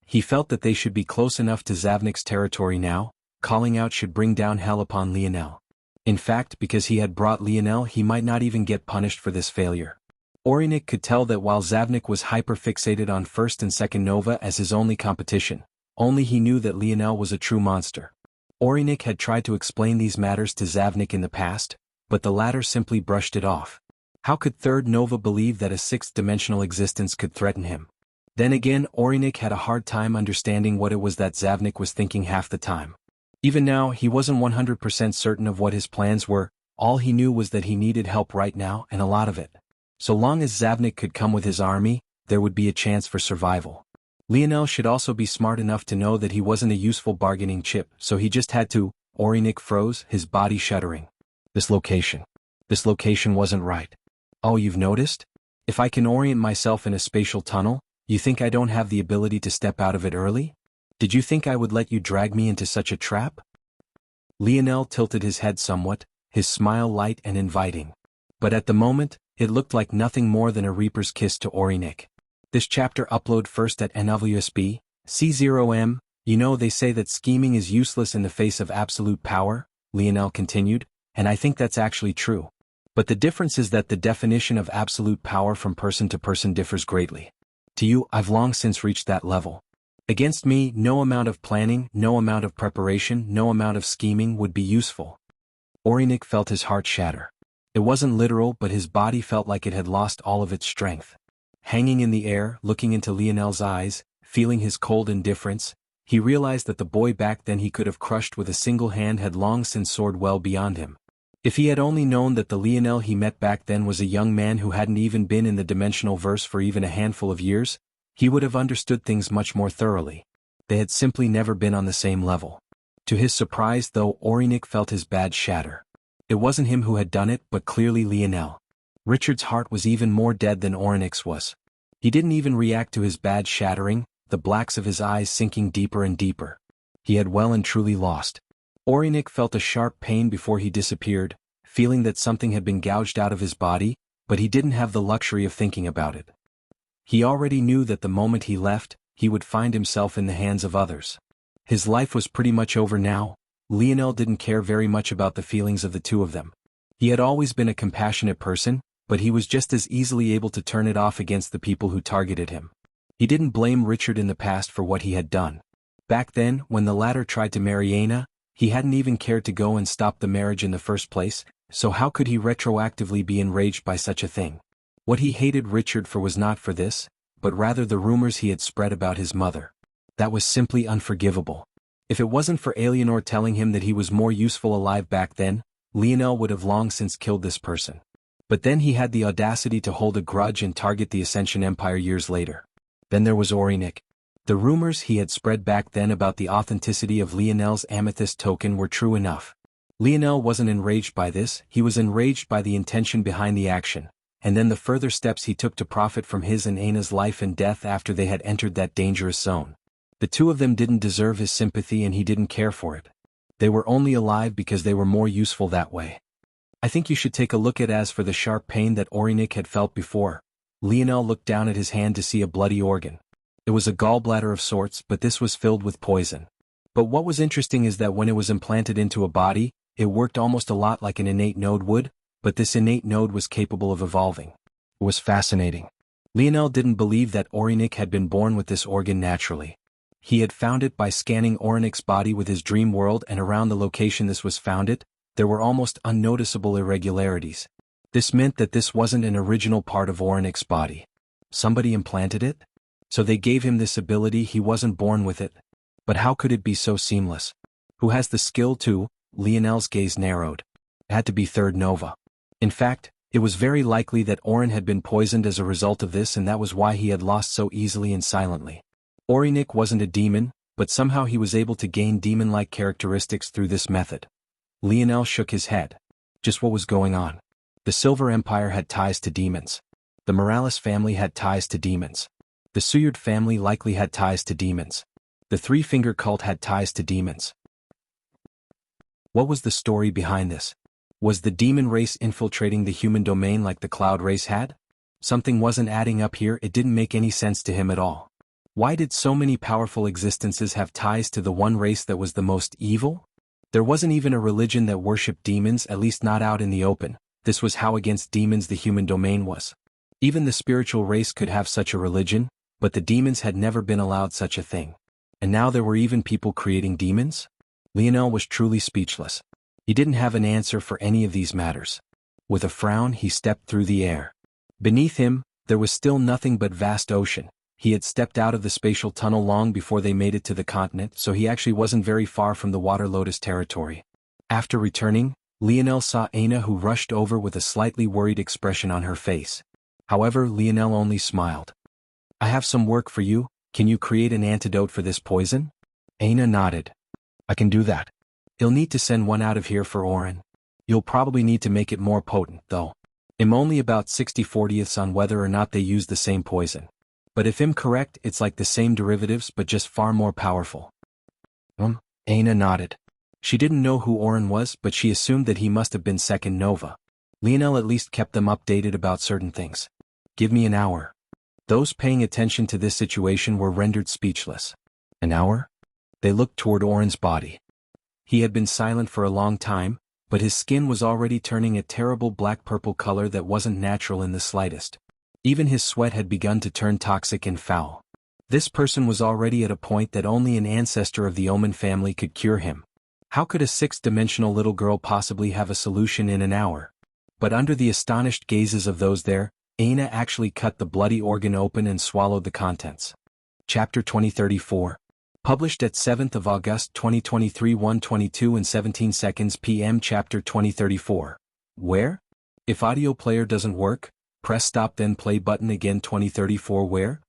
He felt that they should be close enough to Zavnik's territory now. Calling out should bring down hell upon Lionel. In fact, because he had brought Lionel, he might not even get punished for this failure. Orinik could tell that while Zavnik was hyper-fixated on first and second Nova as his only competition, only he knew that Lionel was a true monster. Orinik had tried to explain these matters to Zavnik in the past, but the latter simply brushed it off. How could Third Nova believe that a sixth-dimensional existence could threaten him? Then again, Orinik had a hard time understanding what it was that Zavnik was thinking half the time. Even now, he wasn't 100% certain of what his plans were. All he knew was that he needed help right now, and a lot of it. So long as Zavnik could come with his army, there would be a chance for survival. Lionel should also be smart enough to know that he wasn't a useful bargaining chip, so he just had to. Orinik froze, his body shuddering. This location wasn't right. Oh, you've noticed? If I can orient myself in a spatial tunnel, you think I don't have the ability to step out of it early? Did you think I would let you drag me into such a trap? Lionel tilted his head somewhat, his smile light and inviting. But at the moment, it looked like nothing more than a reaper's kiss to Orinik. This chapter upload first at NWSB, C0M. You know, they say that scheming is useless in the face of absolute power, Lionel continued, and I think that's actually true. But the difference is that the definition of absolute power from person to person differs greatly. To you, I've long since reached that level. Against me, no amount of planning, no amount of preparation, no amount of scheming would be useful. Orinik felt his heart shatter. It wasn't literal, but his body felt like it had lost all of its strength. Hanging in the air, looking into Lionel's eyes, feeling his cold indifference, he realized that the boy back then he could have crushed with a single hand had long since soared well beyond him. If he had only known that the Lionel he met back then was a young man who hadn't even been in the dimensional verse for even a handful of years, he would have understood things much more thoroughly. They had simply never been on the same level. To his surprise, though, Orinik felt his badge shatter. It wasn't him who had done it, but clearly Lionel. Richard's heart was even more dead than Orinik's was. He didn't even react to his badge shattering, the blacks of his eyes sinking deeper and deeper. He had well and truly lost. Orinik felt a sharp pain before he disappeared, feeling that something had been gouged out of his body, but he didn't have the luxury of thinking about it. He already knew that the moment he left, he would find himself in the hands of others. His life was pretty much over now. Lionel didn't care very much about the feelings of the two of them. He had always been a compassionate person, but he was just as easily able to turn it off against the people who targeted him. He didn't blame Richard in the past for what he had done. Back then, when the latter tried to marry Aina, He hadn't even cared to go and stop the marriage in the first place, so how could he retroactively be enraged by such a thing? What he hated Richard for was not for this, but rather the rumors he had spread about his mother. That was simply unforgivable. If it wasn't for Eleanor telling him that he was more useful alive back then, Lionel would have long since killed this person. But then he had the audacity to hold a grudge and target the Ascension Empire years later. Then there was Orinik. The rumors he had spread back then about the authenticity of Lionel's amethyst token were true enough. Lionel wasn't enraged by this, he was enraged by the intention behind the action, and then the further steps he took to profit from his and Aina's life and death after they had entered that dangerous zone. The two of them didn't deserve his sympathy and he didn't care for it. They were only alive because they were more useful that way. I think you should take a look at as for the sharp pain that Orinik had felt before. Lionel looked down at his hand to see a bloody organ. It was a gallbladder of sorts, but this was filled with poison. But what was interesting is that when it was implanted into a body, it worked almost a lot like an innate node would, but this innate node was capable of evolving. It was fascinating. Lionel didn't believe that Orinik had been born with this organ naturally. He had found it by scanning Orinik's body with his dream world, and around the location this was found there were almost unnoticeable irregularities. This meant that this wasn't an original part of Orinik's body. Somebody implanted it? So they gave him this ability, he wasn't born with it. But how could it be so seamless? Who has the skill to? Lionel's gaze narrowed. It had to be Third Nova. In fact, it was very likely that Orin had been poisoned as a result of this, and that was why he had lost so easily and silently. Orinik wasn't a demon, but somehow he was able to gain demon-like characteristics through this method. Lionel shook his head. Just what was going on? The Silver Empire had ties to demons. The Morales family had ties to demons. The Suyard family likely had ties to demons. The Three-Finger Cult had ties to demons. What was the story behind this? Was the demon race infiltrating the human domain like the Cloud race had? Something wasn't adding up here, it didn't make any sense to him at all. Why did so many powerful existences have ties to the one race that was the most evil? There wasn't even a religion that worshipped demons, at least not out in the open. This was how against demons the human domain was. Even the spiritual race could have such a religion, but the demons had never been allowed such a thing. And now there were even people creating demons? Lionel was truly speechless. He didn't have an answer for any of these matters. With a frown he stepped through the air. Beneath him, there was still nothing but vast ocean. He had stepped out of the spatial tunnel long before they made it to the continent, so he actually wasn't very far from the Water Lotus territory. After returning, Lionel saw Aina, who rushed over with a slightly worried expression on her face. However, Lionel only smiled. I have some work for you, can you create an antidote for this poison? Aina nodded. I can do that. You'll need to send one out of here for Orin. You'll probably need to make it more potent, though. I'm only about 60/40ths on whether or not they use the same poison. But if I'm correct, it's like the same derivatives but just far more powerful. Aina nodded. She didn't know who Orin was, but she assumed that he must have been Second Nova. Lionel at least kept them updated about certain things. Give me an hour. Those paying attention to this situation were rendered speechless. An hour? They looked toward Orin's body. He had been silent for a long time, but his skin was already turning a terrible black-purple color that wasn't natural in the slightest. Even his sweat had begun to turn toxic and foul. This person was already at a point that only an ancestor of the Omen family could cure him. How could a sixth-dimensional little girl possibly have a solution in an hour? But under the astonished gazes of those there, Aina actually cut the bloody organ open and swallowed the contents. Chapter 2034. Published at 7th of August 2023 1:22 and 17 seconds p.m. Chapter 2034. Where? If audio player doesn't work, press stop then play button again 2034 where?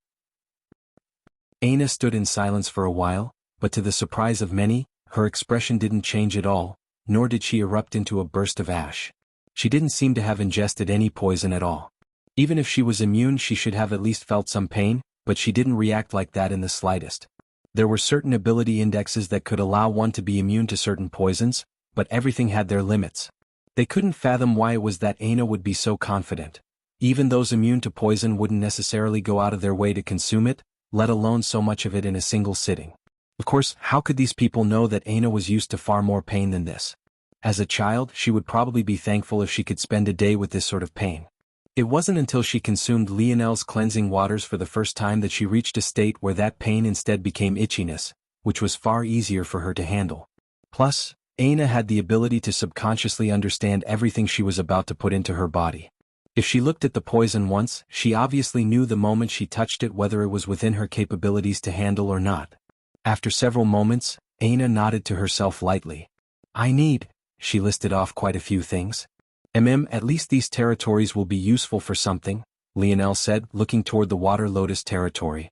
Aina stood in silence for a while, but to the surprise of many, her expression didn't change at all, nor did she erupt into a burst of ash. She didn't seem to have ingested any poison at all. Even if she was immune, she should have at least felt some pain, but she didn't react like that in the slightest. There were certain ability indexes that could allow one to be immune to certain poisons, but everything had their limits. They couldn't fathom why it was that Aina would be so confident. Even those immune to poison wouldn't necessarily go out of their way to consume it, let alone so much of it in a single sitting. Of course, how could these people know that Aina was used to far more pain than this? As a child, she would probably be thankful if she could spend a day with this sort of pain. It wasn't until she consumed Lionel's cleansing waters for the first time that she reached a state where that pain instead became itchiness, which was far easier for her to handle. Plus, Aina had the ability to subconsciously understand everything she was about to put into her body. If she looked at the poison once, she obviously knew the moment she touched it whether it was within her capabilities to handle or not. After several moments, Aina nodded to herself lightly. She listed off quite a few things. At least these territories will be useful for something, Lionel said, looking toward the water lotus territory.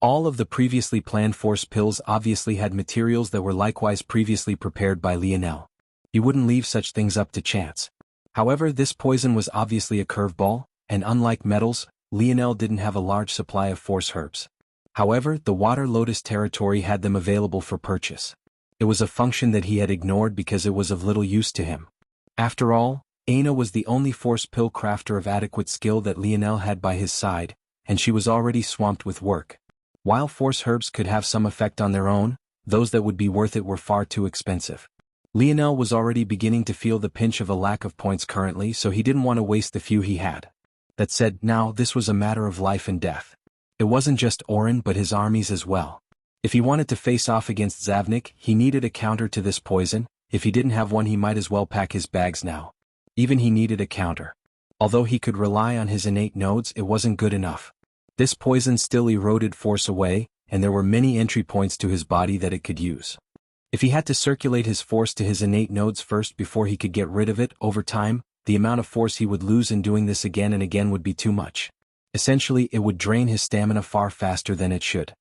All of the previously planned force pills obviously had materials that were likewise previously prepared by Lionel. He wouldn't leave such things up to chance. However, this poison was obviously a curveball, and unlike metals, Lionel didn't have a large supply of force herbs. However, the water lotus territory had them available for purchase. It was a function that he had ignored because it was of little use to him. After all, Aina was the only force pill crafter of adequate skill that Lionel had by his side, and she was already swamped with work. While force herbs could have some effect on their own, those that would be worth it were far too expensive. Lionel was already beginning to feel the pinch of a lack of points currently, so he didn't want to waste the few he had. That said, now this was a matter of life and death. It wasn't just Orin but his armies as well. If he wanted to face off against Zavnik, he needed a counter to this poison. If he didn't have one, he might as well pack his bags now. Even he needed a counter. Although he could rely on his innate nodes, it wasn't good enough. This poison still eroded force away, and there were many entry points to his body that it could use. If he had to circulate his force to his innate nodes first before he could get rid of it, over time, the amount of force he would lose in doing this again and again would be too much. Essentially, it would drain his stamina far faster than it should.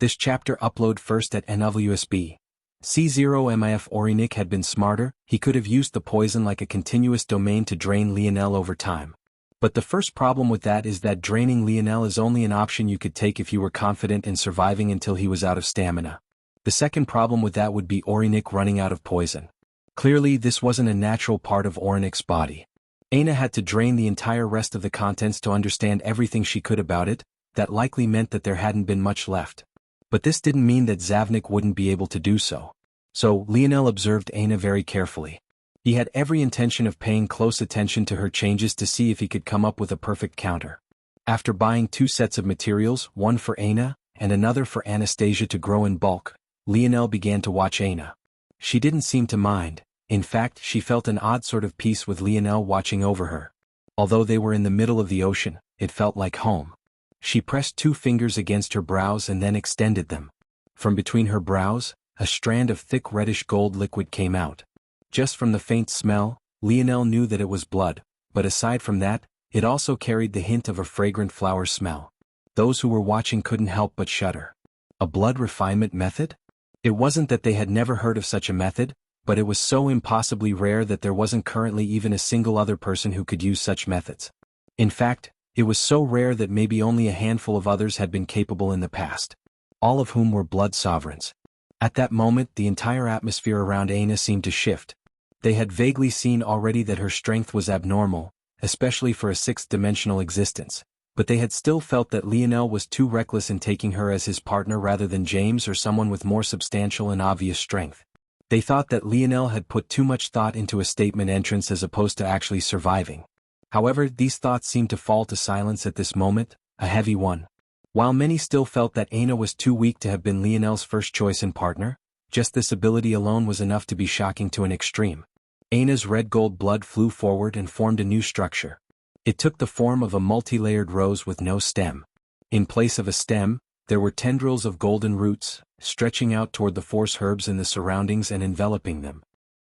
This chapter upload first at NWSB. C0MIF Orinik had been smarter, he could have used the poison like a continuous domain to drain Lionel over time. But the first problem with that is that draining Lionel is only an option you could take if you were confident in surviving until he was out of stamina. The second problem with that would be Orinik running out of poison. Clearly this wasn't a natural part of Orinik's body. Aina had to drain the entire rest of the contents to understand everything she could about it. That likely meant that there hadn't been much left. But this didn't mean that Zavnik wouldn't be able to do so. So, Lionel observed Aina very carefully. He had every intention of paying close attention to her changes to see if he could come up with a perfect counter. After buying 2 sets of materials, one for Aina, and another for Anastasia to grow in bulk, Lionel began to watch Aina. She didn't seem to mind. In fact, she felt an odd sort of peace with Lionel watching over her. Although they were in the middle of the ocean, it felt like home. She pressed 2 fingers against her brows and then extended them. From between her brows, a strand of thick reddish gold liquid came out. Just from the faint smell, Lionel knew that it was blood, but aside from that, it also carried the hint of a fragrant flower smell. Those who were watching couldn't help but shudder. A blood refinement method? It wasn't that they had never heard of such a method, but it was so impossibly rare that there wasn't currently even a single other person who could use such methods. In fact, it was so rare that maybe only a handful of others had been capable in the past. All of whom were blood sovereigns. At that moment, the entire atmosphere around Aina seemed to shift. They had vaguely seen already that her strength was abnormal, especially for a 6th-dimensional existence, but they had still felt that Lionel was too reckless in taking her as his partner rather than James or someone with more substantial and obvious strength. They thought that Lionel had put too much thought into a statement entrance as opposed to actually surviving. However, these thoughts seemed to fall to silence at this moment, a heavy one. While many still felt that Aina was too weak to have been Lionel's first choice and partner, just this ability alone was enough to be shocking to an extreme. Aina's red-gold blood flew forward and formed a new structure. It took the form of a multi-layered rose with no stem. In place of a stem, there were tendrils of golden roots, stretching out toward the force herbs in the surroundings and enveloping them.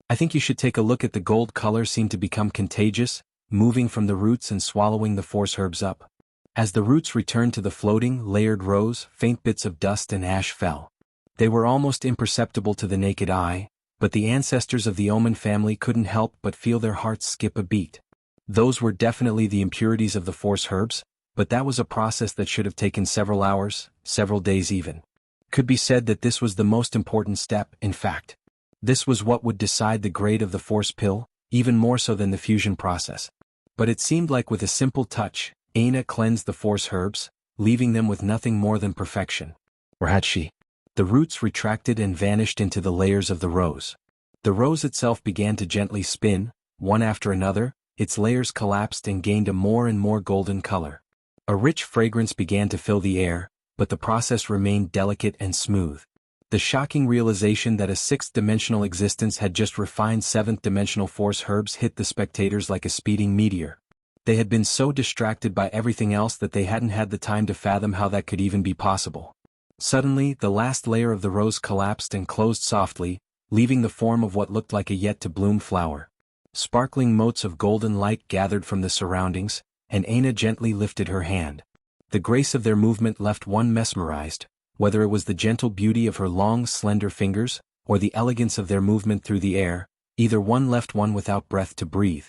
I think you should take a look at the gold color seemed to become contagious, moving from the roots and swallowing the force herbs up. As the roots returned to the floating, layered rose, faint bits of dust and ash fell. They were almost imperceptible to the naked eye, but the ancestors of the Omen family couldn't help but feel their hearts skip a beat. Those were definitely the impurities of the force herbs, but that was a process that should have taken several hours, several days even. Could be said that this was the most important step, in fact. This was what would decide the grade of the force pill, even more so than the fusion process. But it seemed like with a simple touch, Aina cleansed the force herbs, leaving them with nothing more than perfection. Or had she? The roots retracted and vanished into the layers of the rose. The rose itself began to gently spin, one after another, its layers collapsed and gained a more and more golden color. A rich fragrance began to fill the air, but the process remained delicate and smooth. The shocking realization that a sixth-dimensional existence had just refined seventh-dimensional force herbs hit the spectators like a speeding meteor. They had been so distracted by everything else that they hadn't had the time to fathom how that could even be possible. Suddenly, the last layer of the rose collapsed and closed softly, leaving the form of what looked like a yet-to-bloom flower. Sparkling motes of golden light gathered from the surroundings, and Aina gently lifted her hand. The grace of their movement left one mesmerized, whether it was the gentle beauty of her long, slender fingers, or the elegance of their movement through the air, either one left one without breath to breathe.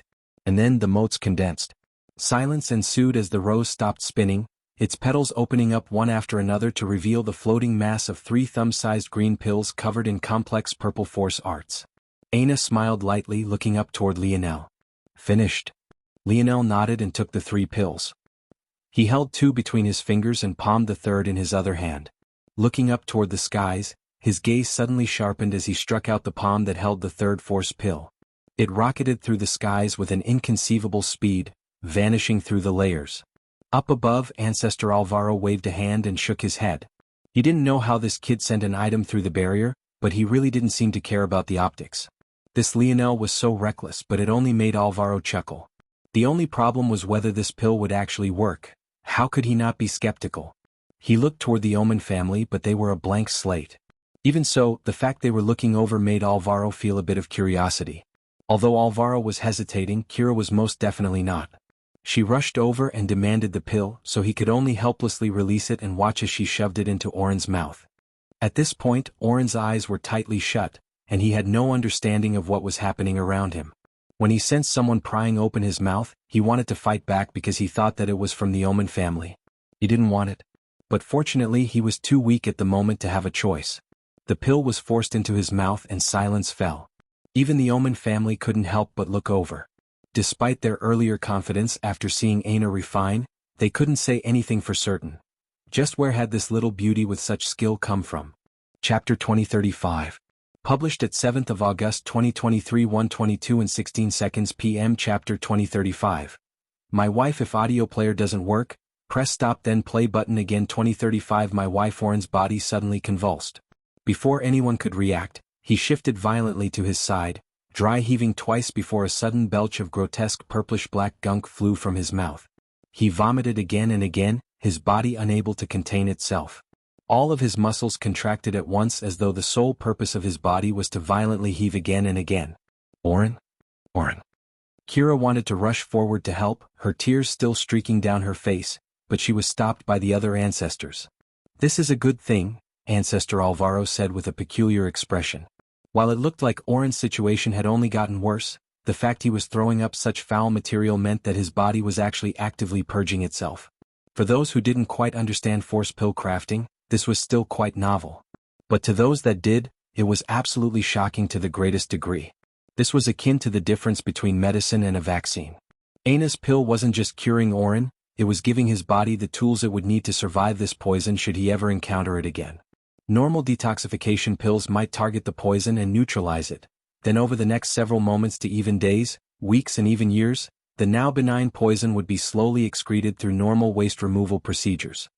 And then the motes condensed. Silence ensued as the rose stopped spinning, its petals opening up one after another to reveal the floating mass of 3 thumb-sized green pills covered in complex purple force arts. Aina smiled lightly, looking up toward Lionel. "Finished." Lionel nodded and took the 3 pills. He held 2 between his fingers and palmed the third in his other hand. Looking up toward the skies, his gaze suddenly sharpened as he struck out the palm that held the third force pill. It rocketed through the skies with an inconceivable speed, vanishing through the layers. Up above, Ancestor Alvaro waved a hand and shook his head. He didn't know how this kid sent an item through the barrier, but he really didn't seem to care about the optics. This Lionel was so reckless, but it only made Alvaro chuckle. The only problem was whether this pill would actually work. How could he not be skeptical? He looked toward the Omen family, but they were a blank slate. Even so, the fact they were looking over made Alvaro feel a bit of curiosity. Although Alvaro was hesitating, Kira was most definitely not. She rushed over and demanded the pill, so he could only helplessly release it and watch as she shoved it into Oren's mouth. At this point, Oren's eyes were tightly shut, and he had no understanding of what was happening around him. When he sensed someone prying open his mouth, he wanted to fight back because he thought that it was from the Omen family. He didn't want it. But fortunately he was too weak at the moment to have a choice. The pill was forced into his mouth and silence fell. Even the Omen family couldn't help but look over. Despite their earlier confidence after seeing Aina refine, they couldn't say anything for certain. Just where had this little beauty with such skill come from? Chapter 2035. Published at 7th of August 2023, 1:22 and 16 seconds p.m. Chapter 2035. My wife, if audio player doesn't work, press stop then play button again. 2035. My wife. Oren's body suddenly convulsed. Before anyone could react, he shifted violently to his side, dry heaving twice before a sudden belch of grotesque purplish-black gunk flew from his mouth. He vomited again and again, his body unable to contain itself. All of his muscles contracted at once as though the sole purpose of his body was to violently heave again and again. Oren? Oren. Kira wanted to rush forward to help, her tears still streaking down her face, but she was stopped by the other ancestors. "This is a good thing," Ancestor Alvaro said with a peculiar expression. While it looked like Oren's situation had only gotten worse, the fact he was throwing up such foul material meant that his body was actually actively purging itself. For those who didn't quite understand force pill crafting, this was still quite novel. But to those that did, it was absolutely shocking to the greatest degree. This was akin to the difference between medicine and a vaccine. Aina's pill wasn't just curing Oren, it was giving his body the tools it would need to survive this poison should he ever encounter it again. Normal detoxification pills might target the poison and neutralize it. Then over the next several moments to even days, weeks and even years, the now benign poison would be slowly excreted through normal waste removal procedures.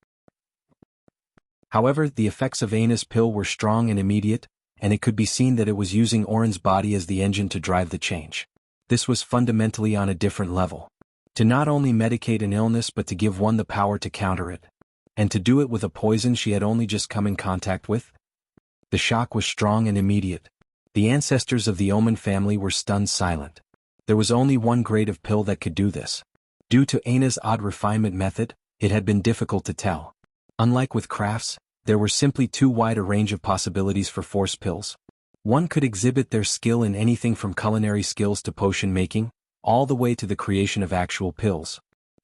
However, the effects of Aina's pill were strong and immediate, and it could be seen that it was using Oren's body as the engine to drive the change. This was fundamentally on a different level. To not only medicate an illness but to give one the power to counter it. And to do it with a poison she had only just come in contact with? The shock was strong and immediate. The ancestors of the Omen family were stunned silent. There was only one grade of pill that could do this. Due to Aina's odd refinement method, it had been difficult to tell. Unlike with crafts, there were simply too wide a range of possibilities for force pills. One could exhibit their skill in anything from culinary skills to potion making, all the way to the creation of actual pills.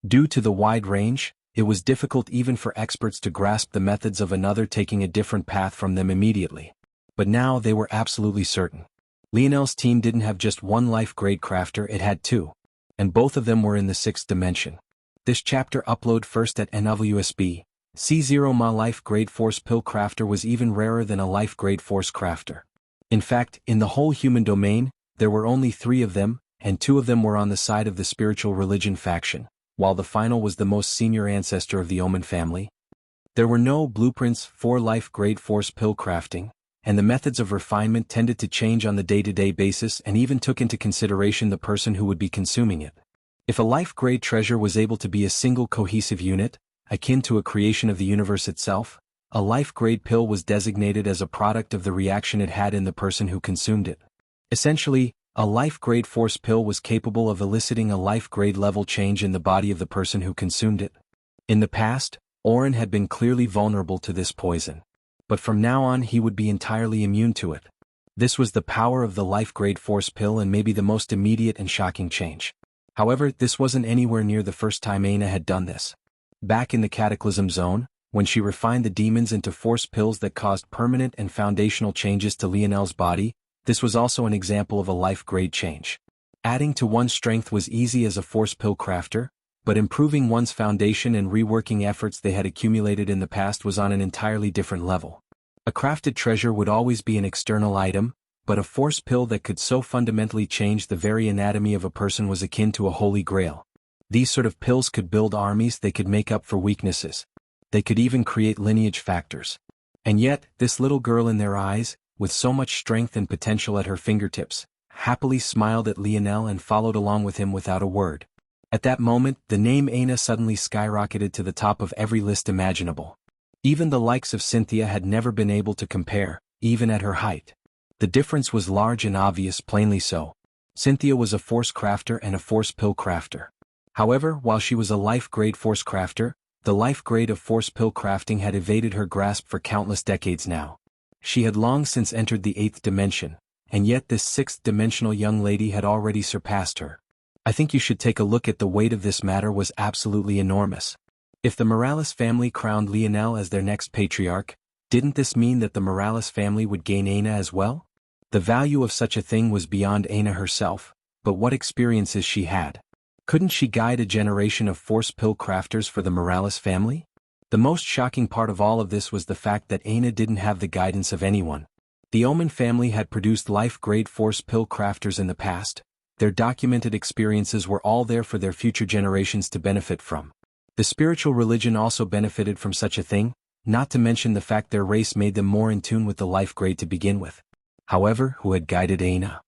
Due to the wide range, it was difficult even for experts to grasp the methods of another taking a different path from them immediately. But now they were absolutely certain. Lionel's team didn't have just one life-grade crafter, it had 2. And both of them were in the 6th dimension. This chapter upload first at NWSB. C0. My life-grade force pill crafter was even rarer than a life-grade force crafter. In fact, in the whole human domain, there were only 3 of them, and 2 of them were on the side of the spiritual religion faction, while the final was the most senior ancestor of the Omen family. There were no blueprints for life-grade force pill crafting, and the methods of refinement tended to change on the day-to-day basis and even took into consideration the person who would be consuming it. If a life-grade treasure was able to be a single cohesive unit, akin to a creation of the universe itself, a life-grade pill was designated as a product of the reaction it had in the person who consumed it. Essentially, a life-grade force pill was capable of eliciting a life-grade level change in the body of the person who consumed it. In the past, Oren had been clearly vulnerable to this poison. But from now on he would be entirely immune to it. This was the power of the life-grade force pill and maybe the most immediate and shocking change. However, this wasn't anywhere near the first time Aina had done this. Back in the Cataclysm Zone, when she refined the demons into force pills that caused permanent and foundational changes to Lionel's body, this was also an example of a life-grade change. Adding to one's strength was easy as a force pill crafter, but improving one's foundation and reworking efforts they had accumulated in the past was on an entirely different level. A crafted treasure would always be an external item, but a force pill that could so fundamentally change the very anatomy of a person was akin to a holy grail. These sort of pills could build armies, they could make up for weaknesses. They could even create lineage factors. And yet, this little girl in their eyes, with so much strength and potential at her fingertips, happily smiled at Lionel and followed along with him without a word. At that moment, the name Aina suddenly skyrocketed to the top of every list imaginable. Even the likes of Cynthia had never been able to compare, even at her height. The difference was large and obvious, plainly so. Cynthia was a force crafter and a force pill crafter. However, while she was a life-grade force crafter, the life grade of force pill crafting had evaded her grasp for countless decades now. She had long since entered the 8th dimension, and yet this 6th-dimensional young lady had already surpassed her. I think you should take a look at the weight of this matter was absolutely enormous. If the Morales family crowned Lionel as their next patriarch, didn't this mean that the Morales family would gain Aina as well? The value of such a thing was beyond Aina herself, but what experiences she had. Couldn't she guide a generation of force pill crafters for the Morales family? The most shocking part of all of this was the fact that Aina didn't have the guidance of anyone. The Omen family had produced life-grade force pill crafters in the past. Their documented experiences were all there for their future generations to benefit from. The spiritual religion also benefited from such a thing, not to mention the fact their race made them more in tune with the life grade to begin with. However, who had guided Aina?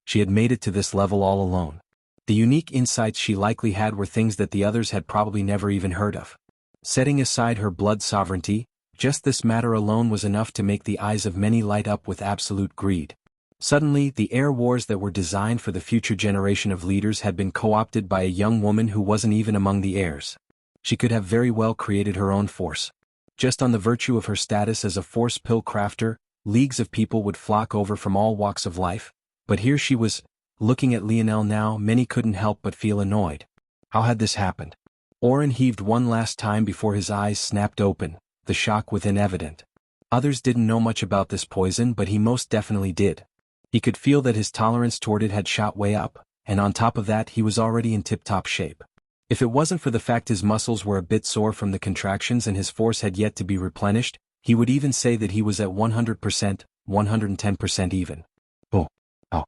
She had made it to this level all alone. The unique insights she likely had were things that the others had probably never even heard of. Setting aside her blood sovereignty, just this matter alone was enough to make the eyes of many light up with absolute greed. Suddenly, the air wars that were designed for the future generation of leaders had been co-opted by a young woman who wasn't even among the heirs. She could have very well created her own force. Just on the virtue of her status as a force pill crafter, leagues of people would flock over from all walks of life, but here she was. Looking at Lionel now, many couldn't help but feel annoyed. How had this happened? Oren heaved one last time before his eyes snapped open, the shock within evident. Others didn't know much about this poison, but he most definitely did. He could feel that his tolerance toward it had shot way up, and on top of that he was already in tip-top shape. If it wasn't for the fact his muscles were a bit sore from the contractions and his force had yet to be replenished, he would even say that he was at 100%, 110% even. Oh.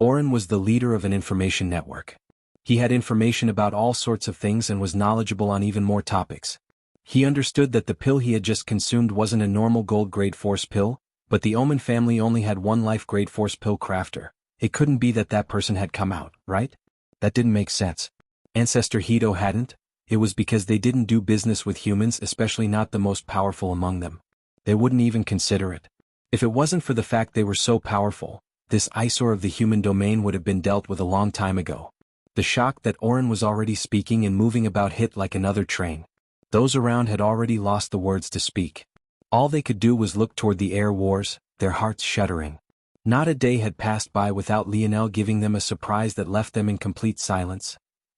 Oren was the leader of an information network. He had information about all sorts of things and was knowledgeable on even more topics. He understood that the pill he had just consumed wasn't a normal gold-grade force pill, but the Omen family only had one life-grade force pill crafter. It couldn't be that that person had come out, right? That didn't make sense. Ancestor Hito hadn't. It was because they didn't do business with humans, especially not the most powerful among them. They wouldn't even consider it. If it wasn't for the fact they were so powerful, this eyesore of the human domain would have been dealt with a long time ago. The shock that Oren was already speaking and moving about hit like another train. Those around had already lost the words to speak. All they could do was look toward the air wars, their hearts shuddering. Not a day had passed by without Lionel giving them a surprise that left them in complete silence.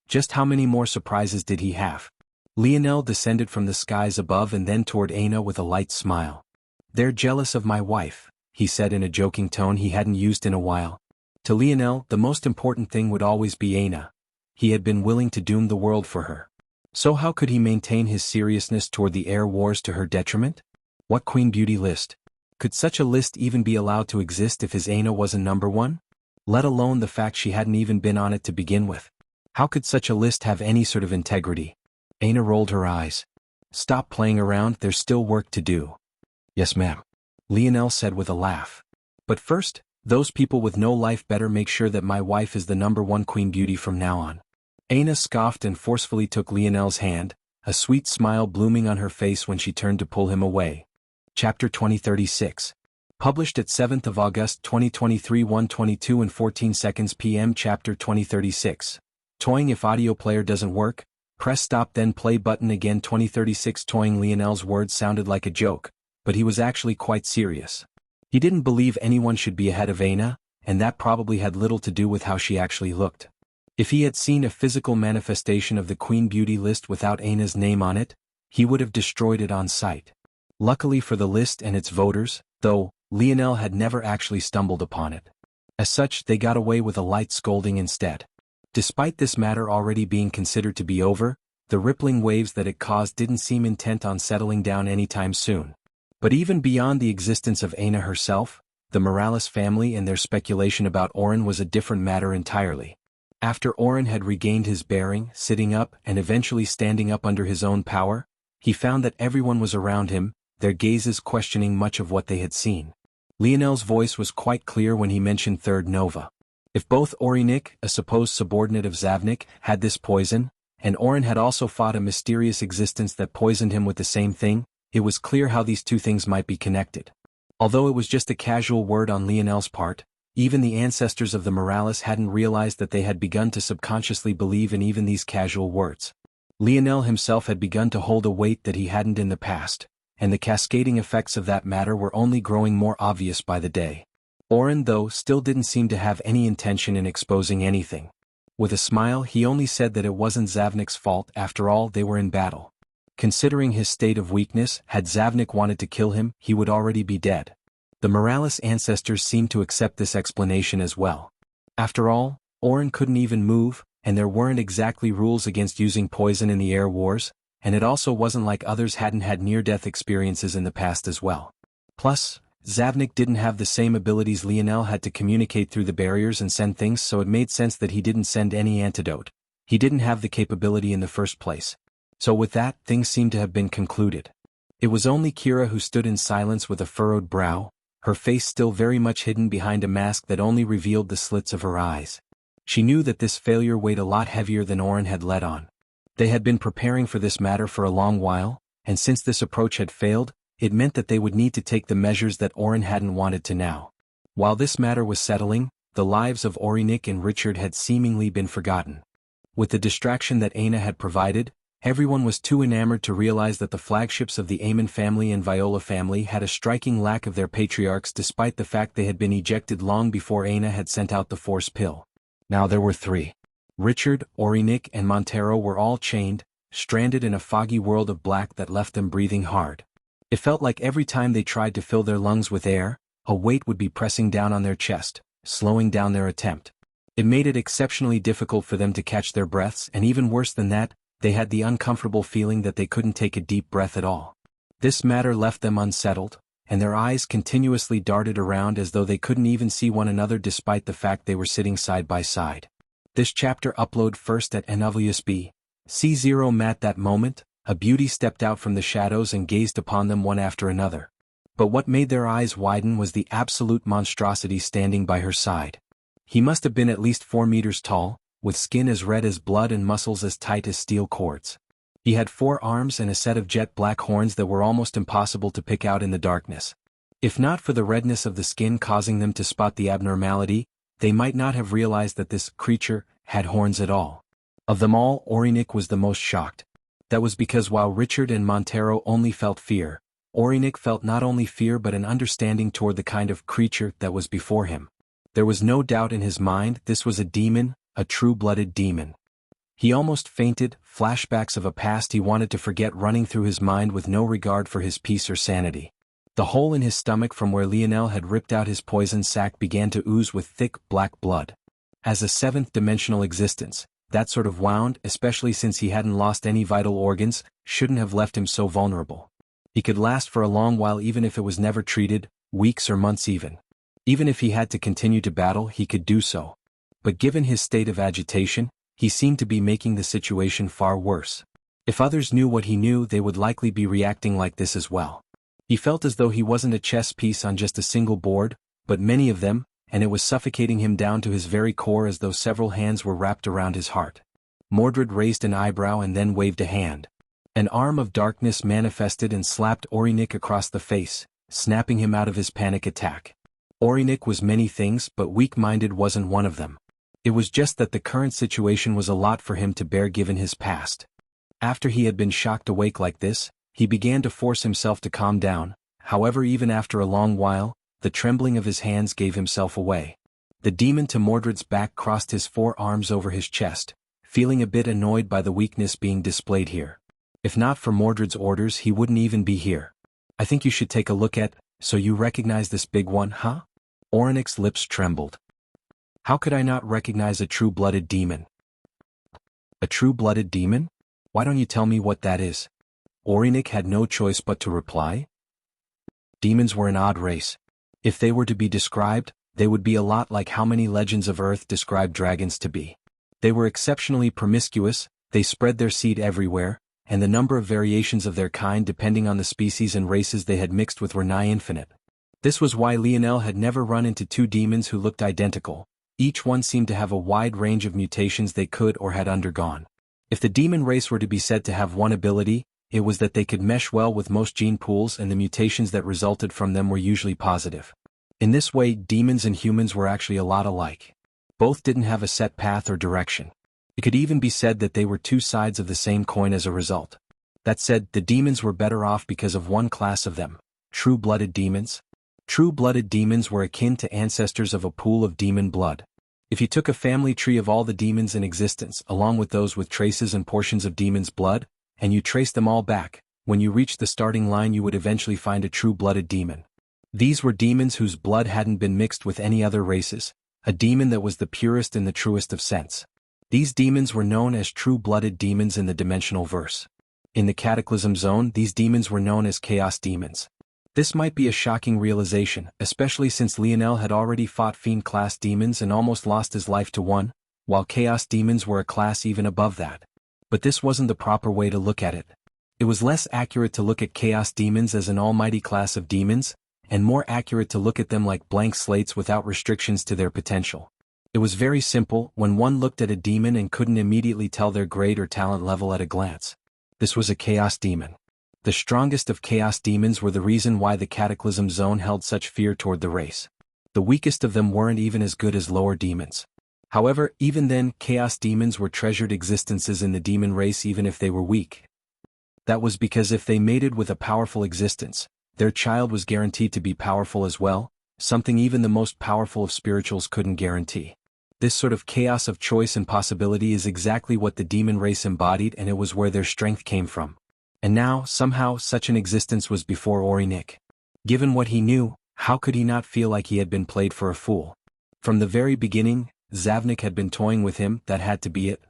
Just how many more surprises did he have? Lionel descended from the skies above and then toward Aina with a light smile. "They're jealous of my wife," he said in a joking tone he hadn't used in a while. To Lionel, the most important thing would always be Aina. He had been willing to doom the world for her. So how could he maintain his seriousness toward the air wars to her detriment? What Queen Beauty list? Could such a list even be allowed to exist if his Aina wasn't number one? Let alone the fact she hadn't even been on it to begin with. How could such a list have any sort of integrity? Aina rolled her eyes. "Stop playing around, there's still work to do." "Yes, ma'am." Lionel said with a laugh. But first, those people with no life better make sure that my wife is the #1 queen beauty from now on. Aina scoffed and forcefully took Lionel's hand, a sweet smile blooming on her face when she turned to pull him away. Chapter 2036. Published at 7th of August 2023 1:22 and 14 seconds p.m. Chapter 2036. Toying. If audio player doesn't work, press stop then play button again. 2036. Toying. Lionel's words sounded like a joke, but he was actually quite serious. He didn't believe anyone should be ahead of Aina, and that probably had little to do with how she actually looked. If he had seen a physical manifestation of the Queen Beauty list without Aina's name on it, he would have destroyed it on sight. Luckily for the list and its voters, though, Lionel had never actually stumbled upon it. As such, they got away with a light scolding instead. Despite this matter already being considered to be over, the rippling waves that it caused didn't seem intent on settling down anytime soon. But even beyond the existence of Aina herself, the Morales family and their speculation about Oren was a different matter entirely. After Oren had regained his bearing, sitting up and eventually standing up under his own power, he found that everyone was around him, their gazes questioning much of what they had seen. Lionel's voice was quite clear when he mentioned Third Nova. If both Orinik, a supposed subordinate of Zavnik, had this poison, and Oren had also fought a mysterious existence that poisoned him with the same thing, it was clear how these two things might be connected. Although it was just a casual word on Lionel's part, even the ancestors of the Morales hadn't realized that they had begun to subconsciously believe in even these casual words. Lionel himself had begun to hold a weight that he hadn't in the past, and the cascading effects of that matter were only growing more obvious by the day. Oren, though, still didn't seem to have any intention in exposing anything. With a smile, he only said that it wasn't Zavnik's fault. After all, they were in battle. Considering his state of weakness, had Zavnik wanted to kill him, he would already be dead. The Morales ancestors seemed to accept this explanation as well. After all, Oren couldn't even move, and there weren't exactly rules against using poison in the air wars, and it also wasn't like others hadn't had near-death experiences in the past as well. Plus, Zavnik didn't have the same abilities Lionel had to communicate through the barriers and send things, so it made sense that he didn't send any antidote. He didn't have the capability in the first place. So with that, things seemed to have been concluded. It was only Kira who stood in silence with a furrowed brow, her face still very much hidden behind a mask that only revealed the slits of her eyes. She knew that this failure weighed a lot heavier than Oren had let on. They had been preparing for this matter for a long while, and since this approach had failed, it meant that they would need to take the measures that Oren hadn't wanted to now. While this matter was settling, the lives of Orinik and Richard had seemingly been forgotten. With the distraction that Aina had provided, everyone was too enamored to realize that the flagships of the Aemon family and Viola family had a striking lack of their patriarchs despite the fact they had been ejected long before Aina had sent out the force pill. Now there were three. Richard, Orinik and Montero were all chained, stranded in a foggy world of black that left them breathing hard. It felt like every time they tried to fill their lungs with air, a weight would be pressing down on their chest, slowing down their attempt. It made it exceptionally difficult for them to catch their breaths, and even worse than that, they had the uncomfortable feeling that they couldn't take a deep breath at all. This matter left them unsettled, and their eyes continuously darted around as though they couldn't even see one another despite the fact they were sitting side by side. This chapter upload first at NWSB. C0 Mat. That moment, a beauty stepped out from the shadows and gazed upon them one after another. But what made their eyes widen was the absolute monstrosity standing by her side. He must have been at least 4 meters tall, with skin as red as blood and muscles as tight as steel cords. He had 4 arms and a set of jet black horns that were almost impossible to pick out in the darkness. If not for the redness of the skin causing them to spot the abnormality, they might not have realized that this creature had horns at all. Of them all, Orinik was the most shocked. That was because while Richard and Montero only felt fear, Orinik felt not only fear but an understanding toward the kind of creature that was before him. There was no doubt in his mind this was a demon, a true-blooded demon. He almost fainted, flashbacks of a past he wanted to forget running through his mind with no regard for his peace or sanity. The hole in his stomach from where Lionel had ripped out his poison sac began to ooze with thick, black blood. As a seventh-dimensional existence, that sort of wound, especially since he hadn't lost any vital organs, shouldn't have left him so vulnerable. He could last for a long while even if it was never treated, weeks or months even. Even if he had to continue to battle, he could do so. But given his state of agitation, he seemed to be making the situation far worse. If others knew what he knew, they would likely be reacting like this as well. He felt as though he wasn't a chess piece on just a single board, but many of them, and it was suffocating him down to his very core as though several hands were wrapped around his heart. Mordred raised an eyebrow and then waved a hand. An arm of darkness manifested and slapped Orinik across the face, snapping him out of his panic attack. Orinik was many things, but weak-minded wasn't one of them. It was just that the current situation was a lot for him to bear given his past. After he had been shocked awake like this, he began to force himself to calm down. However, even after a long while, the trembling of his hands gave himself away. The demon to Mordred's back crossed his forearms over his chest, feeling a bit annoyed by the weakness being displayed here. If not for Mordred's orders, he wouldn't even be here. I think you should take a look at, so you recognize this big one, huh? Orinik's lips trembled. How could I not recognize a true-blooded demon? A true-blooded demon? Why don't you tell me what that is? Orinik had no choice but to reply. Demons were an odd race. If they were to be described, they would be a lot like how many legends of Earth describe dragons to be. They were exceptionally promiscuous, they spread their seed everywhere, and the number of variations of their kind depending on the species and races they had mixed with were nigh infinite. This was why Lionel had never run into two demons who looked identical. Each one seemed to have a wide range of mutations they could or had undergone. If the demon race were to be said to have one ability, it was that they could mesh well with most gene pools, and the mutations that resulted from them were usually positive. In this way, demons and humans were actually a lot alike. Both didn't have a set path or direction. It could even be said that they were two sides of the same coin as a result. That said, the demons were better off because of one class of them: true-blooded demons. True-blooded demons were akin to ancestors of a pool of demon blood. If you took a family tree of all the demons in existence, along with those with traces and portions of demons' blood, and you traced them all back, when you reached the starting line you would eventually find a true-blooded demon. These were demons whose blood hadn't been mixed with any other races, a demon that was the purest in the truest of sense. These demons were known as true-blooded demons in the dimensional verse. In the Cataclysm Zone, these demons were known as Chaos Demons. This might be a shocking realization, especially since Lionel had already fought Fiend-class demons and almost lost his life to one, while Chaos Demons were a class even above that. But this wasn't the proper way to look at it. It was less accurate to look at Chaos Demons as an almighty class of demons, and more accurate to look at them like blank slates without restrictions to their potential. It was very simple when one looked at a demon and couldn't immediately tell their grade or talent level at a glance. This was a Chaos Demon. The strongest of Chaos Demons were the reason why the Cataclysm Zone held such fear toward the race. The weakest of them weren't even as good as lower demons. However, even then, Chaos Demons were treasured existences in the demon race even if they were weak. That was because if they mated with a powerful existence, their child was guaranteed to be powerful as well, something even the most powerful of spirituals couldn't guarantee. This sort of chaos of choice and possibility is exactly what the demon race embodied, and it was where their strength came from. And now, somehow, such an existence was before Orinik. Given what he knew, how could he not feel like he had been played for a fool? From the very beginning, Zavnik had been toying with him. That had to be it.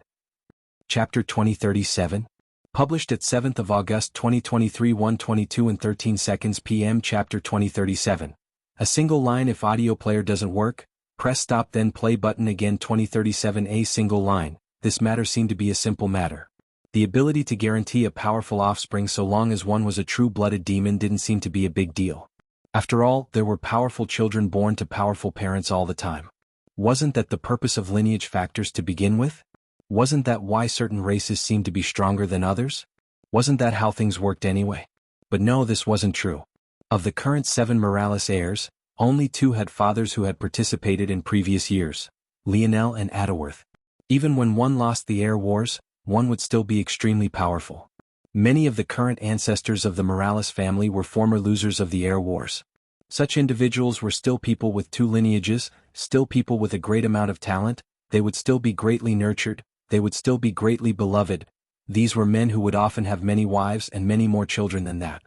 Chapter 2037. Published at 7th of August 2023, 1:22 and 13 seconds p.m. Chapter 2037. A single line. If audio player doesn't work, press stop then play button again. 2037. A single line. This matter seemed to be a simple matter. The ability to guarantee a powerful offspring so long as one was a true-blooded demon didn't seem to be a big deal. After all, there were powerful children born to powerful parents all the time. Wasn't that the purpose of lineage factors to begin with? Wasn't that why certain races seemed to be stronger than others? Wasn't that how things worked anyway? But no, this wasn't true. Of the current 7 Morales heirs, only 2 had fathers who had participated in previous years: Lionel and Ataworth. Even when one lost the heir wars, one would still be extremely powerful. Many of the current ancestors of the Morales family were former losers of the heir wars. Such individuals were still people with 2 lineages, still people with a great amount of talent. They would still be greatly nurtured, they would still be greatly beloved. These were men who would often have many wives and many more children than that.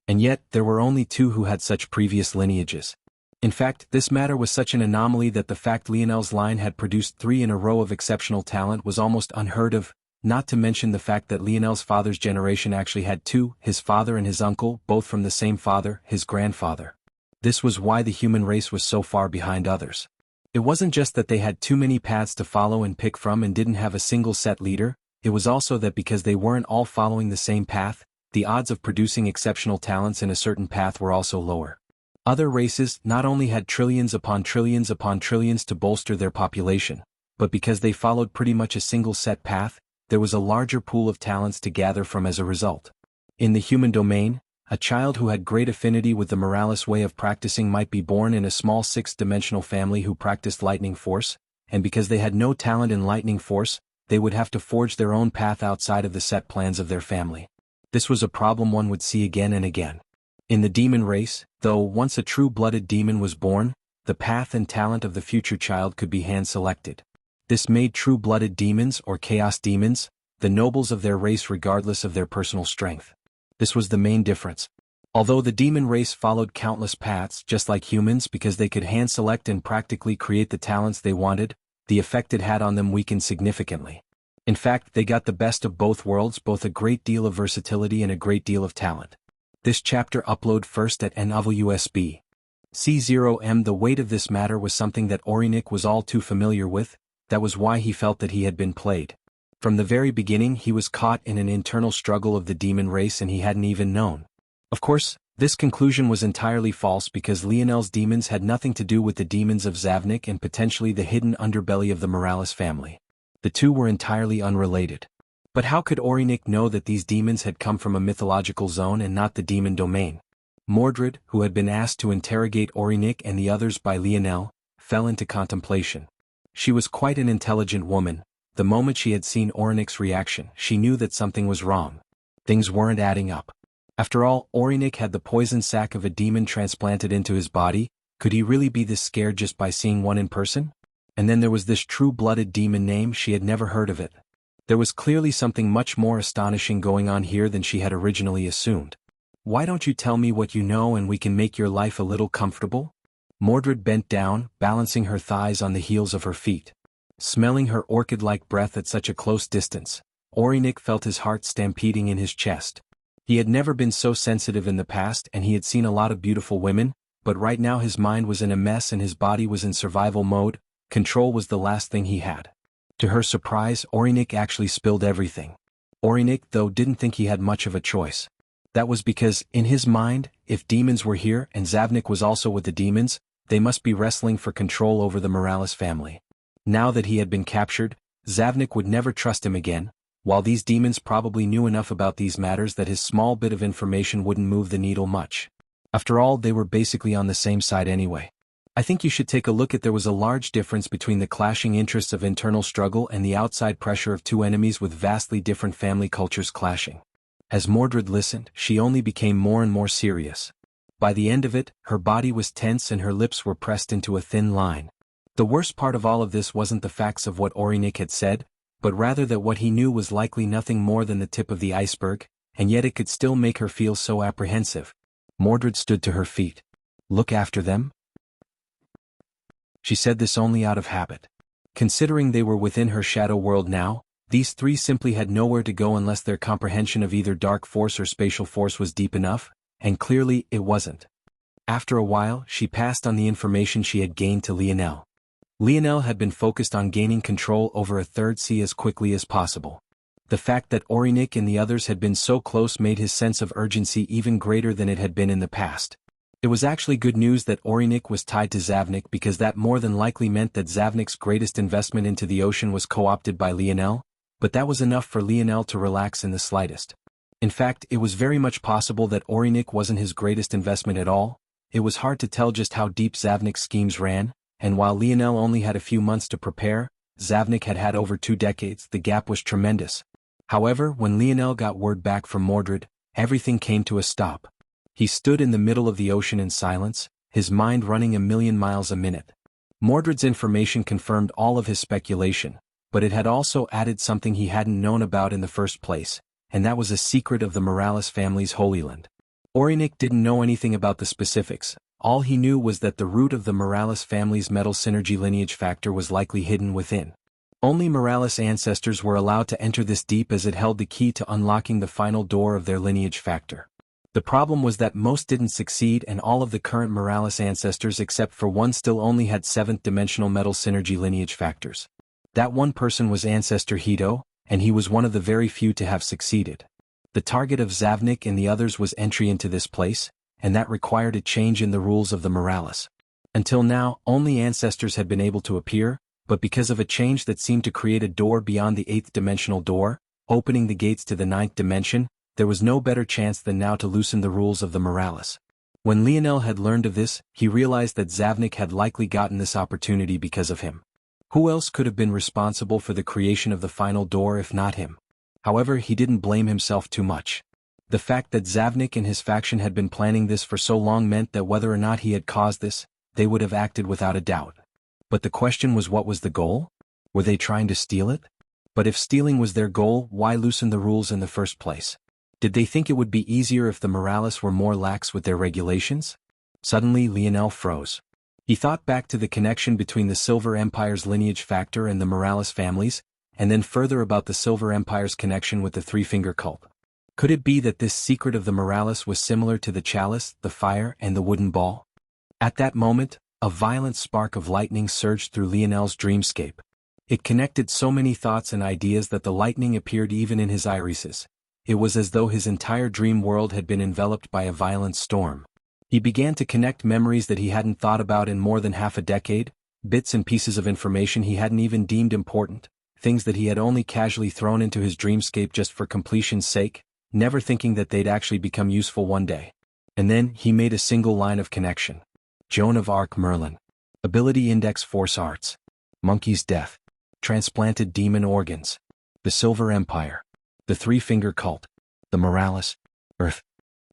And yet, there were only 2 who had such previous lineages. In fact, this matter was such an anomaly that the fact Lionel's line had produced 3 in a row of exceptional talent was almost unheard of, not to mention the fact that Lionel's father's generation actually had 2, his father and his uncle, both from the same father, his grandfather. This was why the human race was so far behind others. It wasn't just that they had too many paths to follow and pick from and didn't have a single set leader, it was also that because they weren't all following the same path, the odds of producing exceptional talents in a certain path were also lower. Other races not only had trillions upon trillions upon trillions to bolster their population, but because they followed pretty much a single set path, there was a larger pool of talents to gather from as a result. In the human domain, a child who had great affinity with the Morales way of practicing might be born in a small sixth-dimensional family who practiced lightning force, and because they had no talent in lightning force, they would have to forge their own path outside of the set plans of their family. This was a problem one would see again and again. In the demon race, though once a true-blooded demon was born, the path and talent of the future child could be hand-selected. This made true-blooded demons or chaos demons the nobles of their race regardless of their personal strength. This was the main difference. Although the demon race followed countless paths just like humans because they could hand-select and practically create the talents they wanted, the effect it had on them weakened significantly. In fact, they got the best of both worlds, both a great deal of versatility and a great deal of talent. This chapter upload first at NWSB. C0M. The weight of this matter was something that Orinik was all too familiar with, that was why he felt that he had been played. From the very beginning he was caught in an internal struggle of the demon race and he hadn't even known. Of course, this conclusion was entirely false because Lionel's demons had nothing to do with the demons of Zavnik and potentially the hidden underbelly of the Morales family. The two were entirely unrelated. But how could Orinik know that these demons had come from a mythological zone and not the demon domain? Mordred, who had been asked to interrogate Orinik and the others by Lionel, fell into contemplation. She was quite an intelligent woman. The moment she had seen Orinik's reaction, she knew that something was wrong. Things weren't adding up. After all, Orinik had the poison sac of a demon transplanted into his body. Could he really be this scared just by seeing one in person? And then there was this true-blooded demon name, she had never heard of it. There was clearly something much more astonishing going on here than she had originally assumed. Why don't you tell me what you know and we can make your life a little comfortable? Mordred bent down, balancing her thighs on the heels of her feet. Smelling her orchid-like breath at such a close distance, Orinik felt his heart stampeding in his chest. He had never been so sensitive in the past and he had seen a lot of beautiful women, but right now his mind was in a mess and his body was in survival mode. Control was the last thing he had. To her surprise, Orinik actually spilled everything. Orinik, though, didn't think he had much of a choice. That was because, in his mind, if demons were here and Zavnik was also with the demons, they must be wrestling for control over the Morales family. Now that he had been captured, Zavnik would never trust him again, while these demons probably knew enough about these matters that his small bit of information wouldn't move the needle much. After all, they were basically on the same side anyway. I think you should take a look at there was a large difference between the clashing interests of internal struggle and the outside pressure of two enemies with vastly different family cultures clashing. As Mordred listened, she only became more and more serious. By the end of it, her body was tense and her lips were pressed into a thin line. The worst part of all of this wasn't the facts of what Orinik had said, but rather that what he knew was likely nothing more than the tip of the iceberg, and yet it could still make her feel so apprehensive. Mordred stood to her feet. Look after them? She said this only out of habit. Considering they were within her shadow world now, these three simply had nowhere to go unless their comprehension of either dark force or spatial force was deep enough, and clearly it wasn't. After a while, she passed on the information she had gained to Lionel. Lionel had been focused on gaining control over a third sea as quickly as possible. The fact that Orinik and the others had been so close made his sense of urgency even greater than it had been in the past. It was actually good news that Orinik was tied to Zavnik because that more than likely meant that Zavnik's greatest investment into the ocean was co-opted by Lionel, but that was enough for Lionel to relax in the slightest. In fact, it was very much possible that Orinik wasn't his greatest investment at all. It was hard to tell just how deep Zavnik's schemes ran, and while Lionel only had a few months to prepare, Zavnik had had over 2 decades. The gap was tremendous. However, when Lionel got word back from Mordred, everything came to a stop. He stood in the middle of the ocean in silence, his mind running 1,000,000 miles a minute. Mordred's information confirmed all of his speculation, but it had also added something he hadn't known about in the first place, and that was a secret of the Morales family's Holy Land. Orinik didn't know anything about the specifics. All he knew was that the root of the Morales family's metal synergy lineage factor was likely hidden within. Only Morales ancestors were allowed to enter this deep as it held the key to unlocking the final door of their lineage factor. The problem was that most didn't succeed and all of the current Morales ancestors except for one still only had 7th-dimensional metal synergy lineage factors. That one person was Ancestor Hito, and he was one of the very few to have succeeded. The target of Zavnik and the others was entry into this place, and that required a change in the rules of the Moralis. Until now, only ancestors had been able to appear, but because of a change that seemed to create a door beyond the 8th dimensional door, opening the gates to the 9th dimension, there was no better chance than now to loosen the rules of the Moralis. When Lionel had learned of this, he realized that Zavnik had likely gotten this opportunity because of him. Who else could have been responsible for the creation of the final door if not him? However, he didn't blame himself too much. The fact that Zavnik and his faction had been planning this for so long meant that whether or not he had caused this, they would have acted without a doubt. But the question was, what was the goal? Were they trying to steal it? But if stealing was their goal, why loosen the rules in the first place? Did they think it would be easier if the Moralis were more lax with their regulations? Suddenly Lionel froze. He thought back to the connection between the Silver Empire's lineage factor and the Moralis families, and then further about the Silver Empire's connection with the Three-Finger Cult. Could it be that this secret of the Moralis was similar to the chalice, the fire, and the wooden ball? At that moment, a violent spark of lightning surged through Lionel's dreamscape. It connected so many thoughts and ideas that the lightning appeared even in his irises. It was as though his entire dream world had been enveloped by a violent storm. He began to connect memories that he hadn't thought about in more than half a decade, bits and pieces of information he hadn't even deemed important, things that he had only casually thrown into his dreamscape just for completion's sake, never thinking that they'd actually become useful one day. And then, he made a single line of connection. Joan of Arc Merlin. Ability Index Force Arts. Monkey's Death. Transplanted Demon Organs. The Silver Empire. The Three-Finger Cult. The Moralis. Earth.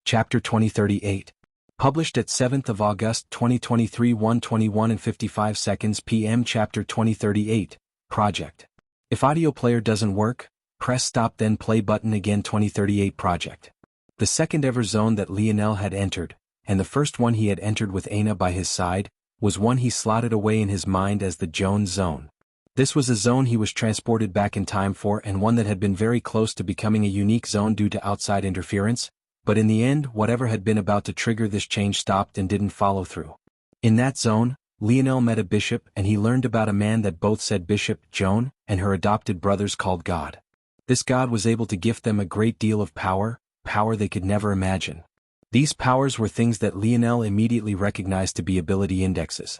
Chapter 2038. Published at 7th of August 2023 1:21:55 p.m. Chapter 2038. Project. If audio player doesn't work, press stop then play button again. 2038 Project. The second ever zone that Lionel had entered, and the first one he had entered with Aina by his side, was one he slotted away in his mind as the Joan Zone. This was a zone he was transported back in time for, and one that had been very close to becoming a unique zone due to outside interference, but in the end whatever had been about to trigger this change stopped and didn't follow through. In that zone, Lionel met a bishop and he learned about a man that both said Bishop Joan and her adopted brothers called God. This God was able to gift them a great deal of power they could never imagine. These powers were things that Lionel immediately recognized to be ability indexes.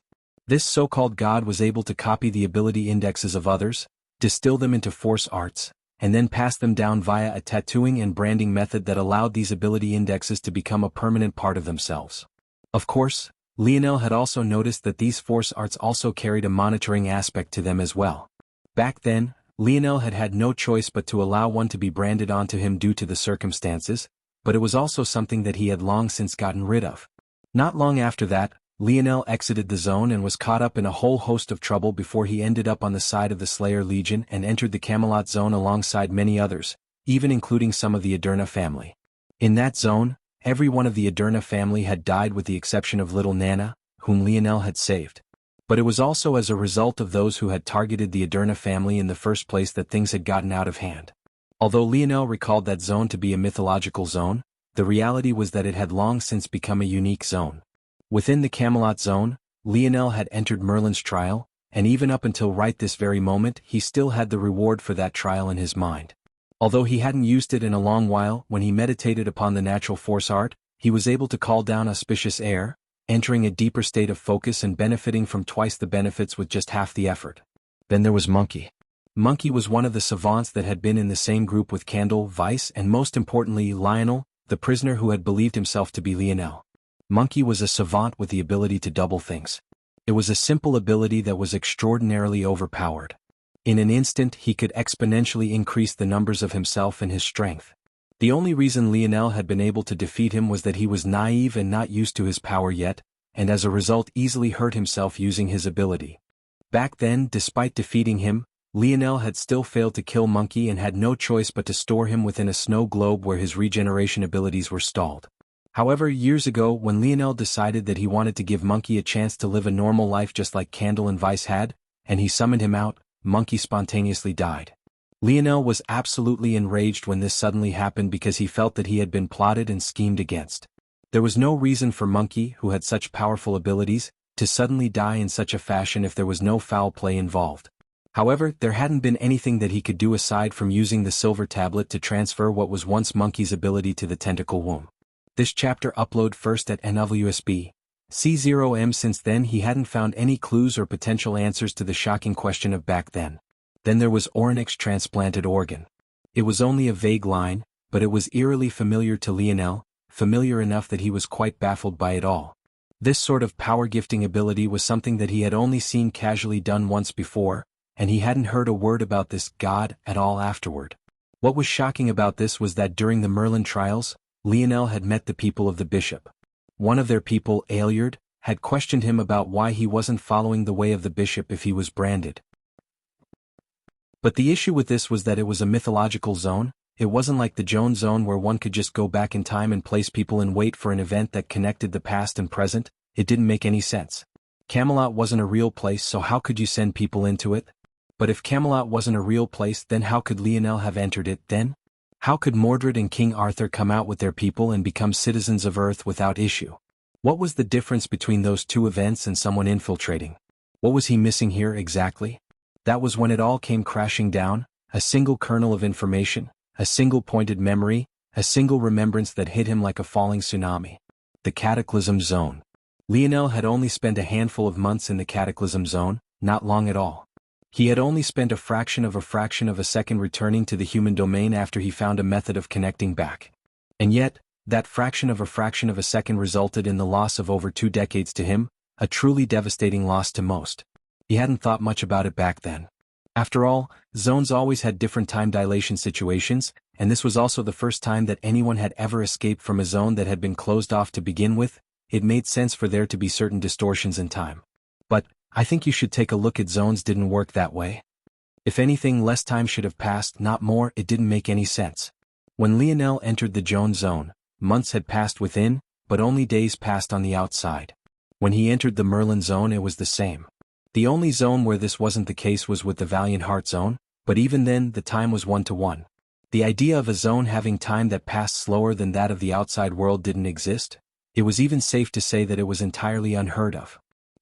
This so-called God was able to copy the ability indexes of others, distill them into force arts, and then pass them down via a tattooing and branding method that allowed these ability indexes to become a permanent part of themselves. Of course, Lionel had also noticed that these force arts also carried a monitoring aspect to them as well. Back then, Lionel had had no choice but to allow one to be branded onto him due to the circumstances, but it was also something that he had long since gotten rid of. Not long after that, Lionel exited the zone and was caught up in a whole host of trouble before he ended up on the side of the Slayer Legion and entered the Camelot zone alongside many others, even including some of the Aderna family. In that zone, every one of the Aderna family had died with the exception of little Nana, whom Lionel had saved. But it was also as a result of those who had targeted the Aderna family in the first place that things had gotten out of hand. Although Lionel recalled that zone to be a mythological zone, the reality was that it had long since become a unique zone. Within the Camelot zone, Lionel had entered Merlin's trial, and even up until right this very moment he still had the reward for that trial in his mind. Although he hadn't used it in a long while, when he meditated upon the natural force art, he was able to call down auspicious air, entering a deeper state of focus and benefiting from twice the benefits with just half the effort. Then there was Monkey. Monkey was one of the savants that had been in the same group with Candle, Vice, and most importantly Lionel, the prisoner who had believed himself to be Lionel. Monkey was a savant with the ability to double things. It was a simple ability that was extraordinarily overpowered. In an instant he could exponentially increase the numbers of himself and his strength. The only reason Lionel had been able to defeat him was that he was naive and not used to his power yet, and as a result easily hurt himself using his ability. Back then, despite defeating him, Lionel had still failed to kill Monkey and had no choice but to store him within a snow globe where his regeneration abilities were stalled. However, years ago when Lionel decided that he wanted to give Monkey a chance to live a normal life just like Candle and Vice had, and he summoned him out, Monkey spontaneously died. Lionel was absolutely enraged when this suddenly happened because he felt that he had been plotted and schemed against. There was no reason for Monkey, who had such powerful abilities, to suddenly die in such a fashion if there was no foul play involved. However, there hadn't been anything that he could do aside from using the silver tablet to transfer what was once Monkey's ability to the tentacle womb. This chapter upload first at NWSB. C0M. Since then he hadn't found any clues or potential answers to the shocking question of back then. Then there was Ornix transplanted organ. It was only a vague line, but it was eerily familiar to Lionel, familiar enough that he was quite baffled by it all. This sort of power-gifting ability was something that he had only seen casually done once before, and he hadn't heard a word about this god at all afterward. What was shocking about this was that during the Merlin trials, Lionel had met the people of the bishop. One of their people, Aeliard, had questioned him about why he wasn't following the way of the bishop if he was branded. But the issue with this was that it was a mythological zone. It wasn't like the Jones zone where one could just go back in time and place people and wait for an event that connected the past and present. It didn't make any sense. Camelot wasn't a real place, so how could you send people into it? But if Camelot wasn't a real place, then how could Lionel have entered it then? How could Mordred and King Arthur come out with their people and become citizens of Earth without issue? What was the difference between those two events and someone infiltrating? What was he missing here exactly? That was when it all came crashing down, a single kernel of information, a single pointed memory, a single remembrance that hit him like a falling tsunami. The Cataclysm Zone. Lionel had only spent a handful of months in the Cataclysm Zone, not long at all. He had only spent a fraction of a second returning to the human domain after he found a method of connecting back. And yet, that fraction of a second resulted in the loss of over 2 decades to him, a truly devastating loss to most. He hadn't thought much about it back then. After all, zones always had different time dilation situations, and this was also the first time that anyone had ever escaped from a zone that had been closed off to begin with. It made sense for there to be certain distortions in time. But I think you should take a look at zones didn't work that way. If anything, less time should have passed, not more. It didn't make any sense. When Lionel entered the Jones zone, months had passed within, but only days passed on the outside. When he entered the Merlin zone, it was the same. The only zone where this wasn't the case was with the Valiant Heart zone, but even then the time was 1-to-1. The idea of a zone having time that passed slower than that of the outside world didn't exist. It was even safe to say that it was entirely unheard of.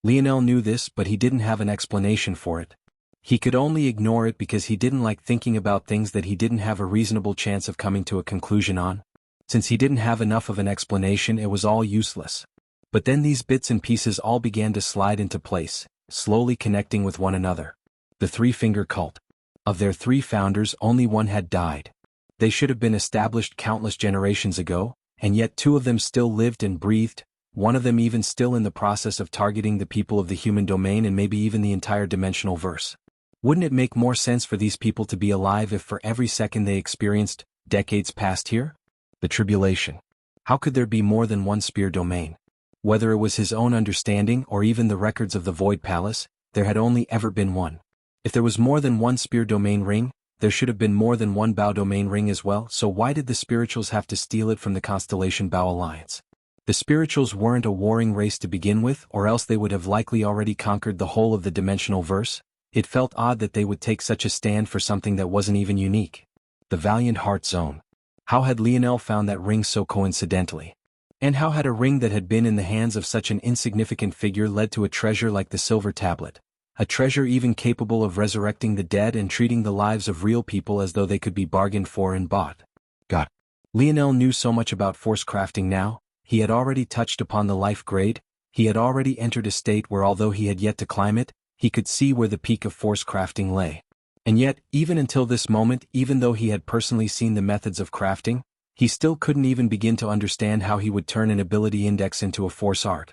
Lionel knew this, but he didn't have an explanation for it. He could only ignore it because he didn't like thinking about things that he didn't have a reasonable chance of coming to a conclusion on. Since he didn't have enough of an explanation, it was all useless. But then these bits and pieces all began to slide into place, slowly connecting with one another. The Three-Finger Cult. Of their 3 founders, only one had died. They should have been established countless generations ago, and yet 2 of them still lived and breathed, one of them even still in the process of targeting the people of the human domain and maybe even the entire dimensional verse. Wouldn't it make more sense for these people to be alive if for every second they experienced decades past here? The tribulation. How could there be more than one spear domain? Whether it was his own understanding or even the records of the Void Palace, there had only ever been one. If there was more than one spear domain ring, there should have been more than one Bow domain ring as well, so why did the spirituals have to steal it from the Constellation Bow Alliance? The spirituals weren't a warring race to begin with, or else they would have likely already conquered the whole of the dimensional verse. It felt odd that they would take such a stand for something that wasn't even unique. The Valiant Heart Zone. How had Lionel found that ring so coincidentally? And how had a ring that had been in the hands of such an insignificant figure led to a treasure like the Silver Tablet? A treasure even capable of resurrecting the dead and treating the lives of real people as though they could be bargained for and bought. God. Lionel knew so much about force crafting now. He had already touched upon the life grade. He had already entered a state where, although he had yet to climb it, he could see where the peak of force crafting lay. And yet, even until this moment, even though he had personally seen the methods of crafting, he still couldn't even begin to understand how he would turn an ability index into a force art.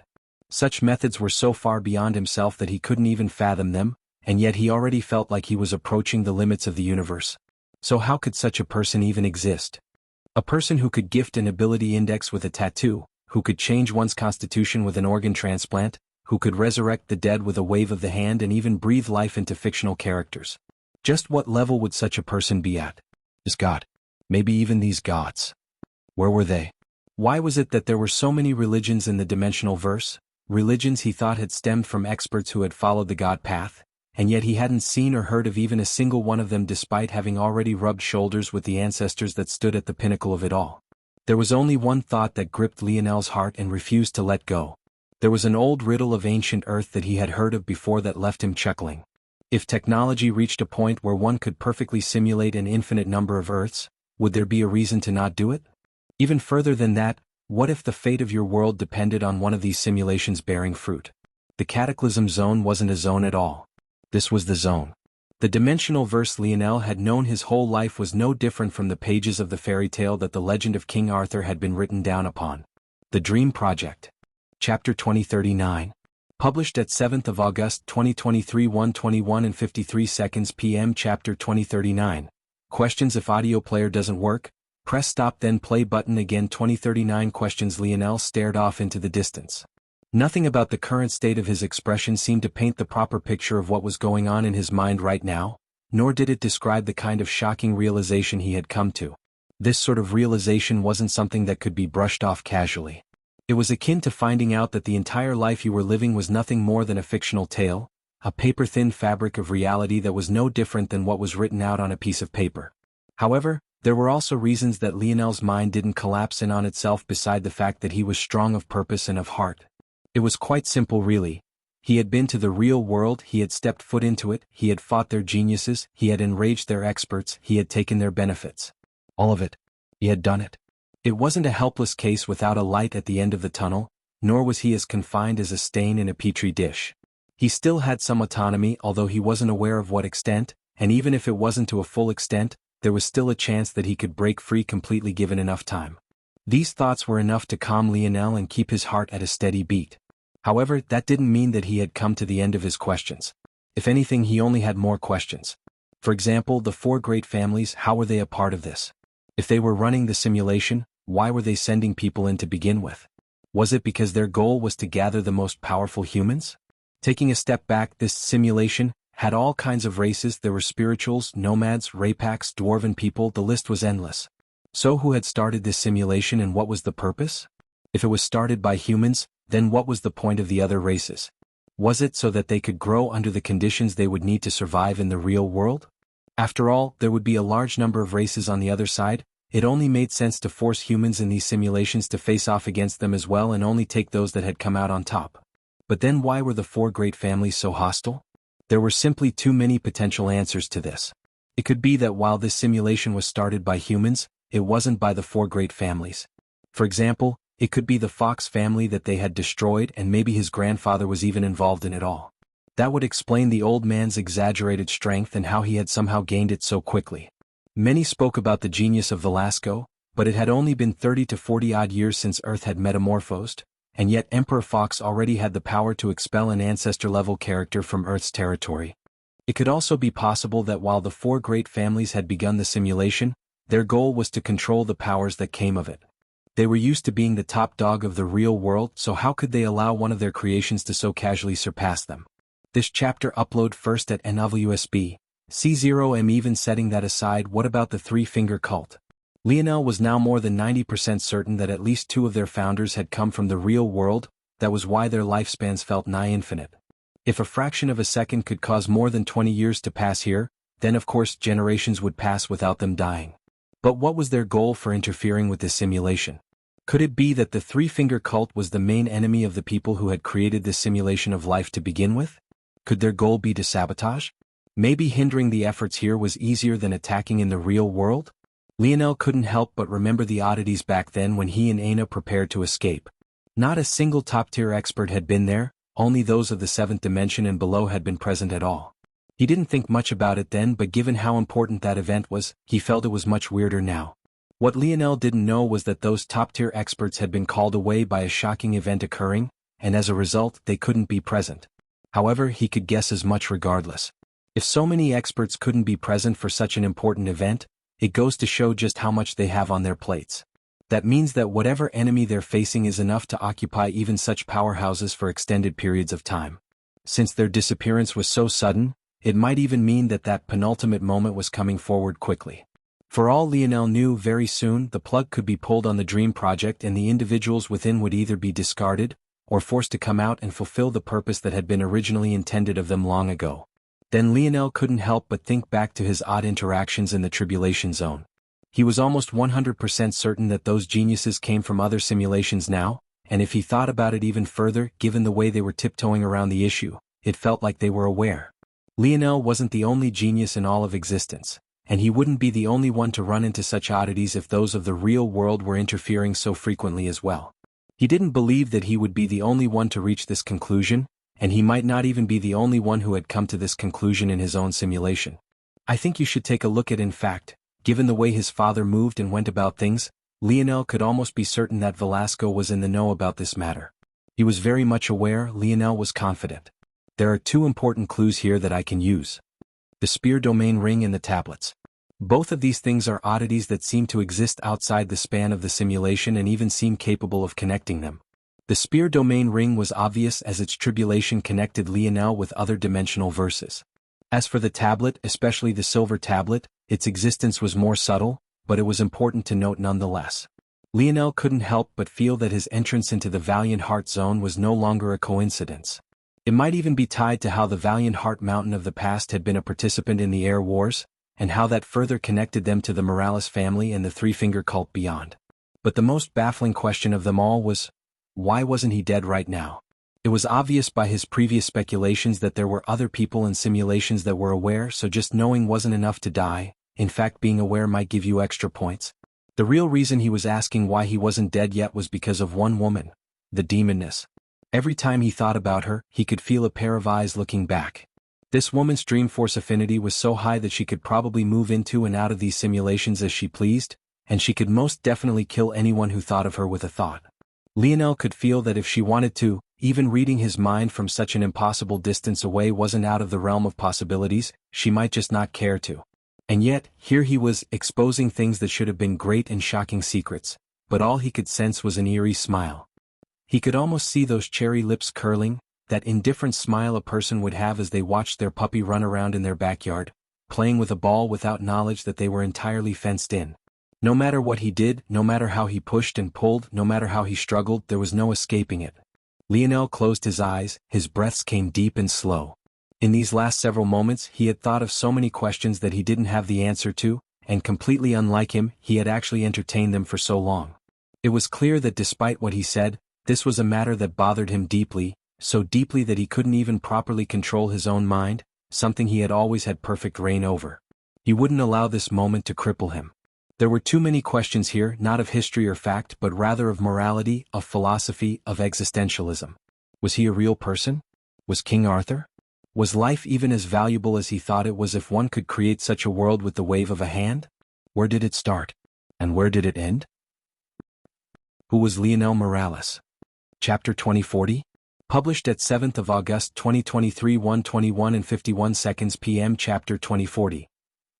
Such methods were so far beyond himself that he couldn't even fathom them, and yet he already felt like he was approaching the limits of the universe. So how could such a person even exist? A person who could gift an ability index with a tattoo, who could change one's constitution with an organ transplant, who could resurrect the dead with a wave of the hand and even breathe life into fictional characters. Just what level would such a person be at? Is God? Maybe even these gods. Where were they? Why was it that there were so many religions in the dimensional verse? Religions he thought had stemmed from experts who had followed the God path, and yet he hadn't seen or heard of even a single one of them despite having already rubbed shoulders with the ancestors that stood at the pinnacle of it all. There was only one thought that gripped Lionel's heart and refused to let go. There was an old riddle of ancient Earth that he had heard of before that left him chuckling. If technology reached a point where one could perfectly simulate an infinite number of Earths, would there be a reason to not do it? Even further than that, what if the fate of your world depended on one of these simulations bearing fruit? The Cataclysm Zone wasn't a zone at all. This was the zone. The dimensional verse Lionel had known his whole life was no different from the pages of the fairy tale that the legend of King Arthur had been written down upon. The Dream Project. Chapter 2039. Published at 7th of August 2023 1:21 and 53 seconds p.m. Chapter 2039. Questions: if audio player doesn't work, press stop then play button again. 2039 questions. Lionel stared off into the distance. Nothing about the current state of his expression seemed to paint the proper picture of what was going on in his mind right now, nor did it describe the kind of shocking realization he had come to. This sort of realization wasn't something that could be brushed off casually. It was akin to finding out that the entire life you were living was nothing more than a fictional tale, a paper-thin fabric of reality that was no different than what was written out on a piece of paper. However, there were also reasons that Lionel's mind didn't collapse in on itself beside the fact that he was strong of purpose and of heart. It was quite simple really. He had been to the real world, he had stepped foot into it, he had fought their geniuses, he had enraged their experts, he had taken their benefits. All of it. He had done it. It wasn't a helpless case without a light at the end of the tunnel, nor was he as confined as a stain in a petri dish. He still had some autonomy, although he wasn't aware of what extent, and even if it wasn't to a full extent, there was still a chance that he could break free completely given enough time. These thoughts were enough to calm Lionel and keep his heart at a steady beat. However, that didn't mean that he had come to the end of his questions. If anything, he only had more questions. For example, the four great families, how were they a part of this? If they were running the simulation, why were they sending people in to begin with? Was it because their goal was to gather the most powerful humans? Taking a step back, this simulation had all kinds of races. There were spirituals, nomads, Rapaks, dwarven people, the list was endless. So who had started this simulation and what was the purpose? If it was started by humans, then what was the point of the other races? Was it so that they could grow under the conditions they would need to survive in the real world? After all, there would be a large number of races on the other side. It only made sense to force humans in these simulations to face off against them as well and only take those that had come out on top. But then why were the four great families so hostile? There were simply too many potential answers to this. It could be that while this simulation was started by humans, it wasn't by the four great families. For example, it could be the Fox family that they had destroyed, and maybe his grandfather was even involved in it all. That would explain the old man's exaggerated strength and how he had somehow gained it so quickly. Many spoke about the genius of Velasco, but it had only been 30 to 40 odd years since Earth had metamorphosed, and yet Emperor Fox already had the power to expel an ancestor-level character from Earth's territory. It could also be possible that while the four great families had begun the simulation, their goal was to control the powers that came of it. They were used to being the top dog of the real world, so how could they allow one of their creations to so casually surpass them? This chapter upload first at NWSB. C0M. Even setting that aside, what about the three-finger cult? Lionel was now more than 90% certain that at least two of their founders had come from the real world. That was why their lifespans felt nigh infinite. If a fraction of a second could cause more than 20 years to pass here, then of course generations would pass without them dying. But what was their goal for interfering with this simulation? Could it be that the three-finger cult was the main enemy of the people who had created this simulation of life to begin with? Could their goal be to sabotage? Maybe hindering the efforts here was easier than attacking in the real world? Lionel couldn't help but remember the oddities back then when he and Aina prepared to escape. Not a single top-tier expert had been there, only those of the seventh dimension and below had been present at all. He didn't think much about it then, but given how important that event was, he felt it was much weirder now. What Lionel didn't know was that those top-tier experts had been called away by a shocking event occurring, and as a result, they couldn't be present. However, he could guess as much regardless. If so many experts couldn't be present for such an important event, it goes to show just how much they have on their plates. That means that whatever enemy they're facing is enough to occupy even such powerhouses for extended periods of time. Since their disappearance was so sudden, it might even mean that that penultimate moment was coming forward quickly. For all Lionel knew, very soon the plug could be pulled on the Dream Project and the individuals within would either be discarded, or forced to come out and fulfill the purpose that had been originally intended of them long ago. Then Lionel couldn't help but think back to his odd interactions in the Tribulation Zone. He was almost 100% certain that those geniuses came from other simulations now, and if he thought about it even further, given the way they were tiptoeing around the issue, it felt like they were aware. Lionel wasn't the only genius in all of existence, and he wouldn't be the only one to run into such oddities if those of the real world were interfering so frequently as well. He didn't believe that he would be the only one to reach this conclusion, and he might not even be the only one who had come to this conclusion in his own simulation. I think you should take a look at. In fact, given the way his father moved and went about things, Lionel could almost be certain that Velasco was in the know about this matter. He was very much aware. Lionel was confident. There are two important clues here that I can use. The spear domain ring and the tablets. Both of these things are oddities that seem to exist outside the span of the simulation and even seem capable of connecting them. The spear domain ring was obvious as its tribulation connected Lionel with other dimensional verses. As for the tablet, especially the silver tablet, its existence was more subtle, but it was important to note nonetheless. Lionel couldn't help but feel that his entrance into the Valiant Heart Zone was no longer a coincidence. It might even be tied to how the Valiant Heart Mountain of the past had been a participant in the Air Wars, and how that further connected them to the Morales family and the Three-Finger Cult beyond. But the most baffling question of them all was, why wasn't he dead right now? It was obvious by his previous speculations that there were other people in simulations that were aware, so just knowing wasn't enough to die. In fact, being aware might give you extra points. The real reason he was asking why he wasn't dead yet was because of one woman, the demoness. Every time he thought about her, he could feel a pair of eyes looking back. This woman's dream force affinity was so high that she could probably move into and out of these simulations as she pleased, and she could most definitely kill anyone who thought of her with a thought. Lionel could feel that if she wanted to, even reading his mind from such an impossible distance away wasn't out of the realm of possibilities, she might just not care to. And yet, here he was, exposing things that should have been great and shocking secrets, but all he could sense was an eerie smile. He could almost see those cherry lips curling, that indifferent smile a person would have as they watched their puppy run around in their backyard, playing with a ball without knowledge that they were entirely fenced in. No matter what he did, no matter how he pushed and pulled, no matter how he struggled, there was no escaping it. Lionel closed his eyes, his breaths came deep and slow. In these last several moments he had thought of so many questions that he didn't have the answer to, and completely unlike him, he had actually entertained them for so long. It was clear that despite what he said, this was a matter that bothered him deeply, so deeply that he couldn't even properly control his own mind, something he had always had perfect reign over. He wouldn't allow this moment to cripple him. There were too many questions here, not of history or fact, but rather of morality, of philosophy, of existentialism. Was he a real person? Was King Arthur? Was life even as valuable as he thought it was if one could create such a world with the wave of a hand? Where did it start? And where did it end? Who was Lionel Morales? Chapter 2040? Published at 7th of August 2023 1:21:51 p.m. Chapter 2040.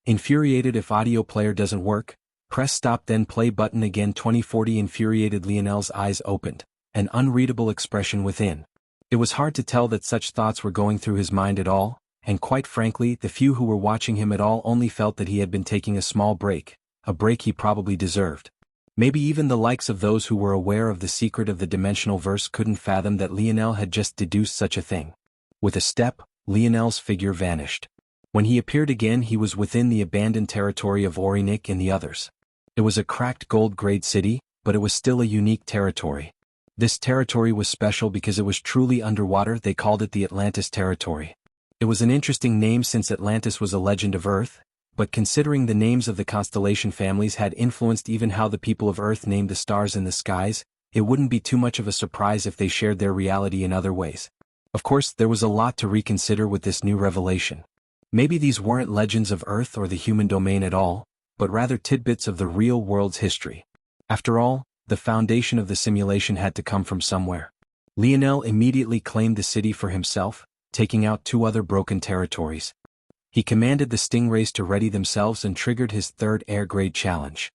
Infuriated if audio player doesn't work, press stop then play button again 2040. Infuriated Lionel's eyes opened, an unreadable expression within. It was hard to tell that such thoughts were going through his mind at all, and quite frankly the few who were watching him at all only felt that he had been taking a small break, a break he probably deserved. Maybe even the likes of those who were aware of the secret of the dimensional verse couldn't fathom that Lionel had just deduced such a thing. With a step, Lionel's figure vanished. When he appeared again he was within the abandoned territory of Orinik and the others. It was a cracked gold-grade city, but it was still a unique territory. This territory was special because it was truly underwater. They called it the Atlantis territory. It was an interesting name since Atlantis was a legend of Earth, but considering the names of the constellation families had influenced even how the people of Earth named the stars in the skies, it wouldn't be too much of a surprise if they shared their reality in other ways. Of course, there was a lot to reconsider with this new revelation. Maybe these weren't legends of Earth or the human domain at all, but rather tidbits of the real world's history. After all, the foundation of the simulation had to come from somewhere. Lionel immediately claimed the city for himself, taking out 2 other broken territories. He commanded the stingrays to ready themselves and triggered his 3rd air-grade challenge.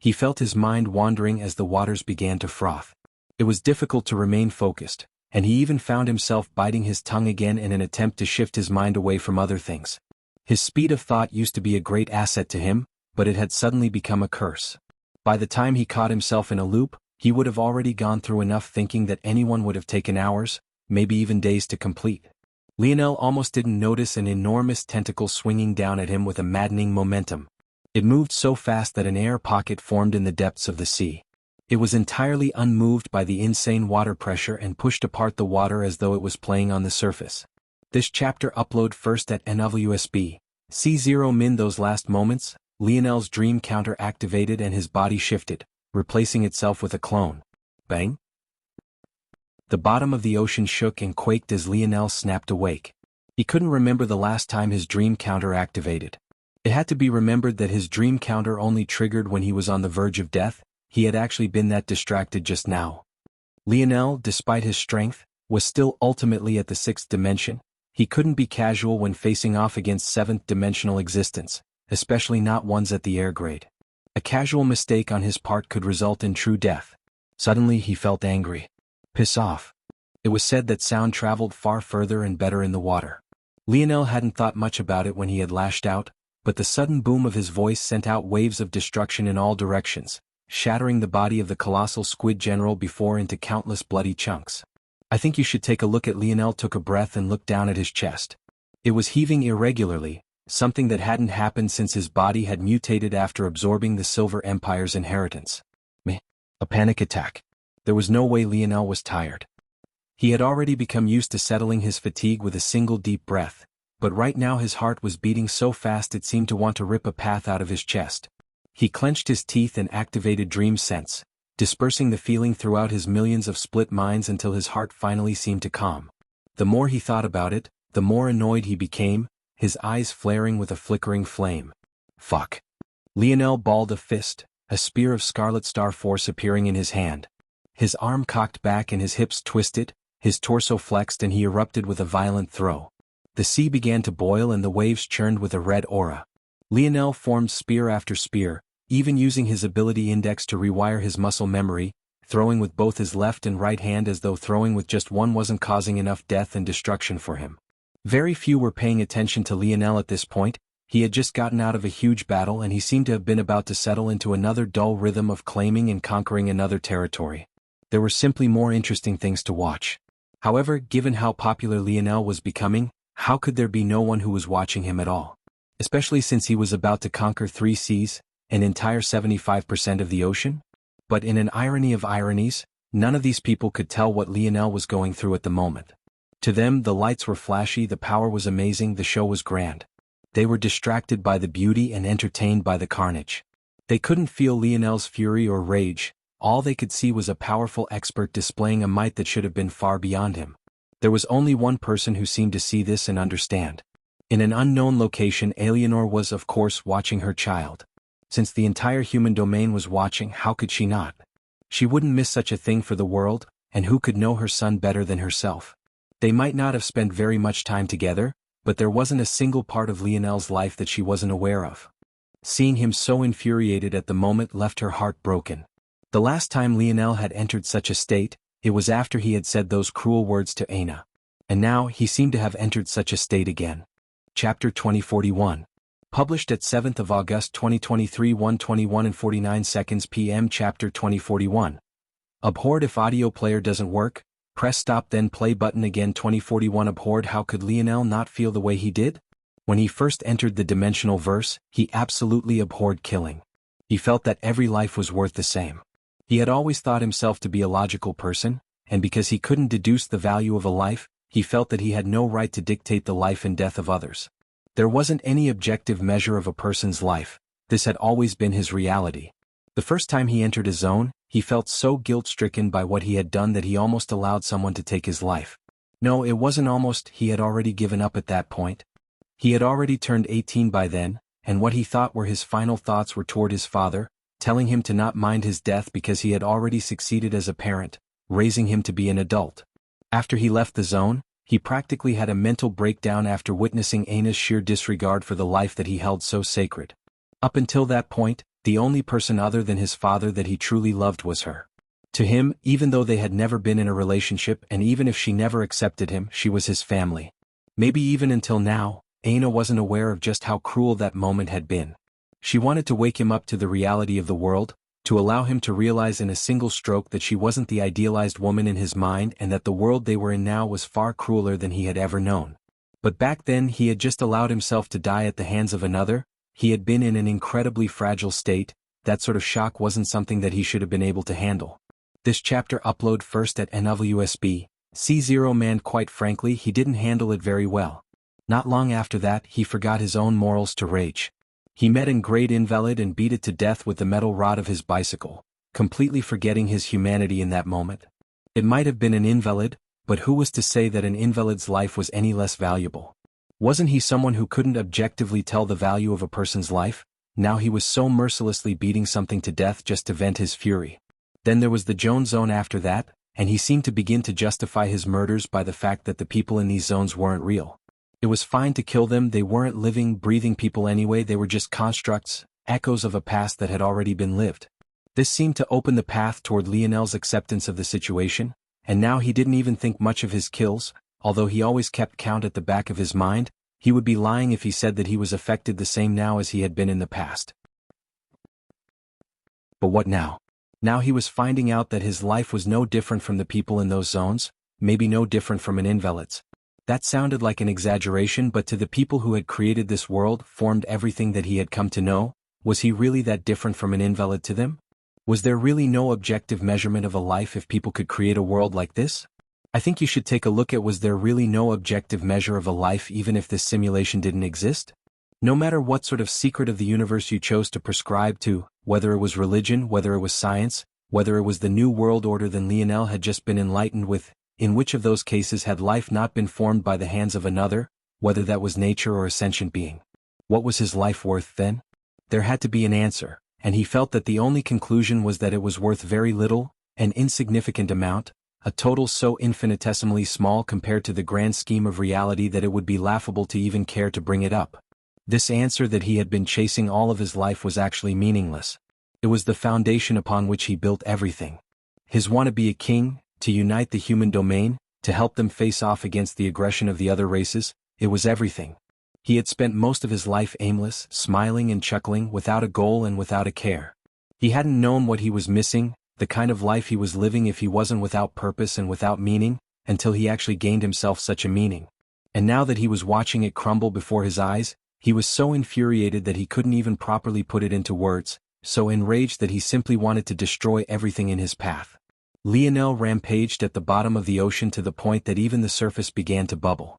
He felt his mind wandering as the waters began to froth. It was difficult to remain focused, and he even found himself biting his tongue again in an attempt to shift his mind away from other things. His speed of thought used to be a great asset to him, but it had suddenly become a curse. By the time he caught himself in a loop, he would have already gone through enough thinking that anyone would have taken hours, maybe even days to complete. Lionel almost didn't notice an enormous tentacle swinging down at him with a maddening momentum. It moved so fast that an air pocket formed in the depths of the sea. It was entirely unmoved by the insane water pressure and pushed apart the water as though it was playing on the surface. This chapter upload first at NWSB. C0min. Those last moments, Lionel's dream counter activated and his body shifted, replacing itself with a clone. Bang! The bottom of the ocean shook and quaked as Lionel snapped awake. He couldn't remember the last time his dream counter activated. It had to be remembered that his dream counter only triggered when he was on the verge of death. He had actually been that distracted just now. Lionel, despite his strength, was still ultimately at the 6th dimension. He couldn't be casual when facing off against 7th dimensional existence, especially not ones at the air grade. A casual mistake on his part could result in true death. Suddenly he felt angry. Piss off. It was said that sound traveled far further and better in the water. Lionel hadn't thought much about it when he had lashed out, but the sudden boom of his voice sent out waves of destruction in all directions, shattering the body of the colossal squid general before into countless bloody chunks. I think you should take a look at. Lionel took a breath and looked down at his chest. It was heaving irregularly, something that hadn't happened since his body had mutated after absorbing the Silver Empire's inheritance. Meh. A panic attack. There was no way Lionel was tired. He had already become used to settling his fatigue with a single deep breath, but right now his heart was beating so fast it seemed to want to rip a path out of his chest. He clenched his teeth and activated Dream Sense, dispersing the feeling throughout his millions of split minds until his heart finally seemed to calm. The more he thought about it, the more annoyed he became, his eyes flaring with a flickering flame. Fuck. Lionel balled a fist, a spear of Scarlet Star Force appearing in his hand. His arm cocked back and his hips twisted, his torso flexed and he erupted with a violent throw. The sea began to boil and the waves churned with a red aura. Lionel formed spear after spear, even using his ability index to rewire his muscle memory, throwing with both his left and right hand as though throwing with just one wasn't causing enough death and destruction for him. Very few were paying attention to Lionel at this point. He had just gotten out of a huge battle and he seemed to have been about to settle into another dull rhythm of claiming and conquering another territory. There were simply more interesting things to watch. However, given how popular Lionel was becoming, how could there be no one who was watching him at all? Especially since he was about to conquer 3 seas, an entire 75% of the ocean? But in an irony of ironies, none of these people could tell what Lionel was going through at the moment. To them, the lights were flashy, the power was amazing, the show was grand. They were distracted by the beauty and entertained by the carnage. They couldn't feel Lionel's fury or rage. All they could see was a powerful expert displaying a might that should have been far beyond him. There was only one person who seemed to see this and understand. In an unknown location, Eleanor was of course watching her child. Since the entire human domain was watching, how could she not? She wouldn't miss such a thing for the world, and who could know her son better than herself? They might not have spent very much time together, but there wasn't a single part of Lionel's life that she wasn't aware of. Seeing him so infuriated at the moment left her heart broken. The last time Lionel had entered such a state, it was after he had said those cruel words to Aina. And now he seemed to have entered such a state again. Chapter 2041. Published at 7th of August 2023 1:21:49 p.m. Chapter 2041. Abhorred. If audio player doesn't work, press stop then play button again. 2041. Abhorred. How could Lionel not feel the way he did? When he first entered the dimensional verse, he absolutely abhorred killing. He felt that every life was worth the same. He had always thought himself to be a logical person, and because he couldn't deduce the value of a life, he felt that he had no right to dictate the life and death of others. There wasn't any objective measure of a person's life. This had always been his reality. The first time he entered his zone, he felt so guilt-stricken by what he had done that he almost allowed someone to take his life. No, it wasn't almost, he had already given up at that point. He had already turned 18 by then, and what he thought were his final thoughts were toward his father, telling him to not mind his death because he had already succeeded as a parent, raising him to be an adult. After he left the zone, he practically had a mental breakdown after witnessing Aina's sheer disregard for the life that he held so sacred. Up until that point, the only person other than his father that he truly loved was her. To him, even though they had never been in a relationship and even if she never accepted him, she was his family. Maybe even until now, Aina wasn't aware of just how cruel that moment had been. She wanted to wake him up to the reality of the world, to allow him to realize in a single stroke that she wasn't the idealized woman in his mind and that the world they were in now was far crueler than he had ever known. But back then he had just allowed himself to die at the hands of another. He had been in an incredibly fragile state. That sort of shock wasn't something that he should have been able to handle. This chapter upload first at NWSB. C0 man, quite frankly, he didn't handle it very well. Not long after that, he forgot his own morals to rage. He met an great invalid and beat it to death with the metal rod of his bicycle, completely forgetting his humanity in that moment. It might have been an invalid, but who was to say that an invalid's life was any less valuable? Wasn't he someone who couldn't objectively tell the value of a person's life? Now he was so mercilessly beating something to death just to vent his fury. Then there was the Jones zone after that, and he seemed to begin to justify his murders by the fact that the people in these zones weren't real. It was fine to kill them, they weren't living, breathing people anyway, they were just constructs, echoes of a past that had already been lived. This seemed to open the path toward Lionel's acceptance of the situation, and now he didn't even think much of his kills, although he always kept count at the back of his mind. He would be lying if he said that he was affected the same now as he had been in the past. But what now? Now he was finding out that his life was no different from the people in those zones, maybe no different from an invalid's. That sounded like an exaggeration, but to the people who had created this world, formed everything that he had come to know, was he really that different from an invalid to them? Was there really no objective measurement of a life if people could create a world like this? I think you should take a look at, was there really no objective measure of a life even if this simulation didn't exist? No matter what sort of secret of the universe you chose to prescribe to, whether it was religion, whether it was science, whether it was the new world order then Lionel had just been enlightened with, in which of those cases had life not been formed by the hands of another, whether that was nature or a sentient being? What was his life worth then? There had to be an answer, and he felt that the only conclusion was that it was worth very little, an insignificant amount, a total so infinitesimally small compared to the grand scheme of reality that it would be laughable to even care to bring it up. This answer that he had been chasing all of his life was actually meaningless. It was the foundation upon which he built everything. His want to be a king, to unite the human domain, to help them face off against the aggression of the other races, it was everything. He had spent most of his life aimless, smiling and chuckling, without a goal and without a care. He hadn't known what he was missing, the kind of life he was living if he wasn't without purpose and without meaning, until he actually gained himself such a meaning. And now that he was watching it crumble before his eyes, he was so infuriated that he couldn't even properly put it into words, so enraged that he simply wanted to destroy everything in his path. Lionel rampaged at the bottom of the ocean to the point that even the surface began to bubble.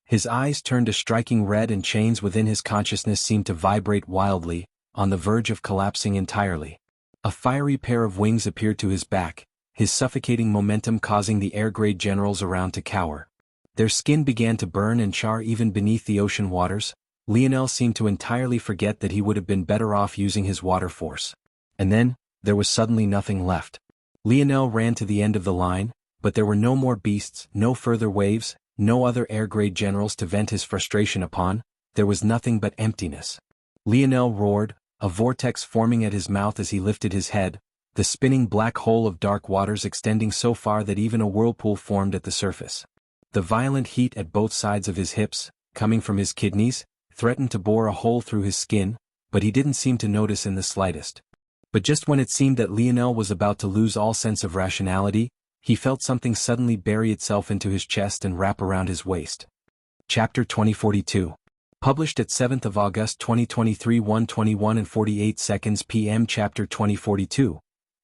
His eyes turned a striking red and chains within his consciousness seemed to vibrate wildly, on the verge of collapsing entirely. A fiery pair of wings appeared to his back, his suffocating momentum causing the air-grade generals around to cower. Their skin began to burn and char even beneath the ocean waters. Lionel seemed to entirely forget that he would have been better off using his water force. And then, there was suddenly nothing left. Lionel ran to the end of the line, but there were no more beasts, no further waves, no other air-grade generals to vent his frustration upon. There was nothing but emptiness. Lionel roared, a vortex forming at his mouth as he lifted his head, the spinning black hole of dark waters extending so far that even a whirlpool formed at the surface. The violent heat at both sides of his hips, coming from his kidneys, threatened to bore a hole through his skin, but he didn't seem to notice in the slightest. But just when it seemed that Lionel was about to lose all sense of rationality, he felt something suddenly bury itself into his chest and wrap around his waist. Chapter 2042. Published at 7th of August 2023 1:21 and 48 seconds p.m. Chapter 2042.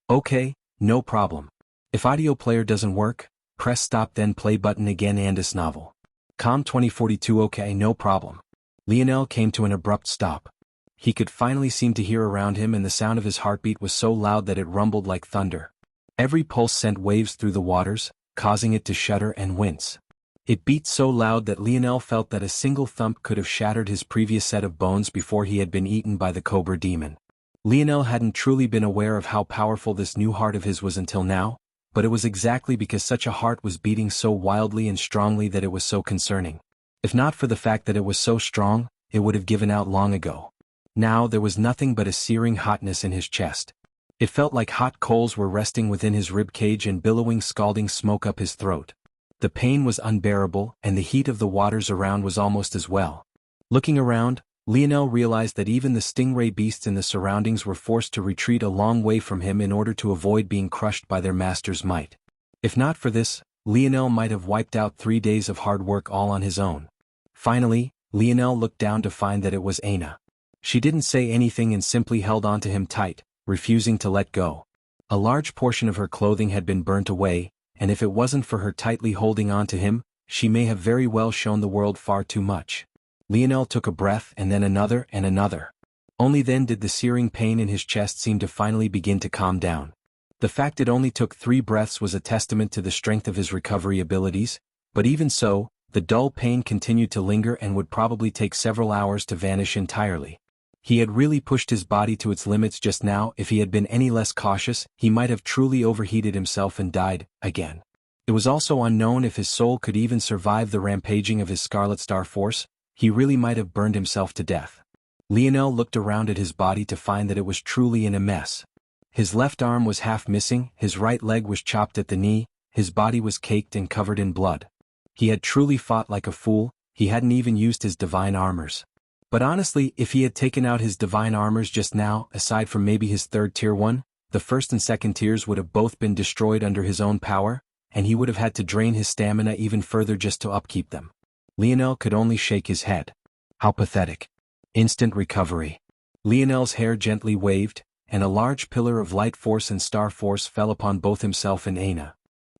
Okay, no problem. If audio player doesn't work, press stop then play button again and this novel. Com 2042. Okay, no problem. Lionel came to an abrupt stop. He could finally seem to hear around him, and the sound of his heartbeat was so loud that it rumbled like thunder. Every pulse sent waves through the waters, causing it to shudder and wince. It beat so loud that Lionel felt that a single thump could have shattered his previous set of bones before he had been eaten by the cobra demon. Lionel hadn't truly been aware of how powerful this new heart of his was until now, but it was exactly because such a heart was beating so wildly and strongly that it was so concerning. If not for the fact that it was so strong, it would have given out long ago. Now there was nothing but a searing hotness in his chest. It felt like hot coals were resting within his rib cage and billowing scalding smoke up his throat. The pain was unbearable, and the heat of the waters around was almost as well. Looking around, Lionel realized that even the stingray beasts in the surroundings were forced to retreat a long way from him in order to avoid being crushed by their master's might. If not for this, Lionel might have wiped out 3 days of hard work all on his own. Finally, Lionel looked down to find that it was Aina. She didn't say anything and simply held onto him tight, refusing to let go. A large portion of her clothing had been burnt away, and if it wasn't for her tightly holding on to him, she may have very well shown the world far too much. Lionel took a breath and then another and another. Only then did the searing pain in his chest seem to finally begin to calm down. The fact it only took 3 breaths was a testament to the strength of his recovery abilities, but even so, the dull pain continued to linger and would probably take several hours to vanish entirely. He had really pushed his body to its limits just now. If he had been any less cautious, he might have truly overheated himself and died, again. It was also unknown if his soul could even survive the rampaging of his Scarlet Star Force. He really might have burned himself to death. Lionel looked around at his body to find that it was truly in a mess. His left arm was half missing, his right leg was chopped at the knee, his body was caked and covered in blood. He had truly fought like a fool. He hadn't even used his divine armors. But honestly, if he had taken out his divine armors just now, aside from maybe his 3rd tier one, the 1st and 2nd tiers would have both been destroyed under his own power, and he would have had to drain his stamina even further just to upkeep them. Lionel could only shake his head. How pathetic. Instant recovery. Lionel's hair gently waved, and a large pillar of light force and star force fell upon both himself and Aina.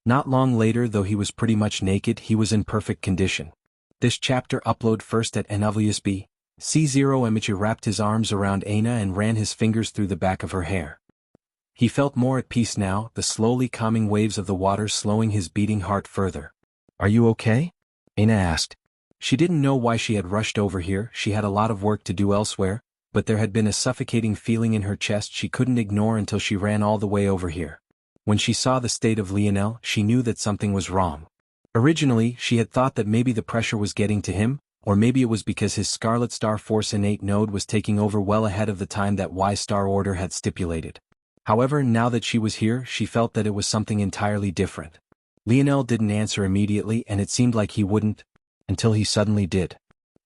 Not long later, though he was pretty much naked, he was in perfect condition. This chapter upload first at NWSB. C0 Emichi wrapped his arms around Aina and ran his fingers through the back of her hair. He felt more at peace now, the slowly calming waves of the water slowing his beating heart further. "Are you okay?" Aina asked. She didn't know why she had rushed over here. She had a lot of work to do elsewhere, but there had been a suffocating feeling in her chest she couldn't ignore until she ran all the way over here. When she saw the state of Lionel, she knew that something was wrong. Originally, she had thought that maybe the pressure was getting to him, or maybe it was because his Scarlet Star Force innate node was taking over well ahead of the time that Y-Star Order had stipulated. However, now that she was here, she felt that it was something entirely different. Lionel didn't answer immediately, and it seemed like he wouldn't, until he suddenly did.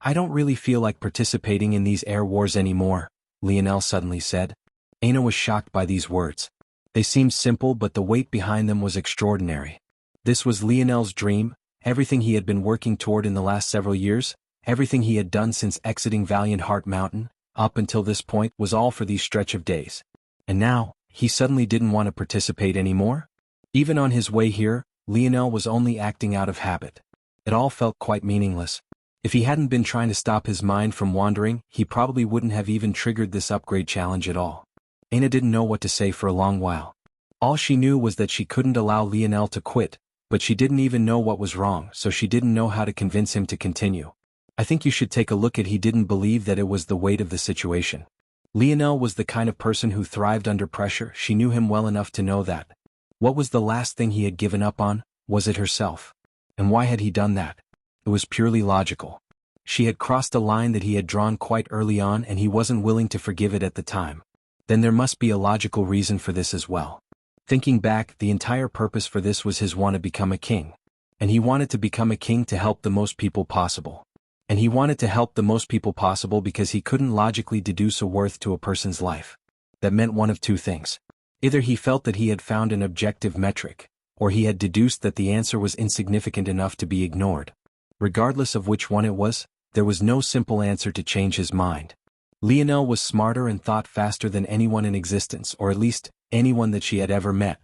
"I don't really feel like participating in these air wars anymore," Lionel suddenly said. Aina was shocked by these words. They seemed simple, but the weight behind them was extraordinary. This was Lionel's dream, everything he had been working toward in the last several years. Everything he had done since exiting Valiant Heart Mountain, up until this point, was all for these stretch of days. And now, he suddenly didn't want to participate anymore? Even on his way here, Lionel was only acting out of habit. It all felt quite meaningless. If he hadn't been trying to stop his mind from wandering, he probably wouldn't have even triggered this upgrade challenge at all. Aina didn't know what to say for a long while. All she knew was that she couldn't allow Lionel to quit, but she didn't even know what was wrong, so she didn't know how to convince him to continue. "I think you should take a look at." He didn't believe that it was the weight of the situation. Lionel was the kind of person who thrived under pressure. She knew him well enough to know that. What was the last thing he had given up on? Was it herself? And why had he done that? It was purely logical. She had crossed a line that he had drawn quite early on, and he wasn't willing to forgive it at the time. Then there must be a logical reason for this as well. Thinking back, the entire purpose for this was his want to become a king. And he wanted to become a king to help the most people possible. And he wanted to help the most people possible because he couldn't logically deduce a worth to a person's life. That meant one of two things. Either he felt that he had found an objective metric, or he had deduced that the answer was insignificant enough to be ignored. Regardless of which one it was, there was no simple answer to change his mind. Lionel was smarter and thought faster than anyone in existence, or at least, anyone that she had ever met.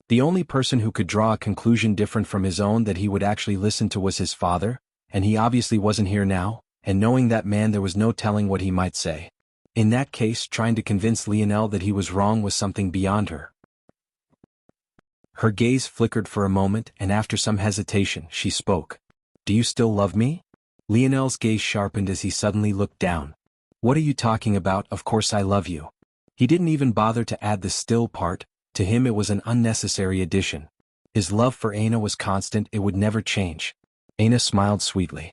The only person who could draw a conclusion different from his own that he would actually listen to was his father, and he obviously wasn't here now, and knowing that man, there was no telling what he might say. In that case, trying to convince Lionel that he was wrong was something beyond her. Her gaze flickered for a moment, and after some hesitation, she spoke. "Do you still love me?" Lionel's gaze sharpened as he suddenly looked down. "What are you talking about? Of course I love you." He didn't even bother to add the still part. To him it was an unnecessary addition. His love for Aina was constant, it would never change. Aina smiled sweetly.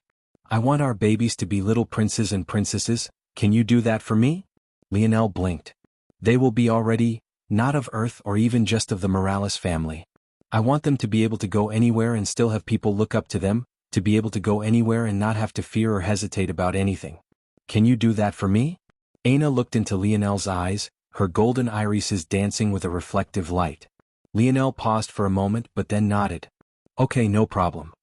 "I want our babies to be little princes and princesses. Can you do that for me?" Lionel blinked. "They will be already, not of Earth or even just of the Morales family. I want them to be able to go anywhere and still have people look up to them, to be able to go anywhere and not have to fear or hesitate about anything. Can you do that for me?" Aina looked into Lionel's eyes, her golden irises dancing with a reflective light. Lionel paused for a moment but then nodded. "Okay, no problem."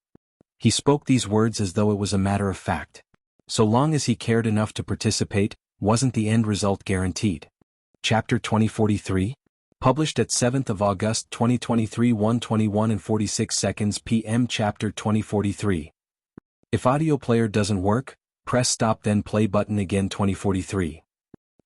He spoke these words as though it was a matter of fact. So long as he cared enough to participate, wasn't the end result guaranteed? Chapter 2043? Published at 7th of August 2023 1:21 and 46 seconds p.m. Chapter 2043. If audio player doesn't work, press stop then play button again 2043.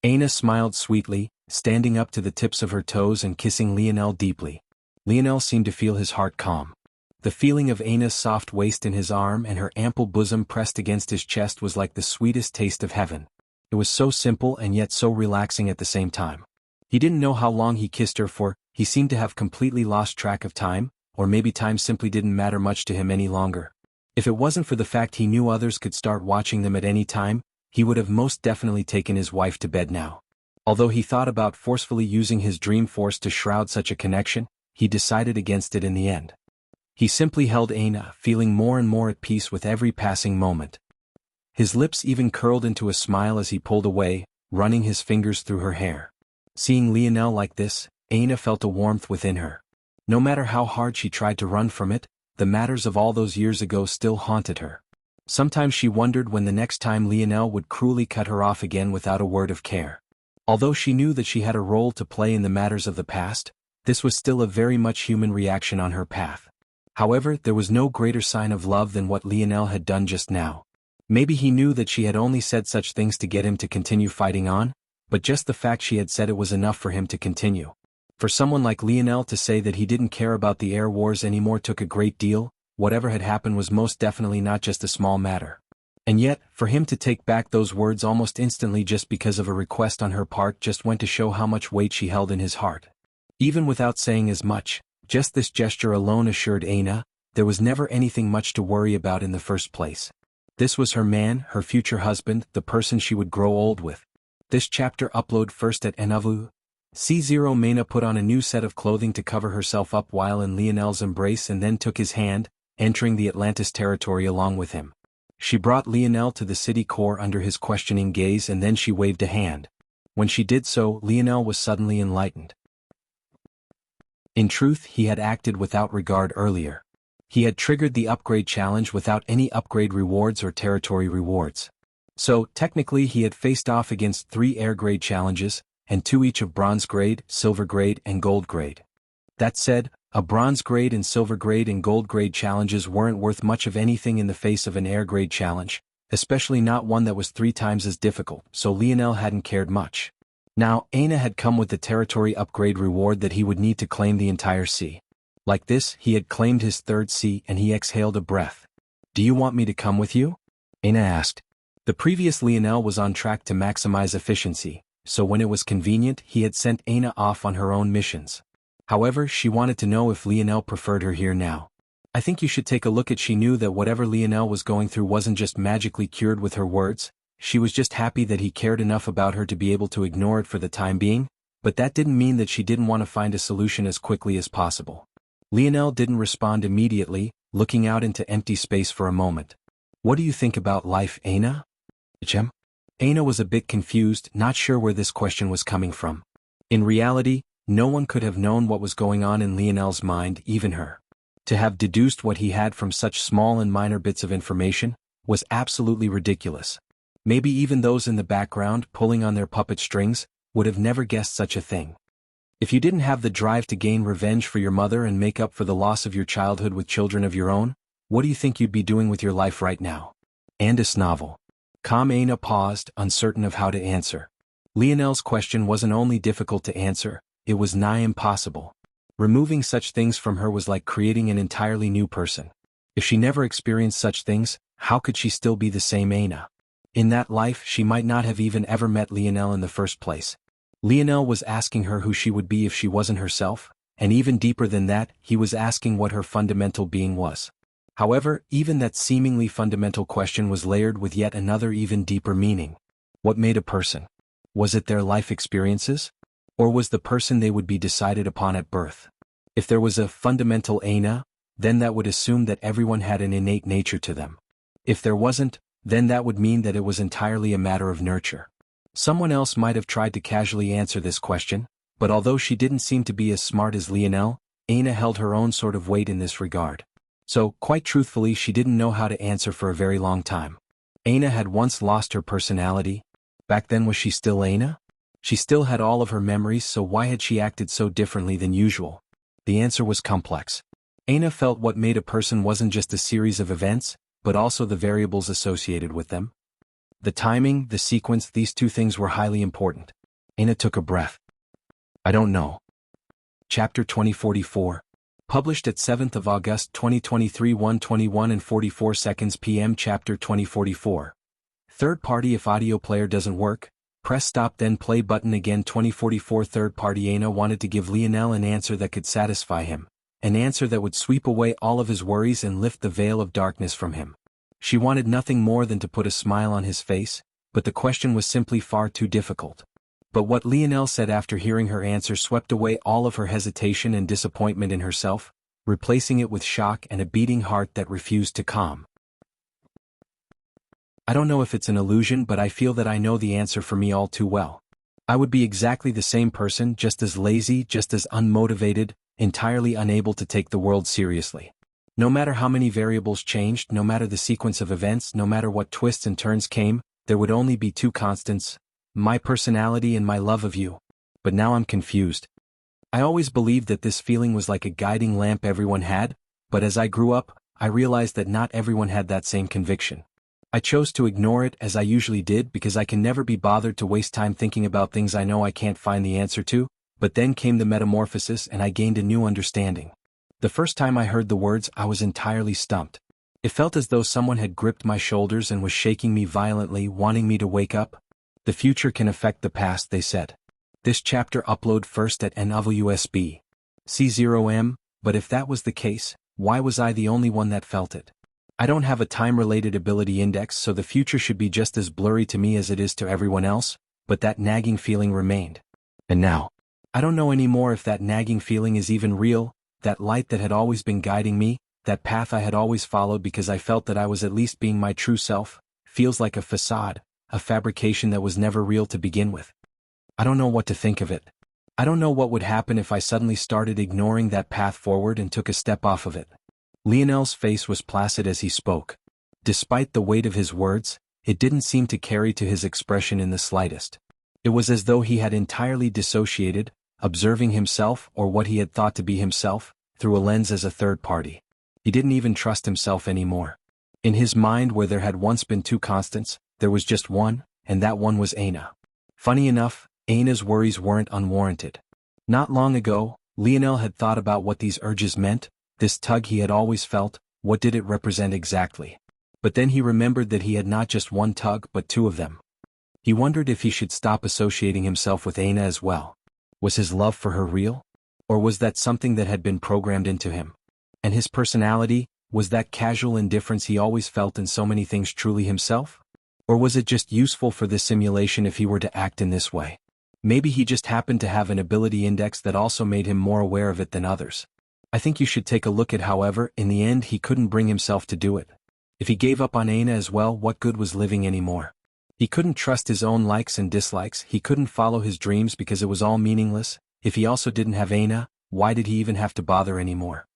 Aina smiled sweetly, standing up to the tips of her toes and kissing Lionel deeply. Lionel seemed to feel his heart calm. The feeling of Aina's soft waist in his arm and her ample bosom pressed against his chest was like the sweetest taste of heaven. It was so simple and yet so relaxing at the same time. He didn't know how long he kissed her for, he seemed to have completely lost track of time, or maybe time simply didn't matter much to him any longer. If it wasn't for the fact he knew others could start watching them at any time, he would have most definitely taken his wife to bed now. Although he thought about forcefully using his dream force to shroud such a connection, he decided against it in the end. He simply held Aina, feeling more and more at peace with every passing moment. His lips even curled into a smile as he pulled away, running his fingers through her hair. Seeing Lionel like this, Aina felt a warmth within her. No matter how hard she tried to run from it, the matters of all those years ago still haunted her. Sometimes she wondered when the next time Lionel would cruelly cut her off again without a word of care. Although she knew that she had a role to play in the matters of the past, this was still a very much human reaction on her path. However, there was no greater sign of love than what Lionel had done just now. Maybe he knew that she had only said such things to get him to continue fighting on, but just the fact she had said it was enough for him to continue. For someone like Lionel to say that he didn't care about the air wars anymore took a great deal. Whatever had happened was most definitely not just a small matter. And yet, for him to take back those words almost instantly just because of a request on her part just went to show how much weight she held in his heart. Even without saying as much, just this gesture alone assured Aina, there was never anything much to worry about in the first place. This was her man, her future husband, the person she would grow old with. This chapter upload first at Enavu. C0 Maina put on a new set of clothing to cover herself up while in Lionel's embrace and then took his hand, entering the Atlantis territory along with him. She brought Lionel to the city core under his questioning gaze and then she waved a hand. When she did so, Lionel was suddenly enlightened. In truth, he had acted without regard earlier. He had triggered the upgrade challenge without any upgrade rewards or territory rewards. So, technically he had faced off against 3 air grade challenges, and 2 each of bronze grade, silver grade, and gold grade. That said, a bronze grade and silver grade and gold grade challenges weren't worth much of anything in the face of an air grade challenge, especially not one that was 3 times as difficult, so Lionel hadn't cared much. Now, Aina had come with the territory upgrade reward that he would need to claim the entire sea. Like this, he had claimed his 3rd sea and he exhaled a breath. "Do you want me to come with you?" Aina asked. The previous Lionel was on track to maximize efficiency, so when it was convenient he had sent Aina off on her own missions. However, she wanted to know if Lionel preferred her here now. I think you should take a look at. She knew that whatever Lionel was going through wasn't just magically cured with her words, she was just happy that he cared enough about her to be able to ignore it for the time being, but that didn't mean that she didn't want to find a solution as quickly as possible. Lionel didn't respond immediately, looking out into empty space for a moment. "What do you think about life, Aina?" Aina was a bit confused, not sure where this question was coming from. In reality, no one could have known what was going on in Lionel's mind, even her. To have deduced what he had from such small and minor bits of information was absolutely ridiculous. Maybe even those in the background, pulling on their puppet strings, would have never guessed such a thing. If you didn't have the drive to gain revenge for your mother and make up for the loss of your childhood with children of your own, what do you think you'd be doing with your life right now? Andis novel. Aina paused, uncertain of how to answer. Lionel's question wasn't only difficult to answer, it was nigh impossible. Removing such things from her was like creating an entirely new person. If she never experienced such things, how could she still be the same Aina? In that life she might not have even ever met Lionel in the first place. Lionel was asking her who she would be if she wasn't herself, and even deeper than that, he was asking what her fundamental being was. However, even that seemingly fundamental question was layered with yet another even deeper meaning. What made a person? Was it their life experiences? Or was the person they would be decided upon at birth? If there was a fundamental Aina, then that would assume that everyone had an innate nature to them. If there wasn't, then that would mean that it was entirely a matter of nurture. Someone else might have tried to casually answer this question, but although she didn't seem to be as smart as Lionel, Aina held her own sort of weight in this regard. So, quite truthfully, she didn't know how to answer for a very long time. Aina had once lost her personality. Back then, was she still Aina? She still had all of her memories, so why had she acted so differently than usual? The answer was complex. Aina felt what made a person wasn't just a series of events, but also the variables associated with them. The timing, the sequence, these two things were highly important. Aina took a breath. I don't know. Chapter 2044. Published at 7th of August 2023 1:21 and 44 seconds p.m. Chapter 2044. Third party. If audio player doesn't work, press stop then play button again. 2044. Third party. Aina wanted to give Lionel an answer that could satisfy him. An answer that would sweep away all of his worries and lift the veil of darkness from him. She wanted nothing more than to put a smile on his face, but the question was simply far too difficult. But what Lionel said after hearing her answer swept away all of her hesitation and disappointment in herself, replacing it with shock and a beating heart that refused to calm. I don't know if it's an illusion, but I feel that I know the answer for me all too well. I would be exactly the same person, just as lazy, just as unmotivated, entirely unable to take the world seriously. No matter how many variables changed, no matter the sequence of events, no matter what twists and turns came, there would only be two constants: my personality and my love of you. But now I'm confused. I always believed that this feeling was like a guiding lamp everyone had, but as I grew up, I realized that not everyone had that same conviction. I chose to ignore it as I usually did because I can never be bothered to waste time thinking about things I know I can't find the answer to, but then came the metamorphosis and I gained a new understanding. The first time I heard the words, I was entirely stumped. It felt as though someone had gripped my shoulders and was shaking me violently, wanting me to wake up. The future can affect the past, they said. This chapter upload first at NWSB. C0M, but if that was the case, why was I the only one that felt it? I don't have a time-related ability index, so the future should be just as blurry to me as it is to everyone else, but that nagging feeling remained. And now, I don't know anymore if that nagging feeling is even real, that light that had always been guiding me, that path I had always followed because I felt that I was at least being my true self, feels like a facade, a fabrication that was never real to begin with. I don't know what to think of it. I don't know what would happen if I suddenly started ignoring that path forward and took a step off of it. Lionel's face was placid as he spoke. Despite the weight of his words, it didn't seem to carry to his expression in the slightest. It was as though he had entirely dissociated, observing himself, or what he had thought to be himself, through a lens as a third party. He didn't even trust himself anymore. In his mind, where there had once been two constants, there was just one, and that one was Aina. Funny enough, Aina's worries weren't unwarranted. Not long ago, Lionel had thought about what these urges meant, this tug he had always felt, what did it represent exactly? But then he remembered that he had not just one tug but two of them. He wondered if he should stop associating himself with Aina as well. Was his love for her real? Or was that something that had been programmed into him? And his personality, was that casual indifference he always felt in so many things truly himself? Or was it just useful for this simulation if he were to act in this way? Maybe he just happened to have an ability index that also made him more aware of it than others. I think you should take a look at. However, in the end he couldn't bring himself to do it. If he gave up on Aina as well, what good was living anymore? He couldn't trust his own likes and dislikes, he couldn't follow his dreams because it was all meaningless. If he also didn't have Aina, why did he even have to bother anymore?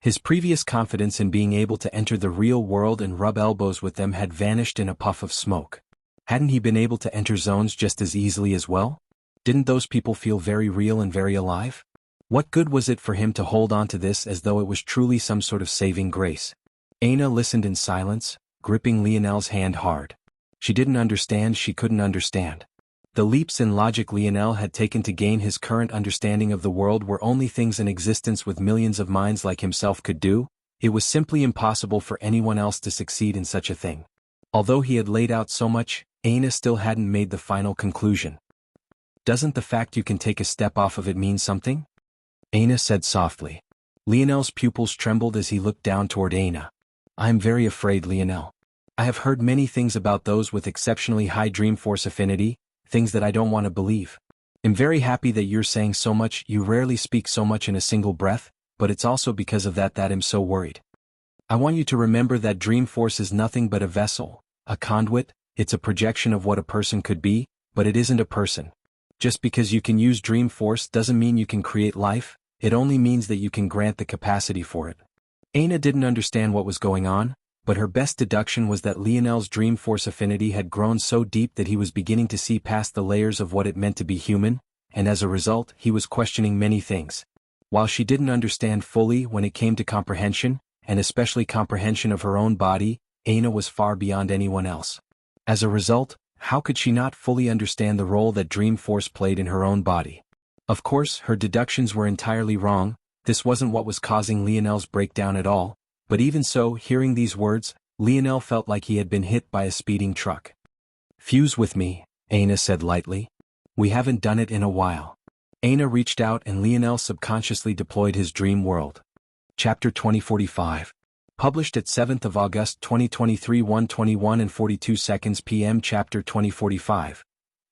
His previous confidence in being able to enter the real world and rub elbows with them had vanished in a puff of smoke. Hadn't he been able to enter zones just as easily as well? Didn't those people feel very real and very alive? What good was it for him to hold on to this as though it was truly some sort of saving grace? Aina listened in silence, gripping Lionel's hand hard. She didn't understand, she couldn't understand. The leaps in logic Lionel had taken to gain his current understanding of the world were only things in existence with millions of minds like himself could do. It was simply impossible for anyone else to succeed in such a thing. Although he had laid out so much, Aina still hadn't made the final conclusion. Doesn't the fact you can take a step off of it mean something? Aina said softly. Lionel's pupils trembled as he looked down toward Aina. I am very afraid, Lionel. I have heard many things about those with exceptionally high dream force affinity, things that I don't want to believe. I'm very happy that you're saying so much. You rarely speak so much in a single breath, but it's also because of that I'm so worried. I want you to remember that dream force is nothing but a vessel, a conduit. It's a projection of what a person could be, but it isn't a person. Just because you can use dream force doesn't mean you can create life, it only means that you can grant the capacity for it. Aina didn't understand what was going on, but her best deduction was that Lionel's dream force affinity had grown so deep that he was beginning to see past the layers of what it meant to be human, and as a result he was questioning many things. While she didn't understand fully when it came to comprehension, and especially comprehension of her own body, Aina was far beyond anyone else. As a result, how could she not fully understand the role that dream force played in her own body? Of course, her deductions were entirely wrong. This wasn't what was causing Lionel's breakdown at all, but even so, hearing these words, Lionel felt like he had been hit by a speeding truck. "Fuse with me," Aina said lightly. "We haven't done it in a while." Aina reached out and Lionel subconsciously deployed his dream world. Chapter 2045. Published at 7th of August 2023 1:21 and 42 seconds p.m. Chapter 2045.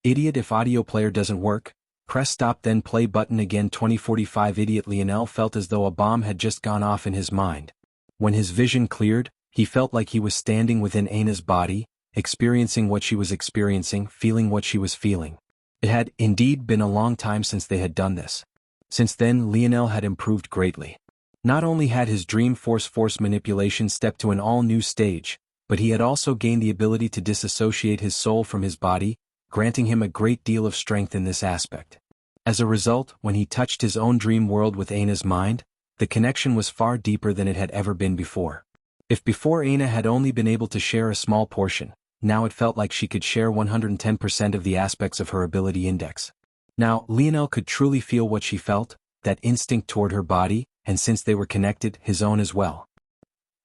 Idiot, if audio player doesn't work, press stop then play button again. 2045. Idiot. Lionel felt as though a bomb had just gone off in his mind. When his vision cleared, he felt like he was standing within Aina's body, experiencing what she was experiencing, feeling what she was feeling. It had, indeed, been a long time since they had done this. Since then, Lionel had improved greatly. Not only had his dream force manipulation stepped to an all-new stage, but he had also gained the ability to disassociate his soul from his body, granting him a great deal of strength in this aspect. As a result, when he touched his own dream world with Aina's mind, the connection was far deeper than it had ever been before. If before Aina had only been able to share a small portion, now it felt like she could share 110% of the aspects of her ability index. Now, Lionel could truly feel what she felt, that instinct toward her body, and since they were connected, his own as well.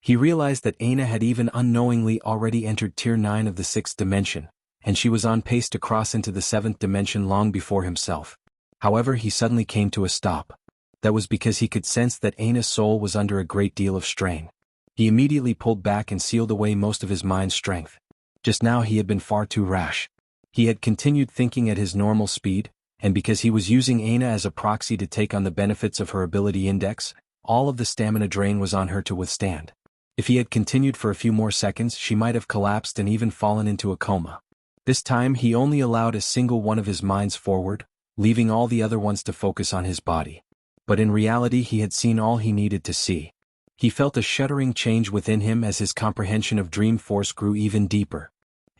He realized that Aina had even unknowingly already entered Tier 9 of the 6th dimension, and she was on pace to cross into the 7th dimension long before himself. However, he suddenly came to a stop. That was because he could sense that Aina's soul was under a great deal of strain. He immediately pulled back and sealed away most of his mind's strength. Just now he had been far too rash. He had continued thinking at his normal speed, and because he was using Aina as a proxy to take on the benefits of her ability index, all of the stamina drain was on her to withstand. If he had continued for a few more seconds, she might have collapsed and even fallen into a coma. This time he only allowed a single one of his minds forward, leaving all the other ones to focus on his body. But in reality he had seen all he needed to see. He felt a shuddering change within him as his comprehension of Dream Force grew even deeper.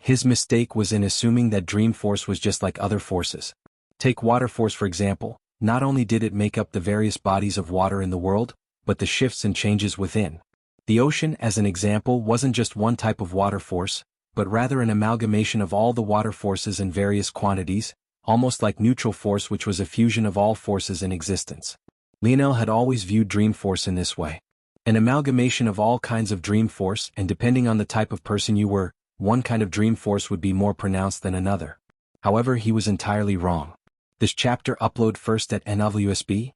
His mistake was in assuming that Dream Force was just like other forces. Take Water Force for example. Not only did it make up the various bodies of water in the world, but the shifts and changes within. The ocean, as an example, wasn't just one type of water force, but rather an amalgamation of all the water forces in various quantities, almost like neutral force, which was a fusion of all forces in existence. Lionel had always viewed Dream Force in this way. An amalgamation of all kinds of Dream Force, and depending on the type of person you were, one kind of Dream Force would be more pronounced than another. However, he was entirely wrong. This chapter upload first at NWSB?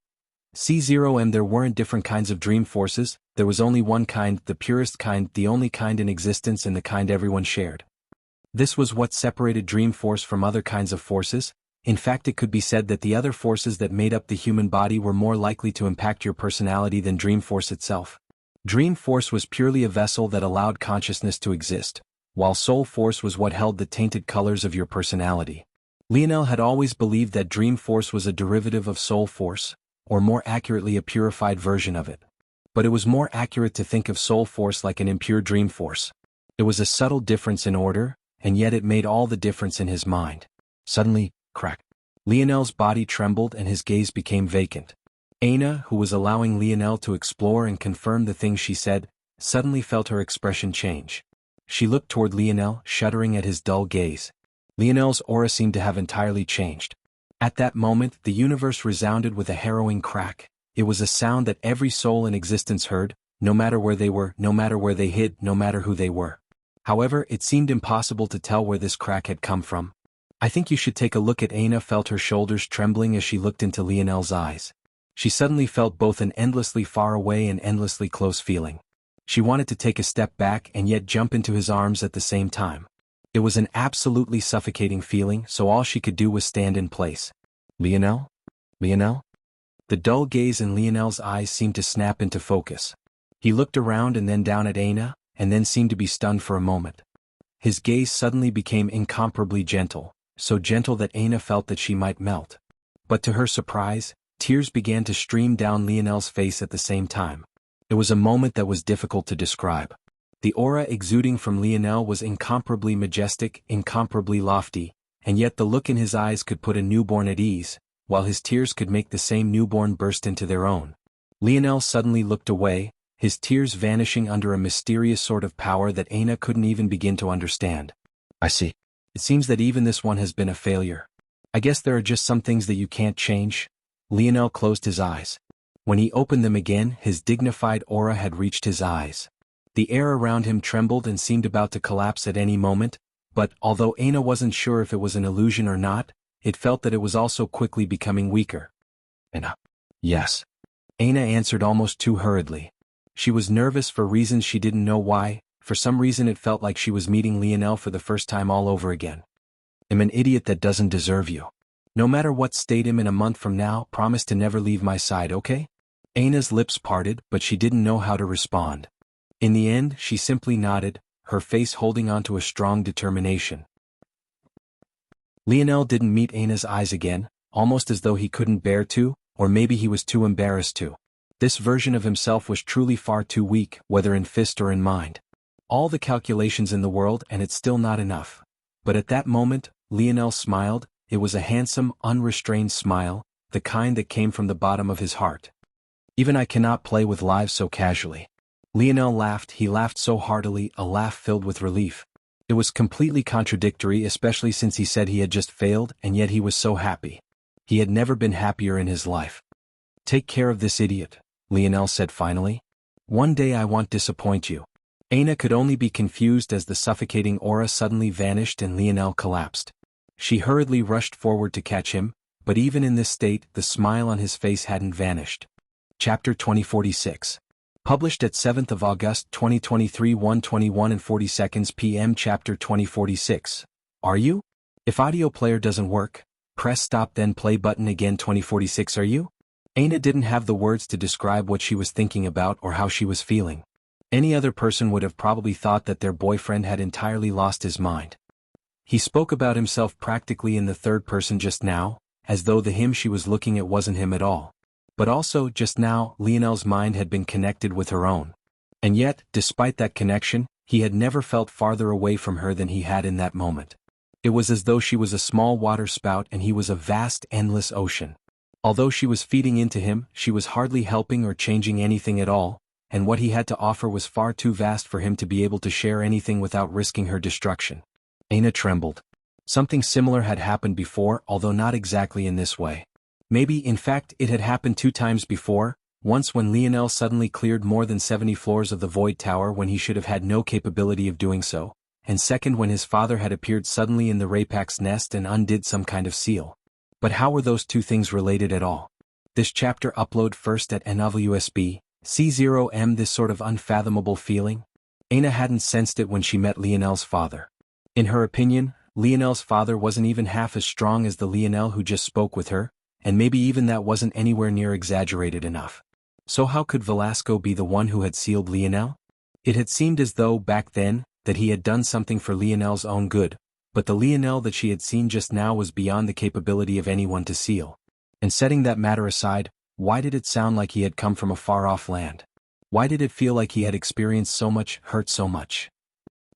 C0M. There weren't different kinds of Dream Forces, there was only one kind, the purest kind, the only kind in existence and the kind everyone shared. This was what separated Dream Force from other kinds of forces. In fact, it could be said that the other forces that made up the human body were more likely to impact your personality than Dream Force itself. Dream Force was purely a vessel that allowed consciousness to exist, while Soul Force was what held the tainted colors of your personality. Lionel had always believed that Dream Force was a derivative of Soul Force, or more accurately a purified version of it. But it was more accurate to think of Soul Force like an impure Dream Force. It was a subtle difference in order, and yet it made all the difference in his mind. Suddenly, crack. Lionel's body trembled and his gaze became vacant. Aina, who was allowing Lionel to explore and confirm the things she said, suddenly felt her expression change. She looked toward Lionel, shuddering at his dull gaze. Lionel's aura seemed to have entirely changed. At that moment, the universe resounded with a harrowing crack. It was a sound that every soul in existence heard, no matter where they were, no matter where they hid, no matter who they were. However, it seemed impossible to tell where this crack had come from. I think you should take a look at Aina felt her shoulders trembling as she looked into Lionel's eyes. She suddenly felt both an endlessly far away and endlessly close feeling. She wanted to take a step back and yet jump into his arms at the same time. It was an absolutely suffocating feeling, so all she could do was stand in place. Lionel? Lionel? The dull gaze in Lionel's eyes seemed to snap into focus. He looked around and then down at Aina, and then seemed to be stunned for a moment. His gaze suddenly became incomparably gentle, so gentle that Aina felt that she might melt. But to her surprise, tears began to stream down Lionel's face at the same time. It was a moment that was difficult to describe. The aura exuding from Lionel was incomparably majestic, incomparably lofty, and yet the look in his eyes could put a newborn at ease, while his tears could make the same newborn burst into their own. Lionel suddenly looked away, his tears vanishing under a mysterious sort of power that Aina couldn't even begin to understand. I see. It seems that even this one has been a failure. I guess there are just some things that you can't change. Lionel closed his eyes. When he opened them again, his dignified aura had reached his eyes. The air around him trembled and seemed about to collapse at any moment, but although Aina wasn't sure if it was an illusion or not, it felt that it was also quickly becoming weaker. Aina. Yes. Aina answered almost too hurriedly. She was nervous for reasons she didn't know why. For some reason it felt like she was meeting Lionel for the first time all over again. I'm an idiot that doesn't deserve you. No matter what state I'm in a month from now, promise to never leave my side, okay? Aina's lips parted, but she didn't know how to respond. In the end, she simply nodded, her face holding on to a strong determination. Lionel didn't meet Aina's eyes again, almost as though he couldn't bear to, or maybe he was too embarrassed to. This version of himself was truly far too weak, whether in fist or in mind. All the calculations in the world and it's still not enough. But at that moment, Lionel smiled. It was a handsome, unrestrained smile, the kind that came from the bottom of his heart. Even I cannot play with lives so casually. Lionel laughed, he laughed so heartily, a laugh filled with relief. It was completely contradictory, especially since he said he had just failed, and yet he was so happy. He had never been happier in his life. Take care of this idiot, Lionel said finally. One day I won't disappoint you. Aina could only be confused as the suffocating aura suddenly vanished and Lionel collapsed. She hurriedly rushed forward to catch him, but even in this state, the smile on his face hadn't vanished. Chapter 2046. Published at 7th of August 2023 1:21:40 p.m. Chapter 2046. Are you? If audio player doesn't work, press stop then play button again 2046. Are you? Aina didn't have the words to describe what she was thinking about or how she was feeling. Any other person would have probably thought that their boyfriend had entirely lost his mind. He spoke about himself practically in the third person just now, as though the him she was looking at wasn't him at all. But also, just now, Lionel's mind had been connected with her own. And yet, despite that connection, he had never felt farther away from her than he had in that moment. It was as though she was a small water spout and he was a vast, endless ocean. Although she was feeding into him, she was hardly helping or changing anything at all, and what he had to offer was far too vast for him to be able to share anything without risking her destruction. Aina trembled. Something similar had happened before, although not exactly in this way. Maybe, in fact, it had happened 2 times before, once when Lionel suddenly cleared more than 70 floors of the Void Tower when he should have had no capability of doing so, and second when his father had appeared suddenly in the Rapak's nest and undid some kind of seal. But how were those 2 things related at all? This chapter upload first at NWSB, C0M. This sort of unfathomable feeling? Aina hadn't sensed it when she met Lionel's father. In her opinion, Lionel's father wasn't even half as strong as the Lionel who just spoke with her, and maybe even that wasn't anywhere near exaggerated enough. So how could Velasco be the one who had sealed Lionel? It had seemed as though, back then, that he had done something for Lionel's own good, but the Lionel that she had seen just now was beyond the capability of anyone to seal. And setting that matter aside, why did it sound like he had come from a far-off land? Why did it feel like he had experienced so much, hurt so much?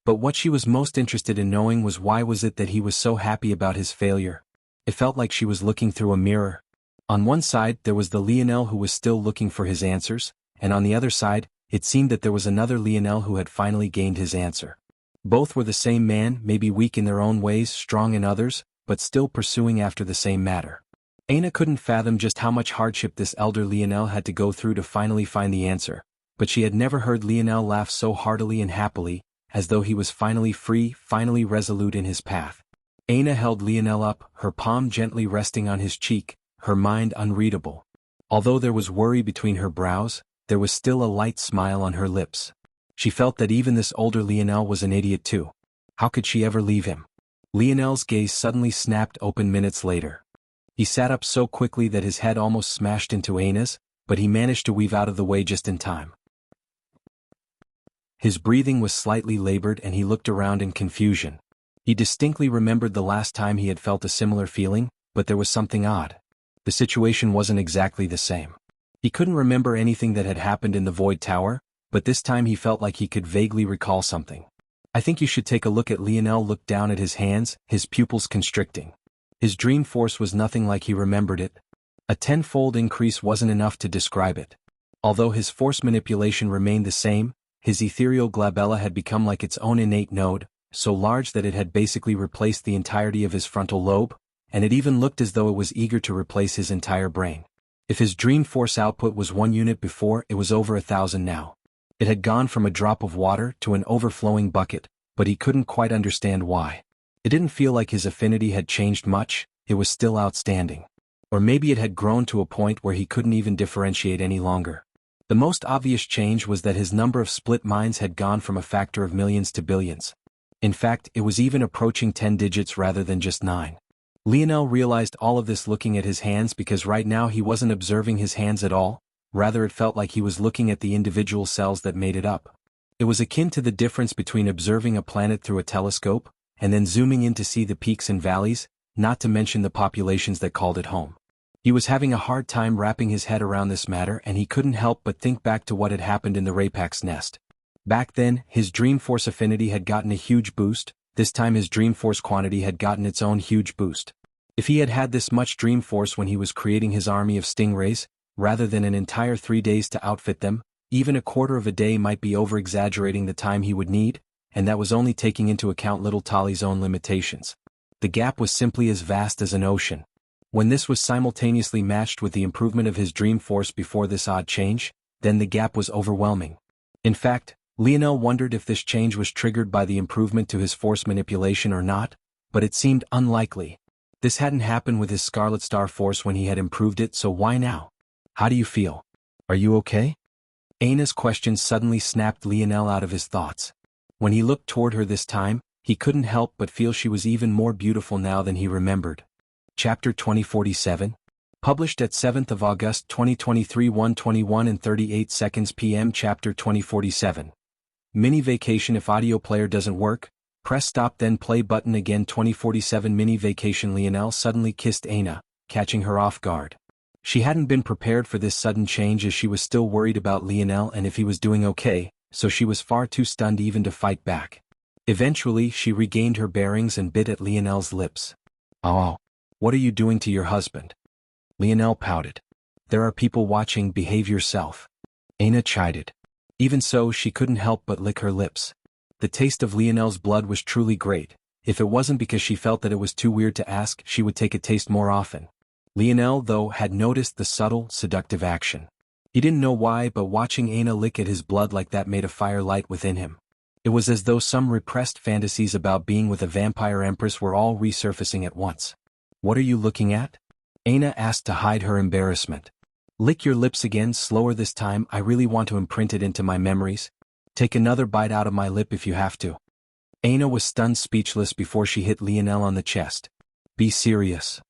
But what she was most interested in knowing was why was it that he was so happy about his failure? It felt like she was looking through a mirror. On one side there was the Lionel who was still looking for his answers, and on the other side, it seemed that there was another Lionel who had finally gained his answer. Both were the same man, maybe weak in their own ways, strong in others, but still pursuing after the same matter. Aina couldn't fathom just how much hardship this elder Lionel had to go through to finally find the answer, but she had never heard Lionel laugh so heartily and happily, as though he was finally free, finally resolute in his path. Aina held Lionel up, her palm gently resting on his cheek, her mind unreadable. Although there was worry between her brows, there was still a light smile on her lips. She felt that even this older Lionel was an idiot too. How could she ever leave him? Lionel's gaze suddenly snapped open minutes later. He sat up so quickly that his head almost smashed into Aina's, but he managed to weave out of the way just in time. His breathing was slightly labored and he looked around in confusion. He distinctly remembered the last time he had felt a similar feeling, but there was something odd. The situation wasn't exactly the same. He couldn't remember anything that had happened in the Void Tower, but this time he felt like he could vaguely recall something. I think you should take a look at. Lionel looked down at his hands, his pupils constricting. His dream force was nothing like he remembered it. A tenfold increase wasn't enough to describe it. Although his force manipulation remained the same, his ethereal glabella had become like its own innate node, so large that it had basically replaced the entirety of his frontal lobe, and it even looked as though it was eager to replace his entire brain. If his dream force output was 1 unit before, it was over 1,000 now. It had gone from a drop of water to an overflowing bucket, but he couldn't quite understand why. It didn't feel like his affinity had changed much, it was still outstanding. Or maybe it had grown to a point where he couldn't even differentiate any longer. The most obvious change was that his number of split minds had gone from a factor of millions to billions. In fact, it was even approaching 10 digits rather than just 9. Lionel realized all of this looking at his hands, because right now he wasn't observing his hands at all, rather it felt like he was looking at the individual cells that made it up. It was akin to the difference between observing a planet through a telescope, and then zooming in to see the peaks and valleys, not to mention the populations that called it home. He was having a hard time wrapping his head around this matter, and he couldn't help but think back to what had happened in the Rapak's nest. Back then, his dream force affinity had gotten a huge boost, this time his dream force quantity had gotten its own huge boost. If he had had this much dream force when he was creating his army of stingrays, rather than an entire 3 days to outfit them, even a quarter of a day might be over-exaggerating the time he would need, and that was only taking into account little Tali's own limitations. The gap was simply as vast as an ocean. When this was simultaneously matched with the improvement of his dream force before this odd change, then the gap was overwhelming. In fact, Lionel wondered if this change was triggered by the improvement to his force manipulation or not, but it seemed unlikely. This hadn't happened with his Scarlet Star force when he had improved it, so why now? How do you feel? Are you okay? Aina's question suddenly snapped Lionel out of his thoughts. When he looked toward her this time, he couldn't help but feel she was even more beautiful now than he remembered. Chapter 2047. Published at 7th of August 2023, 1:21 and 38 seconds p.m. Chapter 2047. Mini vacation. If audio player doesn't work, press stop then play button again. 2047 Mini vacation. Lionel suddenly kissed Aina, catching her off guard. She hadn't been prepared for this sudden change, as she was still worried about Lionel and if he was doing okay, so she was far too stunned even to fight back. Eventually she regained her bearings and bit at Lionel's lips. "Oh, what are you doing to your husband?" Lionel pouted. "There are people watching, behave yourself." Aina chided. Even so, she couldn't help but lick her lips. The taste of Lionel's blood was truly great. If it wasn't because she felt that it was too weird to ask, she would take a taste more often. Lionel, though, had noticed the subtle, seductive action. He didn't know why, but watching Aina lick at his blood like that made a fire light within him. It was as though some repressed fantasies about being with a vampire empress were all resurfacing at once. "What are you looking at?" Aina asked to hide her embarrassment. "Lick your lips again, slower this time. I really want to imprint it into my memories. Take another bite out of my lip if you have to." Aina was stunned speechless before she hit Lionel on the chest. "Be serious."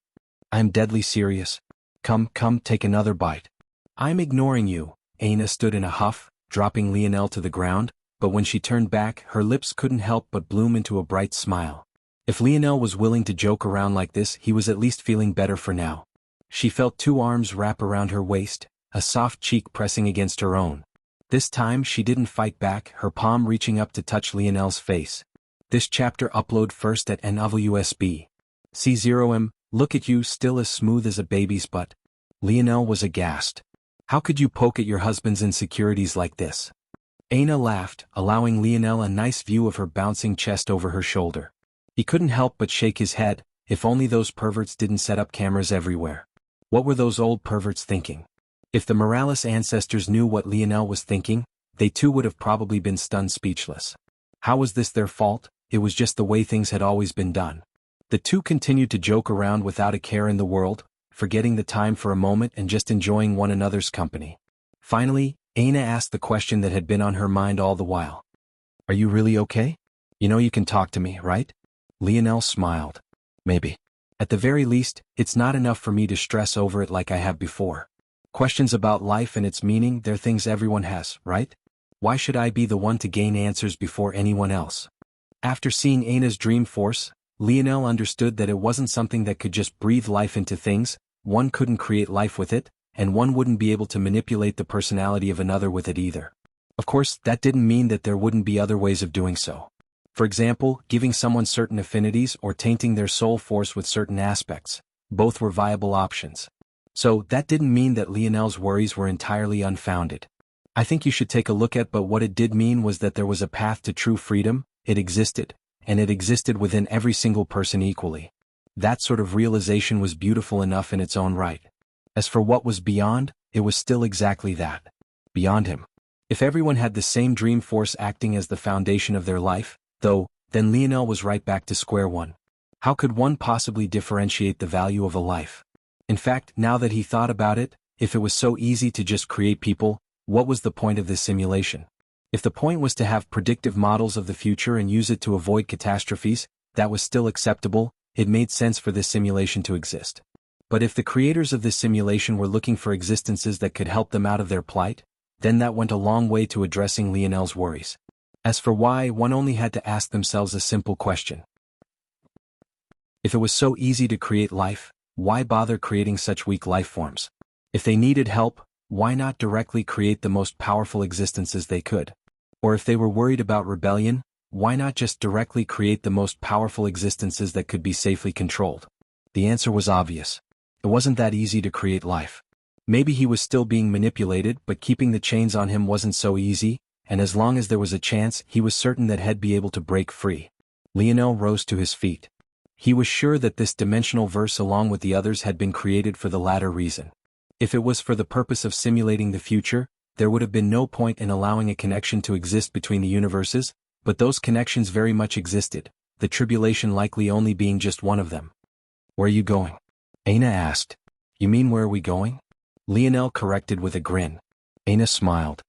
"I'm deadly serious. Come, take another bite." "I'm ignoring you." Aina stood in a huff, dropping Lionel to the ground, but when she turned back, her lips couldn't help but bloom into a bright smile. If Lionel was willing to joke around like this, he was at least feeling better for now. She felt 2 arms wrap around her waist, a soft cheek pressing against her own. This time she didn't fight back, her palm reaching up to touch Lionel's face. This chapter upload first at NWSB. C0M, look at you, still as smooth as a baby's butt. Lionel was aghast. How could you poke at your husband's insecurities like this? Aina laughed, allowing Lionel a nice view of her bouncing chest over her shoulder. He couldn't help but shake his head. If only those perverts didn't set up cameras everywhere. What were those old perverts thinking? If the Morales ancestors knew what Lionel was thinking, they too would have probably been stunned speechless. How was this their fault? It was just the way things had always been done. The two continued to joke around without a care in the world, forgetting the time for a moment and just enjoying one another's company. Finally, Aina asked the question that had been on her mind all the while. "Are you really okay? You know you can talk to me, right?" Lionel smiled. "Maybe. At the very least, it's not enough for me to stress over it like I have before. Questions about life and its meaning, they're things everyone has, right? Why should I be the one to gain answers before anyone else?" After seeing Aina's dream force, Lionel understood that it wasn't something that could just breathe life into things, one couldn't create life with it, and one wouldn't be able to manipulate the personality of another with it either. Of course, that didn't mean that there wouldn't be other ways of doing so. For example, giving someone certain affinities or tainting their soul force with certain aspects. Both were viable options. So, that didn't mean that Lionel's worries were entirely unfounded. I think you should take a look at, but what it did mean was that there was a path to true freedom. It existed, and it existed within every single person equally. That sort of realization was beautiful enough in its own right. As for what was beyond, it was still exactly that. Beyond him. If everyone had the same dream force acting as the foundation of their life, though, then Lionel was right back to square one. How could one possibly differentiate the value of a life? In fact, now that he thought about it, if it was so easy to just create people, what was the point of this simulation? If the point was to have predictive models of the future and use it to avoid catastrophes, that was still acceptable. It made sense for this simulation to exist. But if the creators of this simulation were looking for existences that could help them out of their plight, then that went a long way to addressing Lionel's worries. As for why, one only had to ask themselves a simple question. If it was so easy to create life, why bother creating such weak life forms? If they needed help, why not directly create the most powerful existences they could? Or if they were worried about rebellion, why not just directly create the most powerful existences that could be safely controlled? The answer was obvious. It wasn't that easy to create life. Maybe he was still being manipulated, but keeping the chains on him wasn't so easy, and as long as there was a chance, he was certain that he'd be able to break free. Lionel rose to his feet. He was sure that this dimensional verse along with the others had been created for the latter reason. If it was for the purpose of simulating the future, there would have been no point in allowing a connection to exist between the universes, but those connections very much existed, the tribulation likely only being just one of them. Where are you going? Aina asked. You mean where are we going? Lionel corrected with a grin. Aina smiled.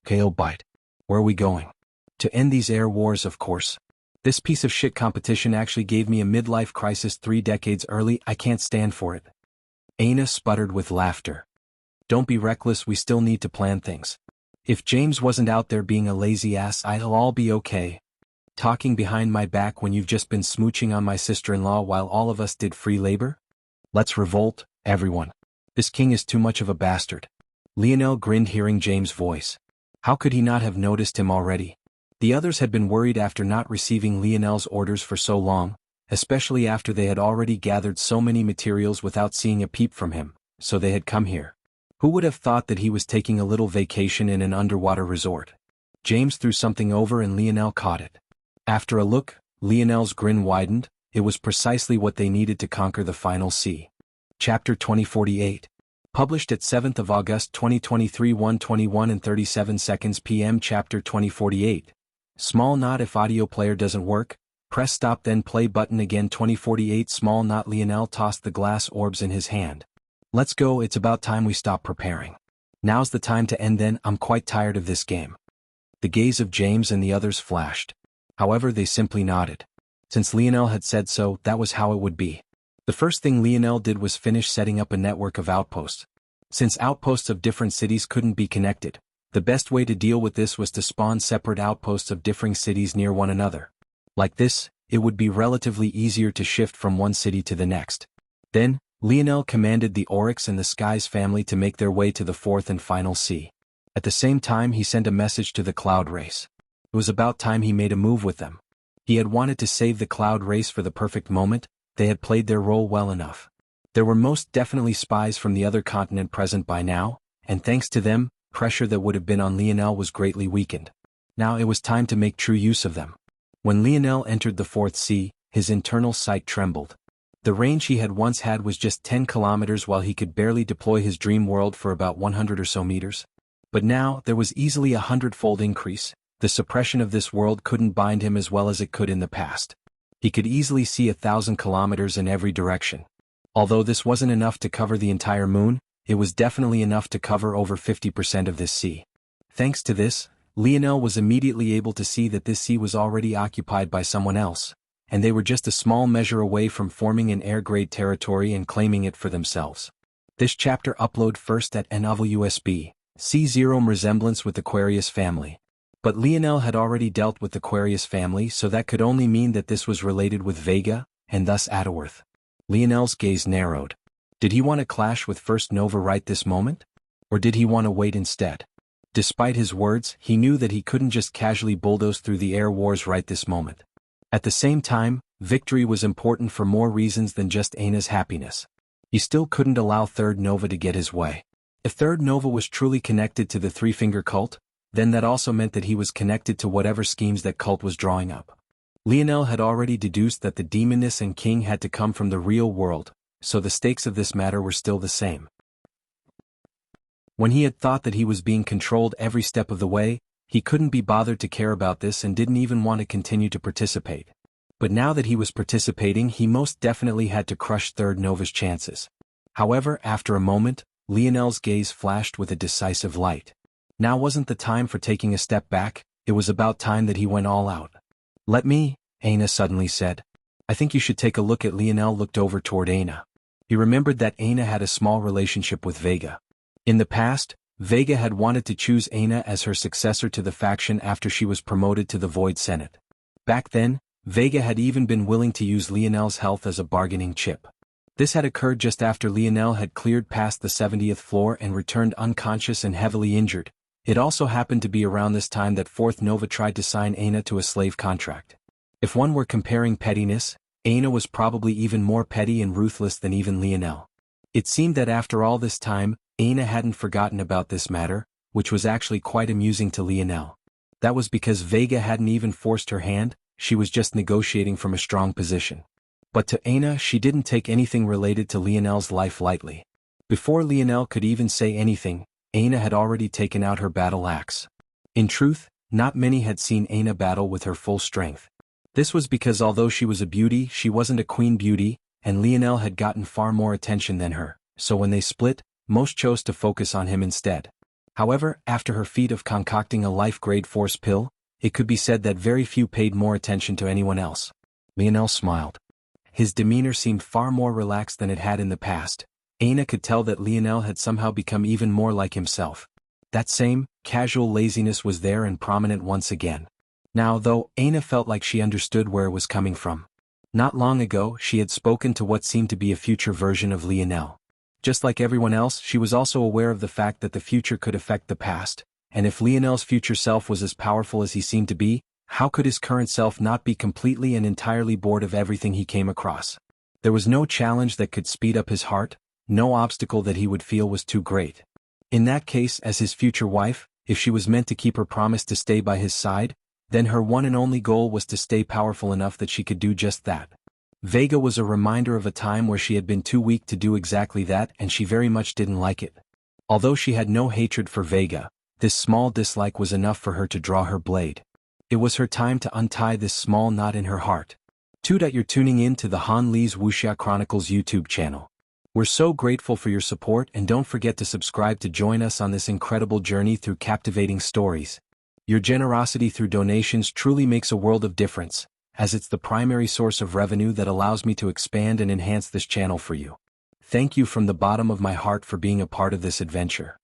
Kale bite. Where are we going? To end these air wars, of course. This piece of shit competition actually gave me a midlife crisis 3 decades early. I can't stand for it. Aina sputtered with laughter. Don't be reckless, we still need to plan things. If James wasn't out there being a lazy ass, I'll all be okay. Talking behind my back when you've just been smooching on my sister-in-law while all of us did free labor? Let's revolt, everyone. This king is too much of a bastard. Lionel grinned hearing James' voice. How could he not have noticed him already? The others had been worried after not receiving Lionel's orders for so long, especially after they had already gathered so many materials without seeing a peep from him, so they had come here. Who would have thought that he was taking a little vacation in an underwater resort? James threw something over and Lionel caught it. After a look, Lionel's grin widened. It was precisely what they needed to conquer the final sea. Chapter 2048. Published at 7th of August 2023 1:21 and 37 seconds p.m. Chapter 2048. Small knot. If audio player doesn't work, press stop then play button again. 2048 Small knot. Lionel tossed the glass orbs in his hand. Let's go, it's about time we stop preparing. Now's the time to end then, I'm quite tired of this game. The gaze of James and the others flashed. However, they simply nodded. Since Lionel had said so, that was how it would be. The first thing Lionel did was finish setting up a network of outposts. Since outposts of different cities couldn't be connected, the best way to deal with this was to spawn separate outposts of differing cities near one another. Like this, it would be relatively easier to shift from one city to the next. Then, Lionel commanded the Oryx and the Skies family to make their way to the fourth and final sea. At the same time, he sent a message to the Cloud race. It was about time he made a move with them. He had wanted to save the Cloud race for the perfect moment. They had played their role well enough. There were most definitely spies from the other continent present by now, and thanks to them, pressure that would have been on Lionel was greatly weakened. Now it was time to make true use of them. When Lionel entered the fourth sea, his internal sight trembled. The range he had once had was just 10 kilometers while he could barely deploy his dream world for about 100 or so meters. But now, there was easily a 100-fold increase. The suppression of this world couldn't bind him as well as it could in the past. He could easily see 1,000 kilometers in every direction. Although this wasn't enough to cover the entire moon, it was definitely enough to cover over 50% of this sea. Thanks to this, Lionel was immediately able to see that this sea was already occupied by someone else, and they were just a small measure away from forming an air-grade territory and claiming it for themselves. This chapter upload first at NWSB. See Zero resemblance with Aquarius family. But Lionel had already dealt with Aquarius family, so that could only mean that this was related with Vega, and thus Adderworth. Lionel's gaze narrowed. Did he want to clash with First Nova right this moment? Or did he want to wait instead? Despite his words, he knew that he couldn't just casually bulldoze through the air wars right this moment. At the same time, victory was important for more reasons than just Aina's happiness. He still couldn't allow Third Nova to get his way. If Third Nova was truly connected to the Three-Finger Cult, then that also meant that he was connected to whatever schemes that cult was drawing up. Lionel had already deduced that the demoness and king had to come from the real world, so the stakes of this matter were still the same. When he had thought that he was being controlled every step of the way, he couldn't be bothered to care about this and didn't even want to continue to participate. But now that he was participating, he most definitely had to crush Third Nova's chances. However, after a moment, Lionel's gaze flashed with a decisive light. Now wasn't the time for taking a step back, it was about time that he went all out. "Let me," Aina suddenly said. "I think you should take a look at." Lionel looked over toward Aina. He remembered that Aina had a small relationship with Vega. In the past, Vega had wanted to choose Aina as her successor to the faction after she was promoted to the Void Senate. Back then, Vega had even been willing to use Lionel's health as a bargaining chip. This had occurred just after Lionel had cleared past the 70th floor and returned unconscious and heavily injured. It also happened to be around this time that Fourth Nova tried to sign Aina to a slave contract. If one were comparing pettiness, Aina was probably even more petty and ruthless than even Lionel. It seemed that after all this time, Aina hadn't forgotten about this matter, which was actually quite amusing to Lionel. That was because Vega hadn't even forced her hand, she was just negotiating from a strong position. But to Aina, she didn't take anything related to Lionel's life lightly. Before Lionel could even say anything, Aina had already taken out her battle axe. In truth, not many had seen Aina battle with her full strength. This was because although she was a beauty, she wasn't a queen beauty, and Lionel had gotten far more attention than her, so when they split, most chose to focus on him instead. However, after her feat of concocting a life-grade force pill, it could be said that very few paid more attention to anyone else. Lionel smiled. His demeanor seemed far more relaxed than it had in the past. Aina could tell that Lionel had somehow become even more like himself. That same, casual laziness was there and prominent once again. Now though, Aina felt like she understood where it was coming from. Not long ago, she had spoken to what seemed to be a future version of Lionel. Just like everyone else, she was also aware of the fact that the future could affect the past, and if Lionel's future self was as powerful as he seemed to be, how could his current self not be completely and entirely bored of everything he came across? There was no challenge that could speed up his heart, no obstacle that he would feel was too great. In that case, as his future wife, if she was meant to keep her promise to stay by his side, then her one and only goal was to stay powerful enough that she could do just that. Vega was a reminder of a time where she had been too weak to do exactly that, and she very much didn't like it. Although she had no hatred for Vega, this small dislike was enough for her to draw her blade. It was her time to untie this small knot in her heart. You're tuning in to the Han Lee's Wuxia Chronicles YouTube channel. We're so grateful for your support, and don't forget to subscribe to join us on this incredible journey through captivating stories. Your generosity through donations truly makes a world of difference, as it's the primary source of revenue that allows me to expand and enhance this channel for you. Thank you from the bottom of my heart for being a part of this adventure.